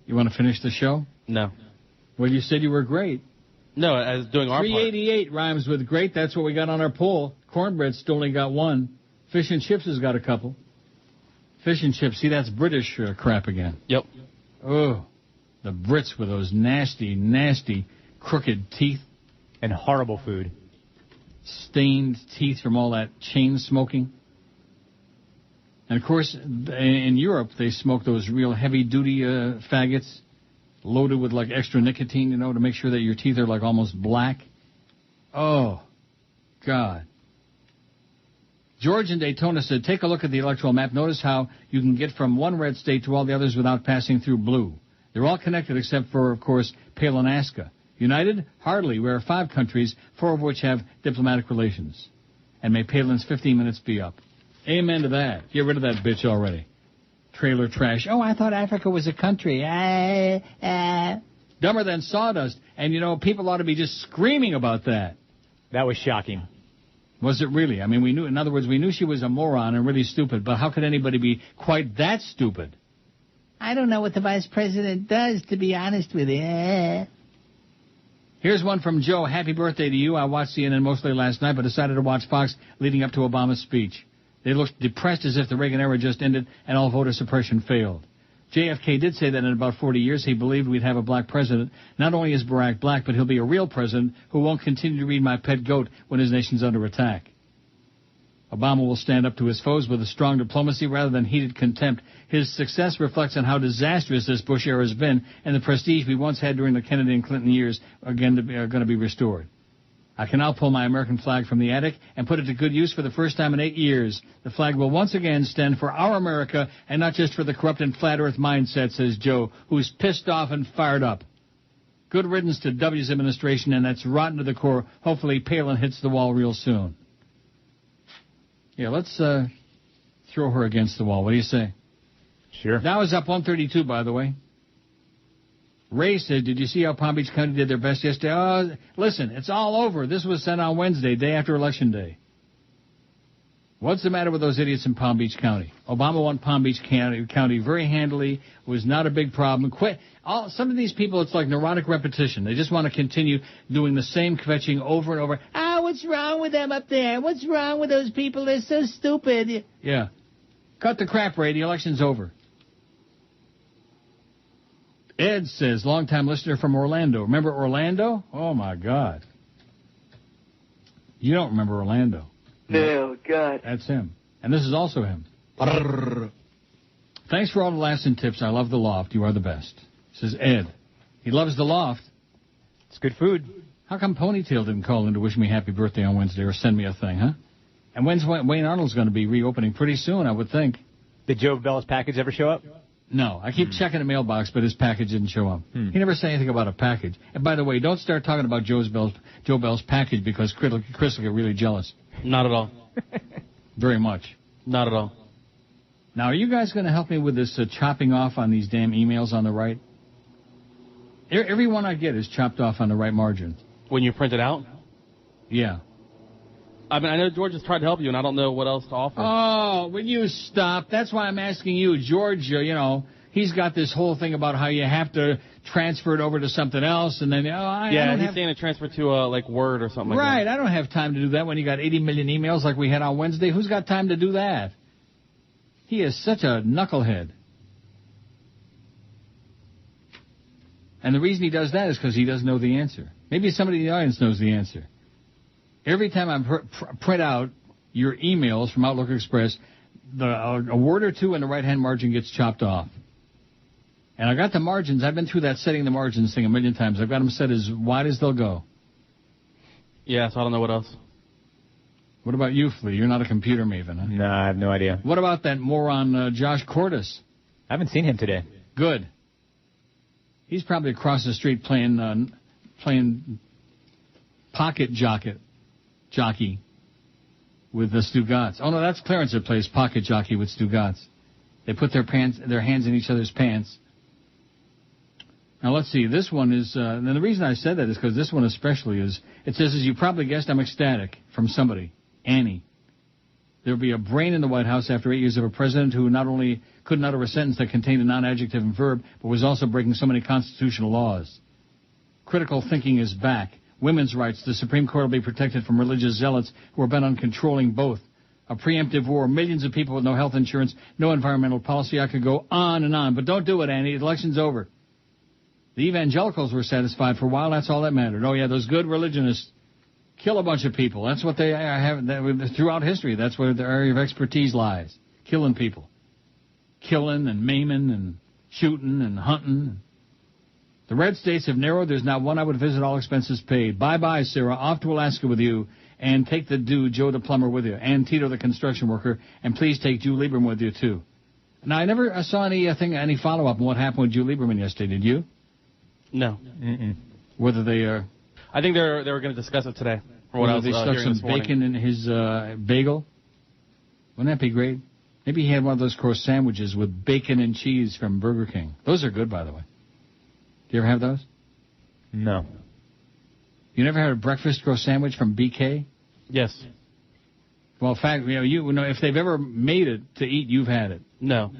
You want to finish the show? No. Well, you said you were great. No, as doing our part. 388 rhymes with great. That's what we got on our poll. Cornbread still only got one. Fish and chips has got a couple. Fish and chips. See, that's British crap again. Yep. Oh, the Brits with those nasty, nasty, crooked teeth. And horrible food. Stained teeth from all that chain smoking. And, of course, in Europe, they smoke those real heavy-duty faggots loaded with, like, extra nicotine, you know, to make sure that your teeth are, like, almost black. Oh, God. George in Daytona said, take a look at the electoral map. Notice how you can get from one red state to all the others without passing through blue. They're all connected except for, of course, Palin-Alaska. United? Hardly. We are 5 countries, 4 of which have diplomatic relations. And may Palin's 15 minutes be up. Amen to that. Get rid of that bitch already. Trailer trash. Oh, I thought Africa was a country. Dumber than sawdust. And, you know, people ought to be just screaming about that. That was shocking. Was it really? I mean, we knew, in other words, we knew she was a moron and really stupid, but how could anybody be quite that stupid? I don't know what the vice president does, to be honest with you. Here's one from Joe. Happy birthday to you. I watched CNN mostly last night, but decided to watch Fox leading up to Obama's speech. They looked depressed as if the Reagan era just ended and all voter suppression failed. JFK did say that in about 40 years he believed we'd have a black president. Not only is Barack black, but he'll be a real president who won't continue to read My Pet Goat when his nation's under attack. Obama will stand up to his foes with a strong diplomacy rather than heated contempt. His success reflects on how disastrous this Bush era has been, and the prestige we once had during the Kennedy and Clinton years are going to be restored. I can now pull my American flag from the attic and put it to good use for the first time in 8 years. The flag will once again stand for our America and not just for the corrupt and flat earth mindset, says Joe, who's pissed off and fired up. Good riddance to W's administration, and that's rotten to the core. Hopefully Palin hits the wall real soon. Yeah, let's throw her against the wall. What do you say? Sure. That was up 132, by the way. Ray said, did you see how Palm Beach County did their best yesterday? Oh, listen, it's all over. This was sent on Wednesday, day after Election Day. What's the matter with those idiots in Palm Beach County? Obama won Palm Beach County very handily. It was not a big problem. Some of these people, it's like neurotic repetition. They just want to continue doing the same kvetching over and over. what's wrong with them up there? What's wrong with those people? They're so stupid. Yeah. Cut the crap, Ray. The election's over. Ed says, long-time listener from Orlando. Remember Orlando? Oh, my God. You don't remember Orlando. Oh, God. That's him. And this is also him. Thanks for all the laughs and tips. I love the loft. You are the best. Says Ed. He loves the loft. It's good food. How come Ponytail didn't call in to wish me happy birthday on Wednesday or send me a thing, huh? And when's Wayne Arnold's going to be reopening? Pretty soon, I would think. Did Joe Bell's package ever show up? No. I keep checking the mailbox, but his package didn't show up. He never said anything about a package. And by the way, don't start talking about Joe Bell's package because Chris will get really jealous. Not at all. Very much. Not at all. Now, are you guys going to help me with this chopping off on these damn emails on the right? Every one I get is chopped off on the right margin. When you print it out? Yeah. I mean, I know George has tried to help you, and I don't know what else to offer. Oh, will you stop? That's why I'm asking you. George, he's got this whole thing about how you have to transfer it over to something else, and then, he's saying to transfer to, Word or something like that. Right, I don't have time to do that when you got 80 million emails like we had on Wednesday. Who's got time to do that? He is such a knucklehead. And the reason he does that is because he doesn't know the answer. Maybe somebody in the audience knows the answer. Every time I print out your emails from Outlook Express, a word or two in the right-hand margin gets chopped off. And I got the margins. I've been through that setting the margins thing a million times. I've got them set as wide as they'll go. Yeah, so I don't know what else. What about you, Flea? You're not a computer maven, huh? No, I have no idea. What about that moron Josh Cordes? I haven't seen him today. Good. He's probably across the street playing pocket jockey with the Stu Gatz. Oh, no, that's Clarence that plays pocket jockey with Stu Gatz. They put their hands in each other's pants. Now, let's see. This one is, and the reason I said that is because this one especially is, it says, as you probably guessed, I'm ecstatic from somebody. Annie. There will be a brain in the White House after 8 years of a president who not only couldn't utter a sentence that contained a non-adjective and verb, but was also breaking so many constitutional laws. Critical thinking is back. Women's rights. The Supreme Court will be protected from religious zealots who are bent on controlling both. A preemptive war. Millions of people with no health insurance, no environmental policy. I could go on and on. But don't do it, Annie. The election's over. The evangelicals were satisfied for a while. That's all that mattered. Oh, yeah, those good religionists kill a bunch of people. That's what they have throughout history. That's where their area of expertise lies. Killing people. Killing and maiming and shooting and hunting. The red states have narrowed. There's not one I would visit, all expenses paid. Bye-bye, Sarah. Off to Alaska with you. And take the dude, Joe the plumber, with you. And Tito the construction worker. And please take Jew Lieberman with you, too. Now, I never saw any follow-up on what happened with Jew Lieberman yesterday. Did you? No. Whether they are... I think they were going to discuss it today. Or what I was they stuck hearing some bacon in his bagel. Wouldn't that be great? Maybe he had one of those cross sandwiches with bacon and cheese from Burger King. Those are good, by the way. Do you ever have those? No. You never had a breakfast cross sandwich from BK? Yes. Well, in fact, if they've ever made it to eat, you've had it. No.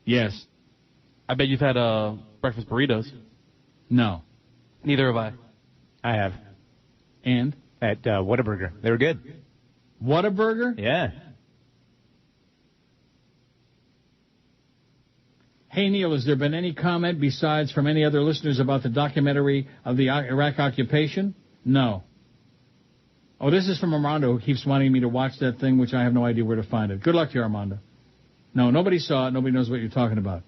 Yes. I bet you've had breakfast burritos. No. Neither have I. I have. And? At Whataburger. They were good. Whataburger? Yeah. Hey, Neil, has there been any comment besides from any other listeners about the documentary of the Iraq occupation? No. Oh, this is from Armando, who keeps wanting me to watch that thing, which I have no idea where to find it. Good luck to you, Armando. No, nobody saw it. Nobody knows what you're talking about.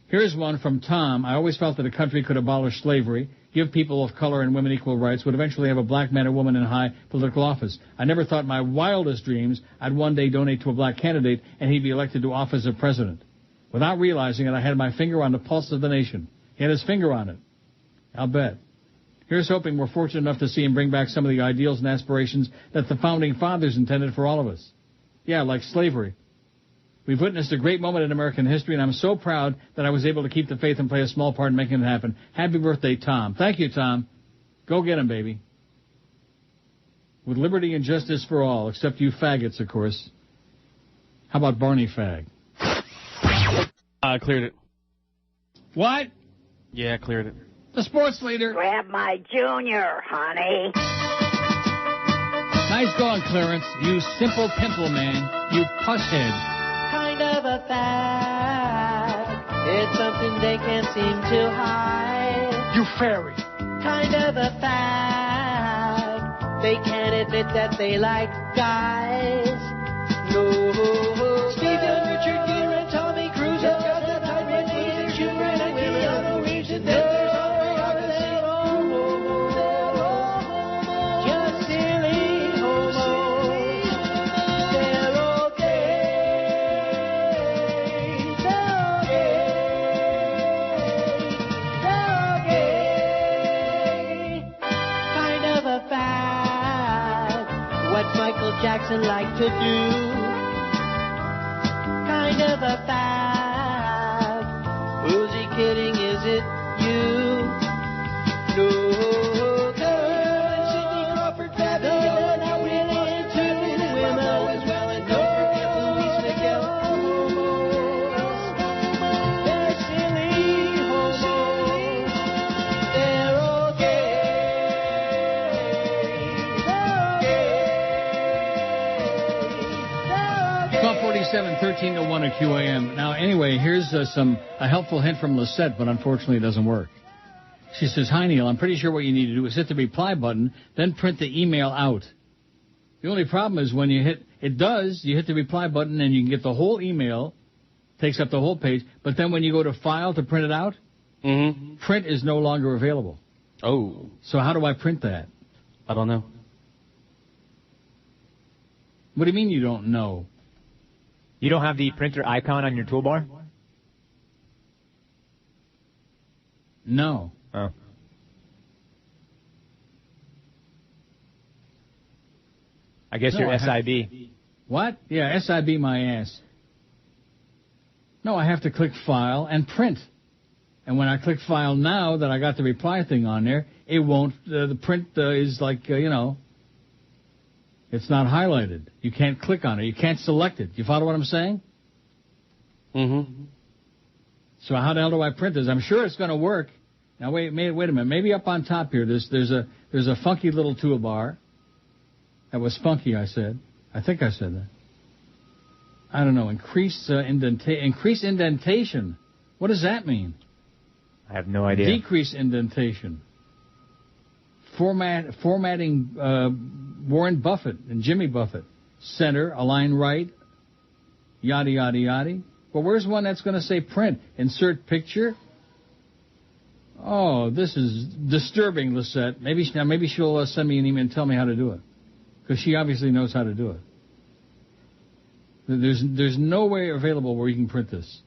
Here's one from Tom. I always felt that a country could abolish slavery, give people of color and women equal rights, would eventually have a black man or woman in high political office. I never thought in my wildest dreams I'd one day donate to a black candidate and he'd be elected to office of president. Without realizing it, I had my finger on the pulse of the nation. He had his finger on it. I'll bet. Here's hoping we're fortunate enough to see him bring back some of the ideals and aspirations that the Founding Fathers intended for all of us. Yeah, like slavery. We've witnessed a great moment in American history, and I'm so proud that I was able to keep the faith and play a small part in making it happen. Happy birthday, Tom. Thank you, Tom. Go get him, baby. With liberty and justice for all, except you faggots, of course. How about Barney Fag? I cleared it. What? Yeah, I cleared it. The sports leader. Grab my junior, honey. Nice going, Clarence. You simple pimple man. You pusshead. Kind of a fact. It's something they can't seem to hide. You fairy. Kind of a fact. They can't admit that they like guys. No. Steven, Richard Gere, and Tommy Cruise have got the type of needs that you and Keanu Reeves and then there's always they're just silly homos. They're okay. Kind of a fact. What's Michael Jackson like to do? Kind of a fact. Who's he kidding? Is it you? No. Girl and Cindy Crawford, Fabio, not really into women as well, and don't forget Luis Miguel. They're silly homos. They're okay. 1247, 13 to 1 at QAM. Now, anyway, here's a helpful hint from Lisette, but unfortunately it doesn't work. She says, "Hi, Neil, I'm pretty sure what you need to do is hit the reply button, then print the email out. The only problem is when you hit the reply button and you can get the whole email, takes up the whole page, but then when you go to file to print it out, print is no longer available. Oh. So how do I print that? I don't know. What do you mean you don't know? You don't have the printer icon on your toolbar? No. Oh. I guess you're SIB. What? Yeah, SIB my ass. No, I have to click File and Print. And when I click File now that I got the reply thing on there, it won't, the print is like, it's not highlighted. You can't click on it. You can't select it. You follow what I'm saying? Mm-hmm. So how the hell do I print this? I'm sure it's going to work. Now, wait a minute. Maybe up on top here, there's a funky little toolbar. That was funky, I said. I think I said that. I don't know. Increase indentation. What does that mean? I have no idea. Decrease indentation. Formatting Warren Buffett and Jimmy Buffett. Center, align right, yada, yada, yada. Well, where's one that's going to say print? Insert picture? Oh, this is disturbing, Lisette. Maybe she'll send me an email and tell me how to do it. Because she obviously knows how to do it. There's no way available where you can print this.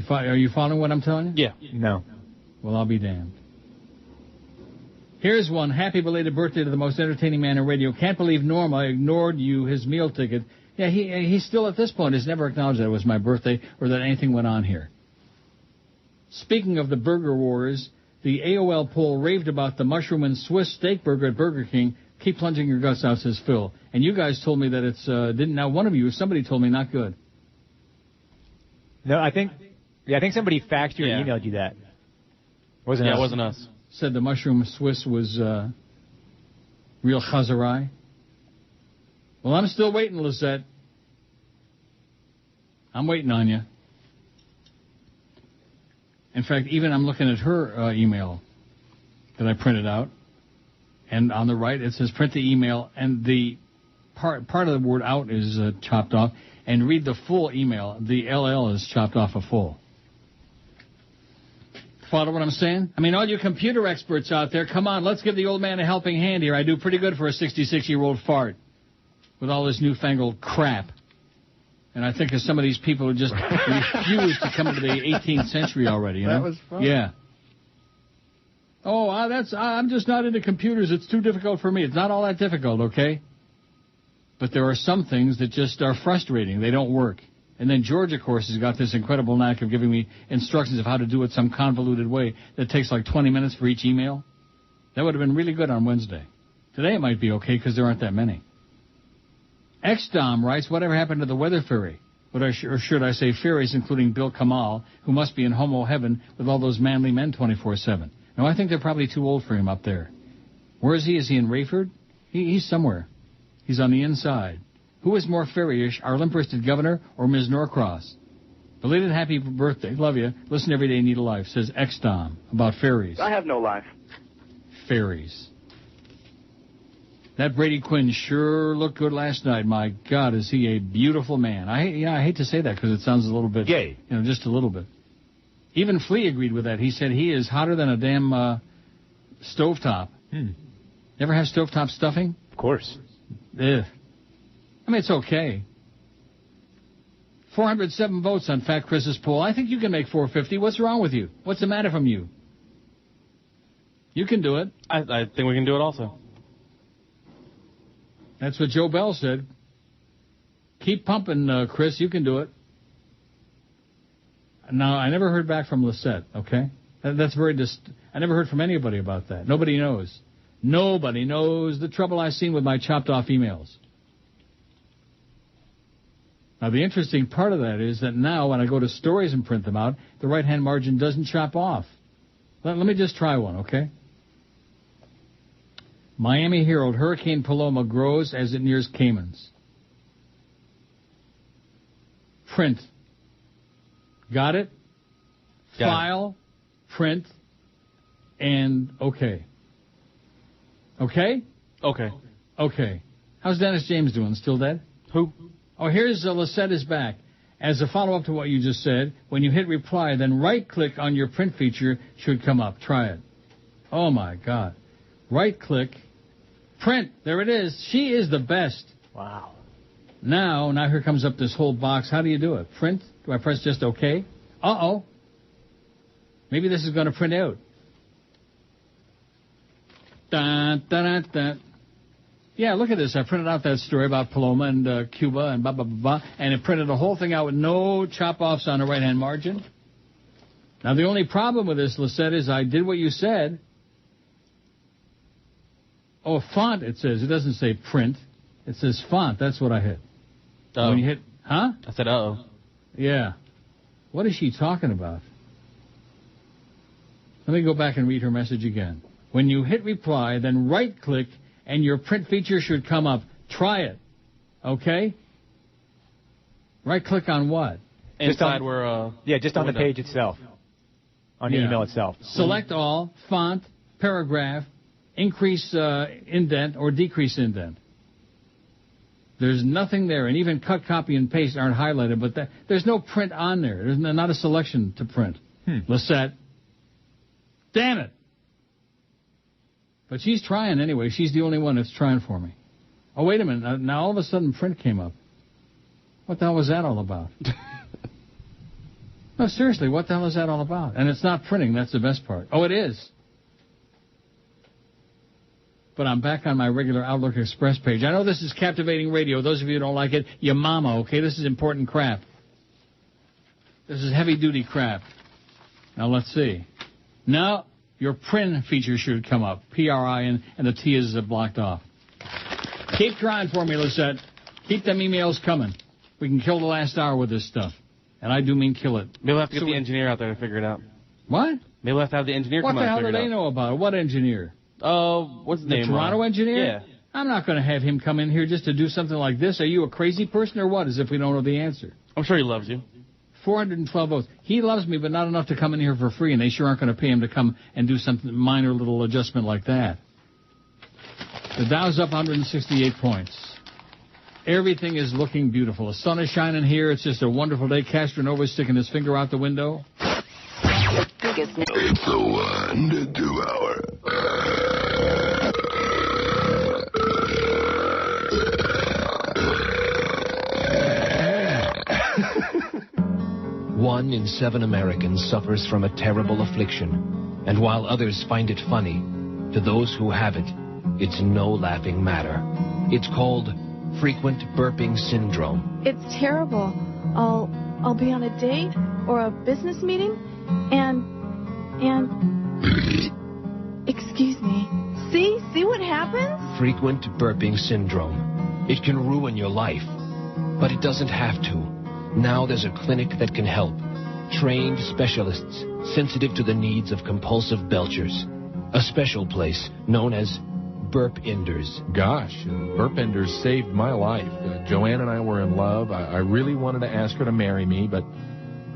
Are you following what I'm telling you? Yeah. No. Well, I'll be damned. Here's one. Happy belated birthday to the most entertaining man in radio. Can't believe Norma ignored his meal ticket. Yeah, he still at this point has never acknowledged that it was my birthday or that anything went on here. Speaking of the burger wars, the AOL poll raved about the mushroom and Swiss steak burger at Burger King. Keep plunging your guts out, says Phil. And you guys told me that it's didn't. Now one of you, somebody told me not good. No, I think somebody faxed you and emailed you that. Wasn't us. It wasn't us. Said the mushroom Swiss was real chazarai. Well, I'm still waiting, Lisette. I'm waiting on you. In fact, even I'm looking at her email that I printed out. And on the right, it says print the email. And the part of the word out is chopped off. And read the full email. The LL is chopped off a full. Follow what I'm saying? I mean, all you computer experts out there, come on, let's give the old man a helping hand here. I do pretty good for a 66-year-old fart with all this newfangled crap. And I think of some of these people who just refuse to come into the 18th century already, you know? That was fun. Yeah. Oh, I'm just not into computers. It's too difficult for me. It's not all that difficult, okay? But there are some things that just are frustrating. They don't work. And then George, of course, has got this incredible knack of giving me instructions of how to do it some convoluted way that takes like 20 minutes for each email. That would have been really good on Wednesday. Today it might be okay because there aren't that many. XDom writes, whatever happened to the weather fairy? Or should I say fairies, including Bill Kamal, who must be in homo heaven with all those manly men 24/7. Now, I think they're probably too old for him up there. Where is he? Is he in Rayford? He's somewhere. He's on the inside. Who is more fairyish, our limp-wristed governor or Ms. Norcross? Belated happy birthday. Love you. Listen every day, need a life, says X-Dom about fairies. I have no life. Fairies. That Brady Quinn sure looked good last night. My God, is he a beautiful man. I hate to say that because it sounds a little bit... Gay. Just a little bit. Even Flea agreed with that. He said he is hotter than a damn stovetop. Ever have stovetop stuffing? Of course. Ugh. I mean, it's okay. 407 votes on Fat Chris's poll. I think you can make 450. What's wrong with you? What's the matter from you? You can do it. I think we can do it also. That's what Joe Bell said. Keep pumping, Chris. You can do it. Now, I never heard back from Lisette, okay? That's very I never heard from anybody about that. Nobody knows. Nobody knows the trouble I've seen with my chopped-off emails. Now, the interesting part of that is that now when I go to stories and print them out, the right-hand margin doesn't chop off. Let me just try one, okay? Miami Herald, Hurricane Paloma grows as it nears Caymans. Print. Got it? File, print, and okay. Okay? Okay. Okay. How's Dennis James doing? Still dead? Who? Oh, here's Lisette is back. As a follow-up to what you just said, when you hit reply, then right-click on your print feature should come up. Try it. Oh, my God. Right-click. Print. There it is. She is the best. Wow. Now here comes up this whole box. How do you do it? Print? Do I press just OK? Uh-oh. Maybe this is going to print out. Dun, dun, dun, dun. Yeah, look at this. I printed out that story about Paloma and Cuba and blah, blah, blah, blah, and it printed the whole thing out with no chop-offs on the right-hand margin. Now, the only problem with this, Lisette, is I did what you said. Oh, font, it says. It doesn't say print. It says font. That's what I hit. Uh-oh. When you hit, huh? I said, uh-oh. Yeah. What is she talking about? Let me go back and read her message again. When you hit reply, then right-click, and your print feature should come up. Try it. Okay? Right-click on what? Inside where... Yeah, just on the page itself. On the email itself. Select all, font, paragraph, increase indent or decrease indent. There's nothing there, and even cut, copy, and paste aren't highlighted, but there's no print on there. There's not a selection to print. Lisette. Damn it. But she's trying anyway. She's the only one that's trying for me. Oh, wait a minute. Now all of a sudden print came up. What the hell was that all about? No, seriously, what the hell is that all about? And it's not printing. That's the best part. Oh, it is. But I'm back on my regular Outlook Express page. I know this is captivating radio. Those of you who don't like it, your mama, okay? This is important crap. This is heavy-duty crap. Now, let's see. Now, your print feature should come up. P-R-I-N, and the T is blocked off. Keep trying for me, Lisette. Keep them emails coming. We can kill the last hour with this stuff. And I do mean kill it. Maybe we'll have to get the engineer out there to figure it out. What? Maybe we'll have to have the engineer what come the out hell and figure do it out. they know about it? What engineer? Oh, what's his name? The Toronto engineer? Yeah. I'm not going to have him come in here just to do something like this. Are you a crazy person or what, as if we don't know the answer? I'm sure he loves you. 412 votes. He loves me, but not enough to come in here for free, and they sure aren't going to pay him to come and do something minor little adjustment like that. The Dow's up 168 points. Everything is looking beautiful. The sun is shining here. It's just a wonderful day. Castronova's sticking his finger out the window. It's the 1 to 2 hour. 1 in 7 Americans suffers from a terrible affliction, and while others find it funny, to those who have it, it's no laughing matter. It's called frequent burping syndrome. It's terrible. I'll be on a date or a business meeting and excuse me. See what happens? Frequent burping syndrome. It can ruin your life, but it doesn't have to. Now there's a clinic that can help. Trained specialists, sensitive to the needs of compulsive belchers. A special place known as Burp Enders. Gosh, Burp Enders saved my life. Joanne and I were in love. I really wanted to ask her to marry me, but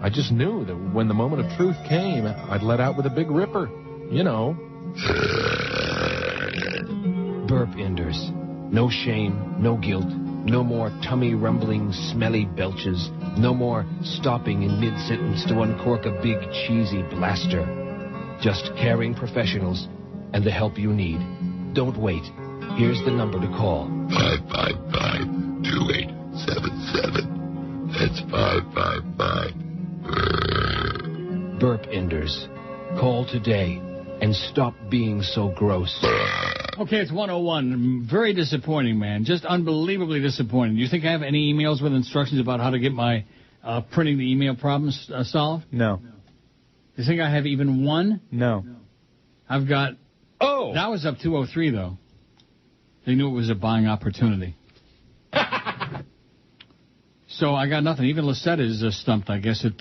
I just knew that when the moment of truth came, I'd let out with a big ripper. You know. Burp Enders. No shame, no guilt, no more tummy-rumbling, smelly belches, no more stopping in mid-sentence to uncork a big, cheesy blaster. Just caring professionals and the help you need. Don't wait. Here's the number to call. 555-2877. That's 555. Burp Enders. Call today and stop being so gross. Okay, it's 101. Very disappointing, man. Just unbelievably disappointing. Do you think I have any emails with instructions about how to get my printing the email problems solved? No. You think I have even one? No. I've got... Oh! That was up 203, though. They knew it was a buying opportunity. So I got nothing. Even Lisette is stumped, I guess. It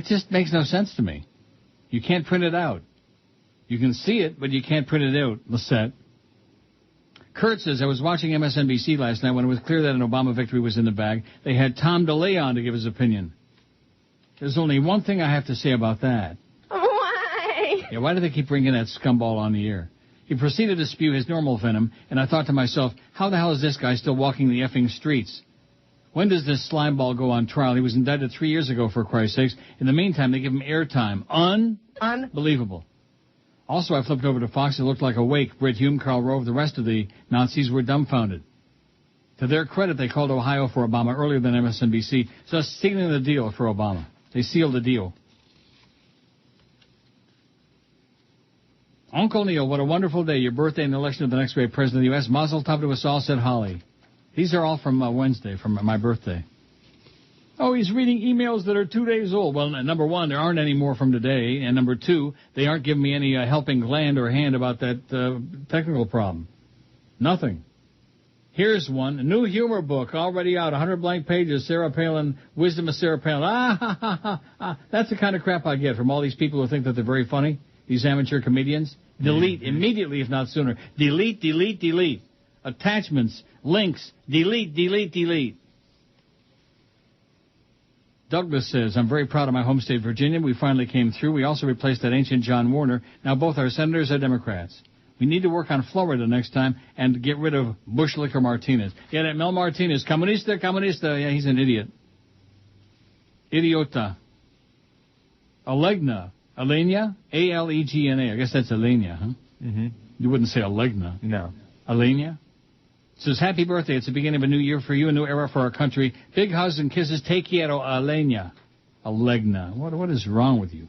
just makes no sense to me. You can't print it out. You can see it, but you can't print it out, Lisette. Kurt says, I was watching MSNBC last night when it was clear that an Obama victory was in the bag. They had Tom DeLay on to give his opinion. There's only one thing I have to say about that. Why? Yeah, why do they keep bringing that scumball on the air? He proceeded to spew his normal venom, and I thought to myself, how the hell is this guy still walking the effing streets? When does this slimeball go on trial? He was indicted 3 years ago, for Christ's sakes. In the meantime, they give him airtime. Unbelievable. Also, I flipped over to Fox. It looked like a wake. Brit Hume, Karl Rove, the rest of the Nazis were dumbfounded. To their credit, they called Ohio for Obama earlier than MSNBC, so sealing the deal for Obama. They sealed the deal. Uncle Neil, what a wonderful day. Your birthday and the election of the next great president of the U.S. Mazel tov to us all, said Holly. These are all from Wednesday, from my birthday. Oh, he's reading emails that are 2 days old. Well, number one, there aren't any more from today. And number two, they aren't giving me any helping gland or hand about that technical problem. Nothing. Here's one. A new humor book already out. 100 blank pages. Sarah Palin, Wisdom of Sarah Palin. That's the kind of crap I get from all these people who think that they're very funny. These amateur comedians. Delete immediately, if not sooner. Delete, delete, delete. Attachments, links, delete, delete, delete. Douglas says, I'm very proud of my home state, Virginia. We finally came through. We also replaced that ancient John Warner. Now both our senators are Democrats. We need to work on Florida next time and get rid of Bushlicker Martinez. Yeah, that Mel Martinez. Comunista, comunista. Yeah, he's an idiot. Idiota. Alegna. Alenia? A-L-E-G-N-A. I guess that's Alenia, huh? Mm-hmm. You wouldn't say Alegna. No. Alenia? Says, happy birthday. It's the beginning of a new year for you, a new era for our country. Big hugs and kisses. Te quiero, Alenia. Alegna. What is wrong with you?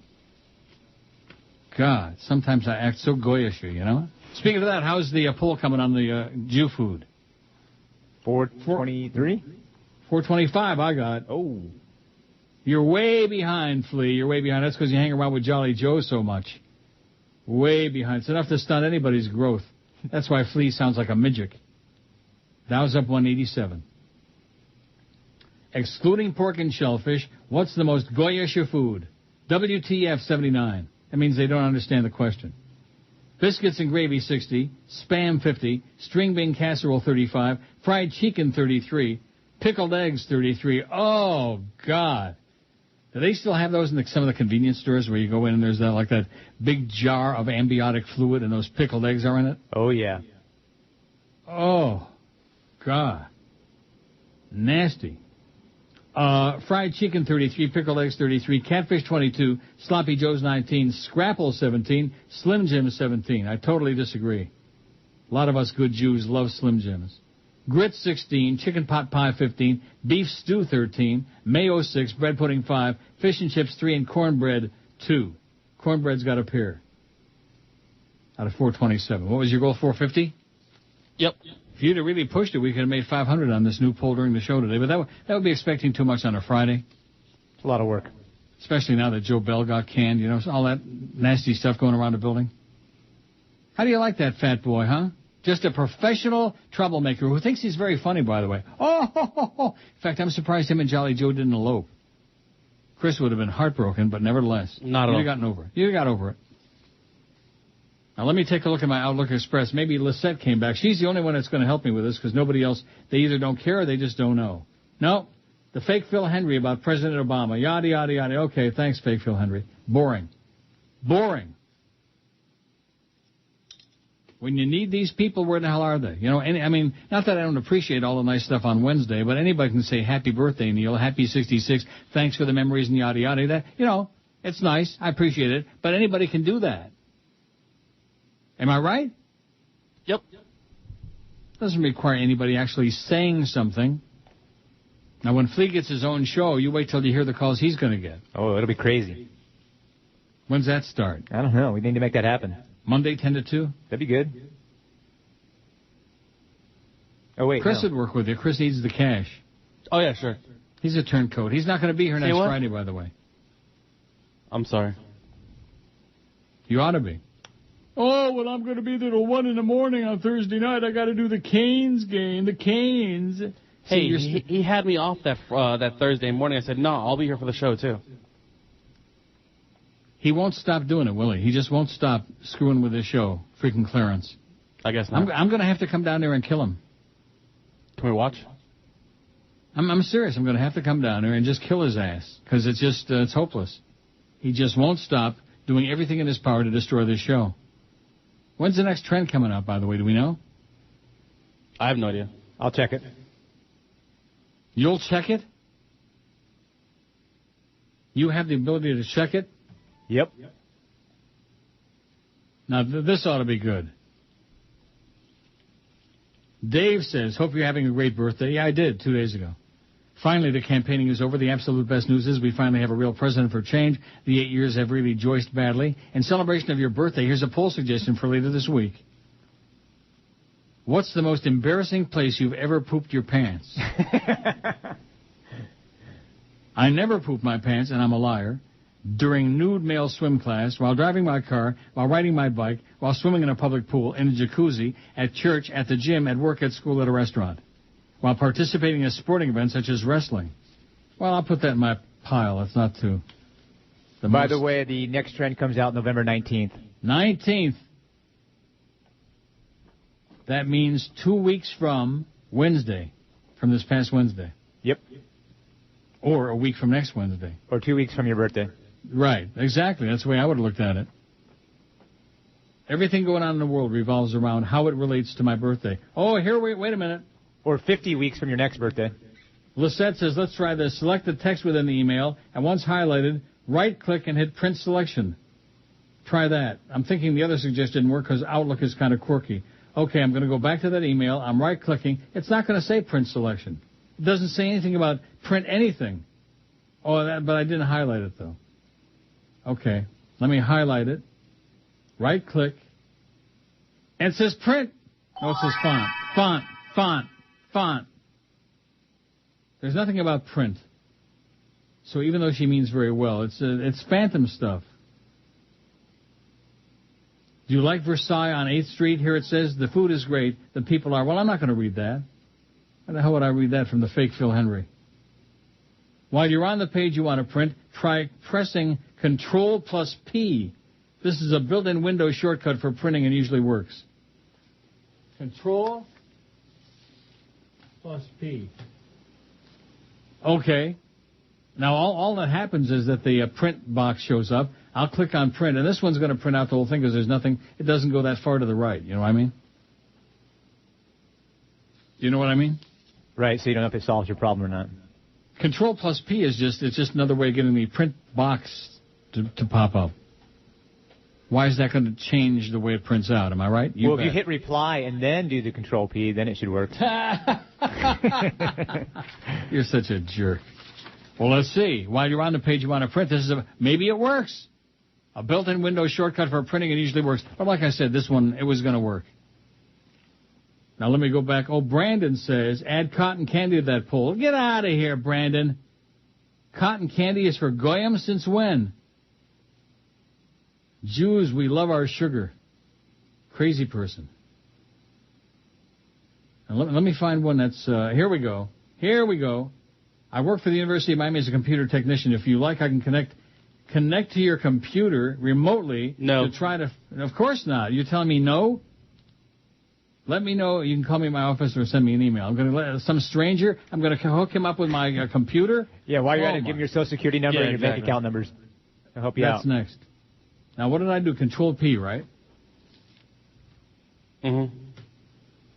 God, sometimes I act so goyish, you know? Speaking of that, how's the poll coming on the Jew food? 423? 425 I got. Oh. You're way behind, Flea. You're way behind. That's because you hang around with Jolly Joe so much. Way behind. It's enough to stunt anybody's growth. That's why Flea sounds like a midget. Dow's up 187. Excluding pork and shellfish, what's the most goyish of food? WTF 79. That means they don't understand the question. Biscuits and gravy 60, Spam 50, string bean casserole 35, fried chicken 33, pickled eggs 33. Oh, God. Do they still have those in some of the convenience stores where you go in and there's that big jar of amniotic fluid and those pickled eggs are in it? Oh, yeah. Oh, God. Nasty. Fried chicken 33, pickled eggs 33, catfish 22, sloppy joes 19, scrapple 17, Slim Jim 17. I totally disagree. A lot of us good Jews love Slim Jims. Grits 16, chicken pot pie 15, beef stew 13, mayo 6, bread pudding 5, fish and chips 3, and cornbread 2. Cornbread's got a pair. Out of 427. What was your goal, 450? Yep. If you'd have really pushed it, we could have made 500 on this new poll during the show today. But that would be expecting too much on a Friday. It's a lot of work. Especially now that Joe Bell got canned, you know, all that nasty stuff going around the building. How do you like that fat boy, huh? Just a professional troublemaker who thinks he's very funny, by the way. Oh! In fact, I'm surprised him and Jolly Joe didn't elope. Chris would have been heartbroken, but nevertheless. Not at all. You'd have gotten over it. You'd have got over it. Now, let me take a look at my Outlook Express. Maybe Lisette came back. She's the only one that's going to help me with this because nobody else, they either don't care or they just don't know. No, the fake Phil Henry about President Obama. Yada, yada, yada. Okay, thanks, fake Phil Henry. Boring. Boring. When you need these people, where the hell are they? You know, I mean, not that I don't appreciate all the nice stuff on Wednesday, but anybody can say, happy birthday, Neil, happy 66, thanks for the memories and yada, yada. That, you know, it's nice. I appreciate it. But anybody can do that. Am I right? Yep. Doesn't require anybody actually saying something. Now, when Flea gets his own show, you wait till you hear the calls he's going to get. Oh, it'll be crazy. When's that start? I don't know. We need to make that happen. Monday, 10 to 2? That'd be good. Oh, wait, Chris would work with you. Chris needs the cash. Oh, yeah, sure. He's a turncoat. He's not going to be here next what? Friday, by the way. I'm sorry. You ought to be. Oh, well, I'm going to be there till 1 in the morning on Thursday night. I got to do the Canes game. The Canes. Hey, he had me off that Thursday morning. I said, no, I'll be here for the show, too. He won't stop doing it, will he? He just won't stop screwing with his show. Freaking Clarence. I guess not. I'm going to have to come down there and kill him. Can we watch? I'm serious. I'm going to have to come down there and just kill his ass. Because it's just, it's hopeless. He just won't stop doing everything in his power to destroy this show. When's the next trend coming out, by the way? Do we know? I have no idea. I'll check it. You'll check it? You have the ability to check it? Yep. Now, this ought to be good. Dave says, hope you're having a great birthday. Yeah, I did 2 days ago. Finally, the campaigning is over. The absolute best news is we finally have a real president for change. The 8 years have really joiced badly. In celebration of your birthday, here's a poll suggestion for later this week. What's the most embarrassing place you've ever pooped your pants? I never poop my pants, and I'm a liar. During nude male swim class, while driving my car, while riding my bike, while swimming in a public pool, in a jacuzzi, at church, at the gym, at work, at school, at a restaurant. While participating in sporting events such as wrestling. Well, I'll put that in my pile. That's not too. By the way, the next trend comes out November 19th. 19th. That means 2 weeks from Wednesday, from this past Wednesday. Yep. Or a week from next Wednesday. Or 2 weeks from your birthday. Right, exactly. That's the way I would have looked at it. Everything going on in the world revolves around how it relates to my birthday. Oh, wait a minute. Or 50 weeks from your next birthday. Lisette says, let's try this. Select the text within the email, and once highlighted, right-click and hit print selection. Try that. I'm thinking the other suggestion didn't work because Outlook is kind of quirky. Okay, I'm going to go back to that email. I'm right-clicking. It's not going to say print selection. It doesn't say anything about print anything. Oh, but I didn't highlight it, though. Okay, let me highlight it. Right-click. And it says print. No, it says font. There's nothing about print. So even though she means very well, it's phantom stuff. Do you like Versailles on 8th Street? Here it says, the food is great, the people are... Well, I'm not going to read that. How the hell would I read that from the fake Phil Henry? While you're on the page you want to print, try pressing Control plus P. This is a built-in Windows shortcut for printing and usually works. Control plus P. Okay. Now, all that happens is that the print box shows up. I'll click on print, and this one's going to print out the whole thing because there's nothing, it doesn't go that far to the right. You know what I mean? Do you know what I mean? Right, so you don't know if it solves your problem or not. Control plus P is just another way of getting the print box to pop up. Why is that going to change the way it prints out? Am I right? If you hit reply and then do the Control P, then it should work. You're such a jerk. Well, let's see. While you're on the page you want to print, maybe it works. A built-in Windows shortcut for printing, it usually works. But like I said, this one, it was going to work. Now let me go back. Oh, Brandon says, add cotton candy to that poll. Get out of here, Brandon. Cotton candy is for Goyim since when? Jews, we love our sugar. Crazy person. Now, let me find one that's, here we go. I work for the University of Miami as a computer technician. If you like, I can connect connect to your computer remotely to try to... Of course not. You're telling me no? Let me know. You can call me in my office or send me an email. I'm going to let some stranger, I'm going to hook him up with my computer. Yeah, while you're at it, give him your Social Security number and your bank account numbers. I'll help you out. That's next. Now, what did I do? Control P, right? Mm-hmm.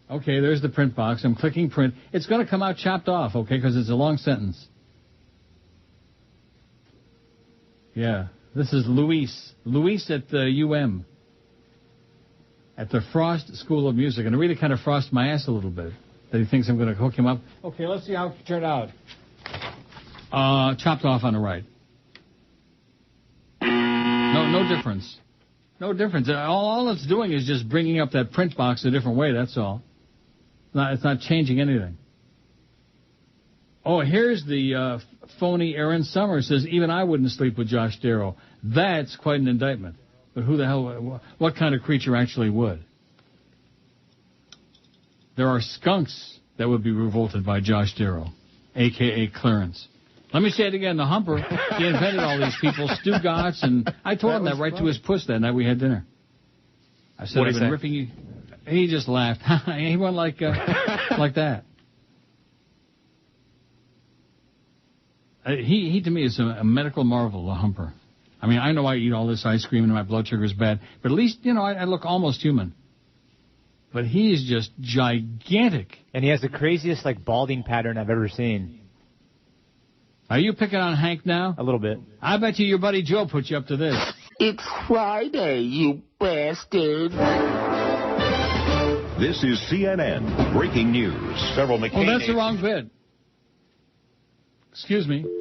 Okay, there's the print box. I'm clicking print. It's going to come out chopped off, okay, because it's a long sentence. Yeah, this is Luis. Luis at the UM. At the Frost School of Music. And I really kind of frost my ass a little bit that he thinks I'm going to hook him up. Okay, let's see how it turned out. Chopped off on the right. No difference. No difference. All it's doing is just bringing up that print box a different way, that's all. It's not changing anything. Oh, here's the phony Aaron Summers says, even I wouldn't sleep with Josh Darrow. That's quite an indictment. But who the hell, what kind of creature actually would? There are skunks that would be revolted by Josh Darrow, a.k.a. Clarence. Let me say it again, the Humper, he invented all these people, Stu Gotts, and I told him that right to his puss that night we had dinner. I said, I've been ripping you. He just laughed. He went like that. He to me is a medical marvel, the Humper. I mean, I know I eat all this ice cream and my blood sugar is bad, but at least, I look almost human. But he is just gigantic. And he has the craziest, balding pattern I've ever seen. Are you picking on Hank now? A little bit. I bet you your buddy Joe put you up to this. It's Friday, you bastard. This is CNN Breaking News. Several McCain... Oh, that's the wrong bit. Excuse me.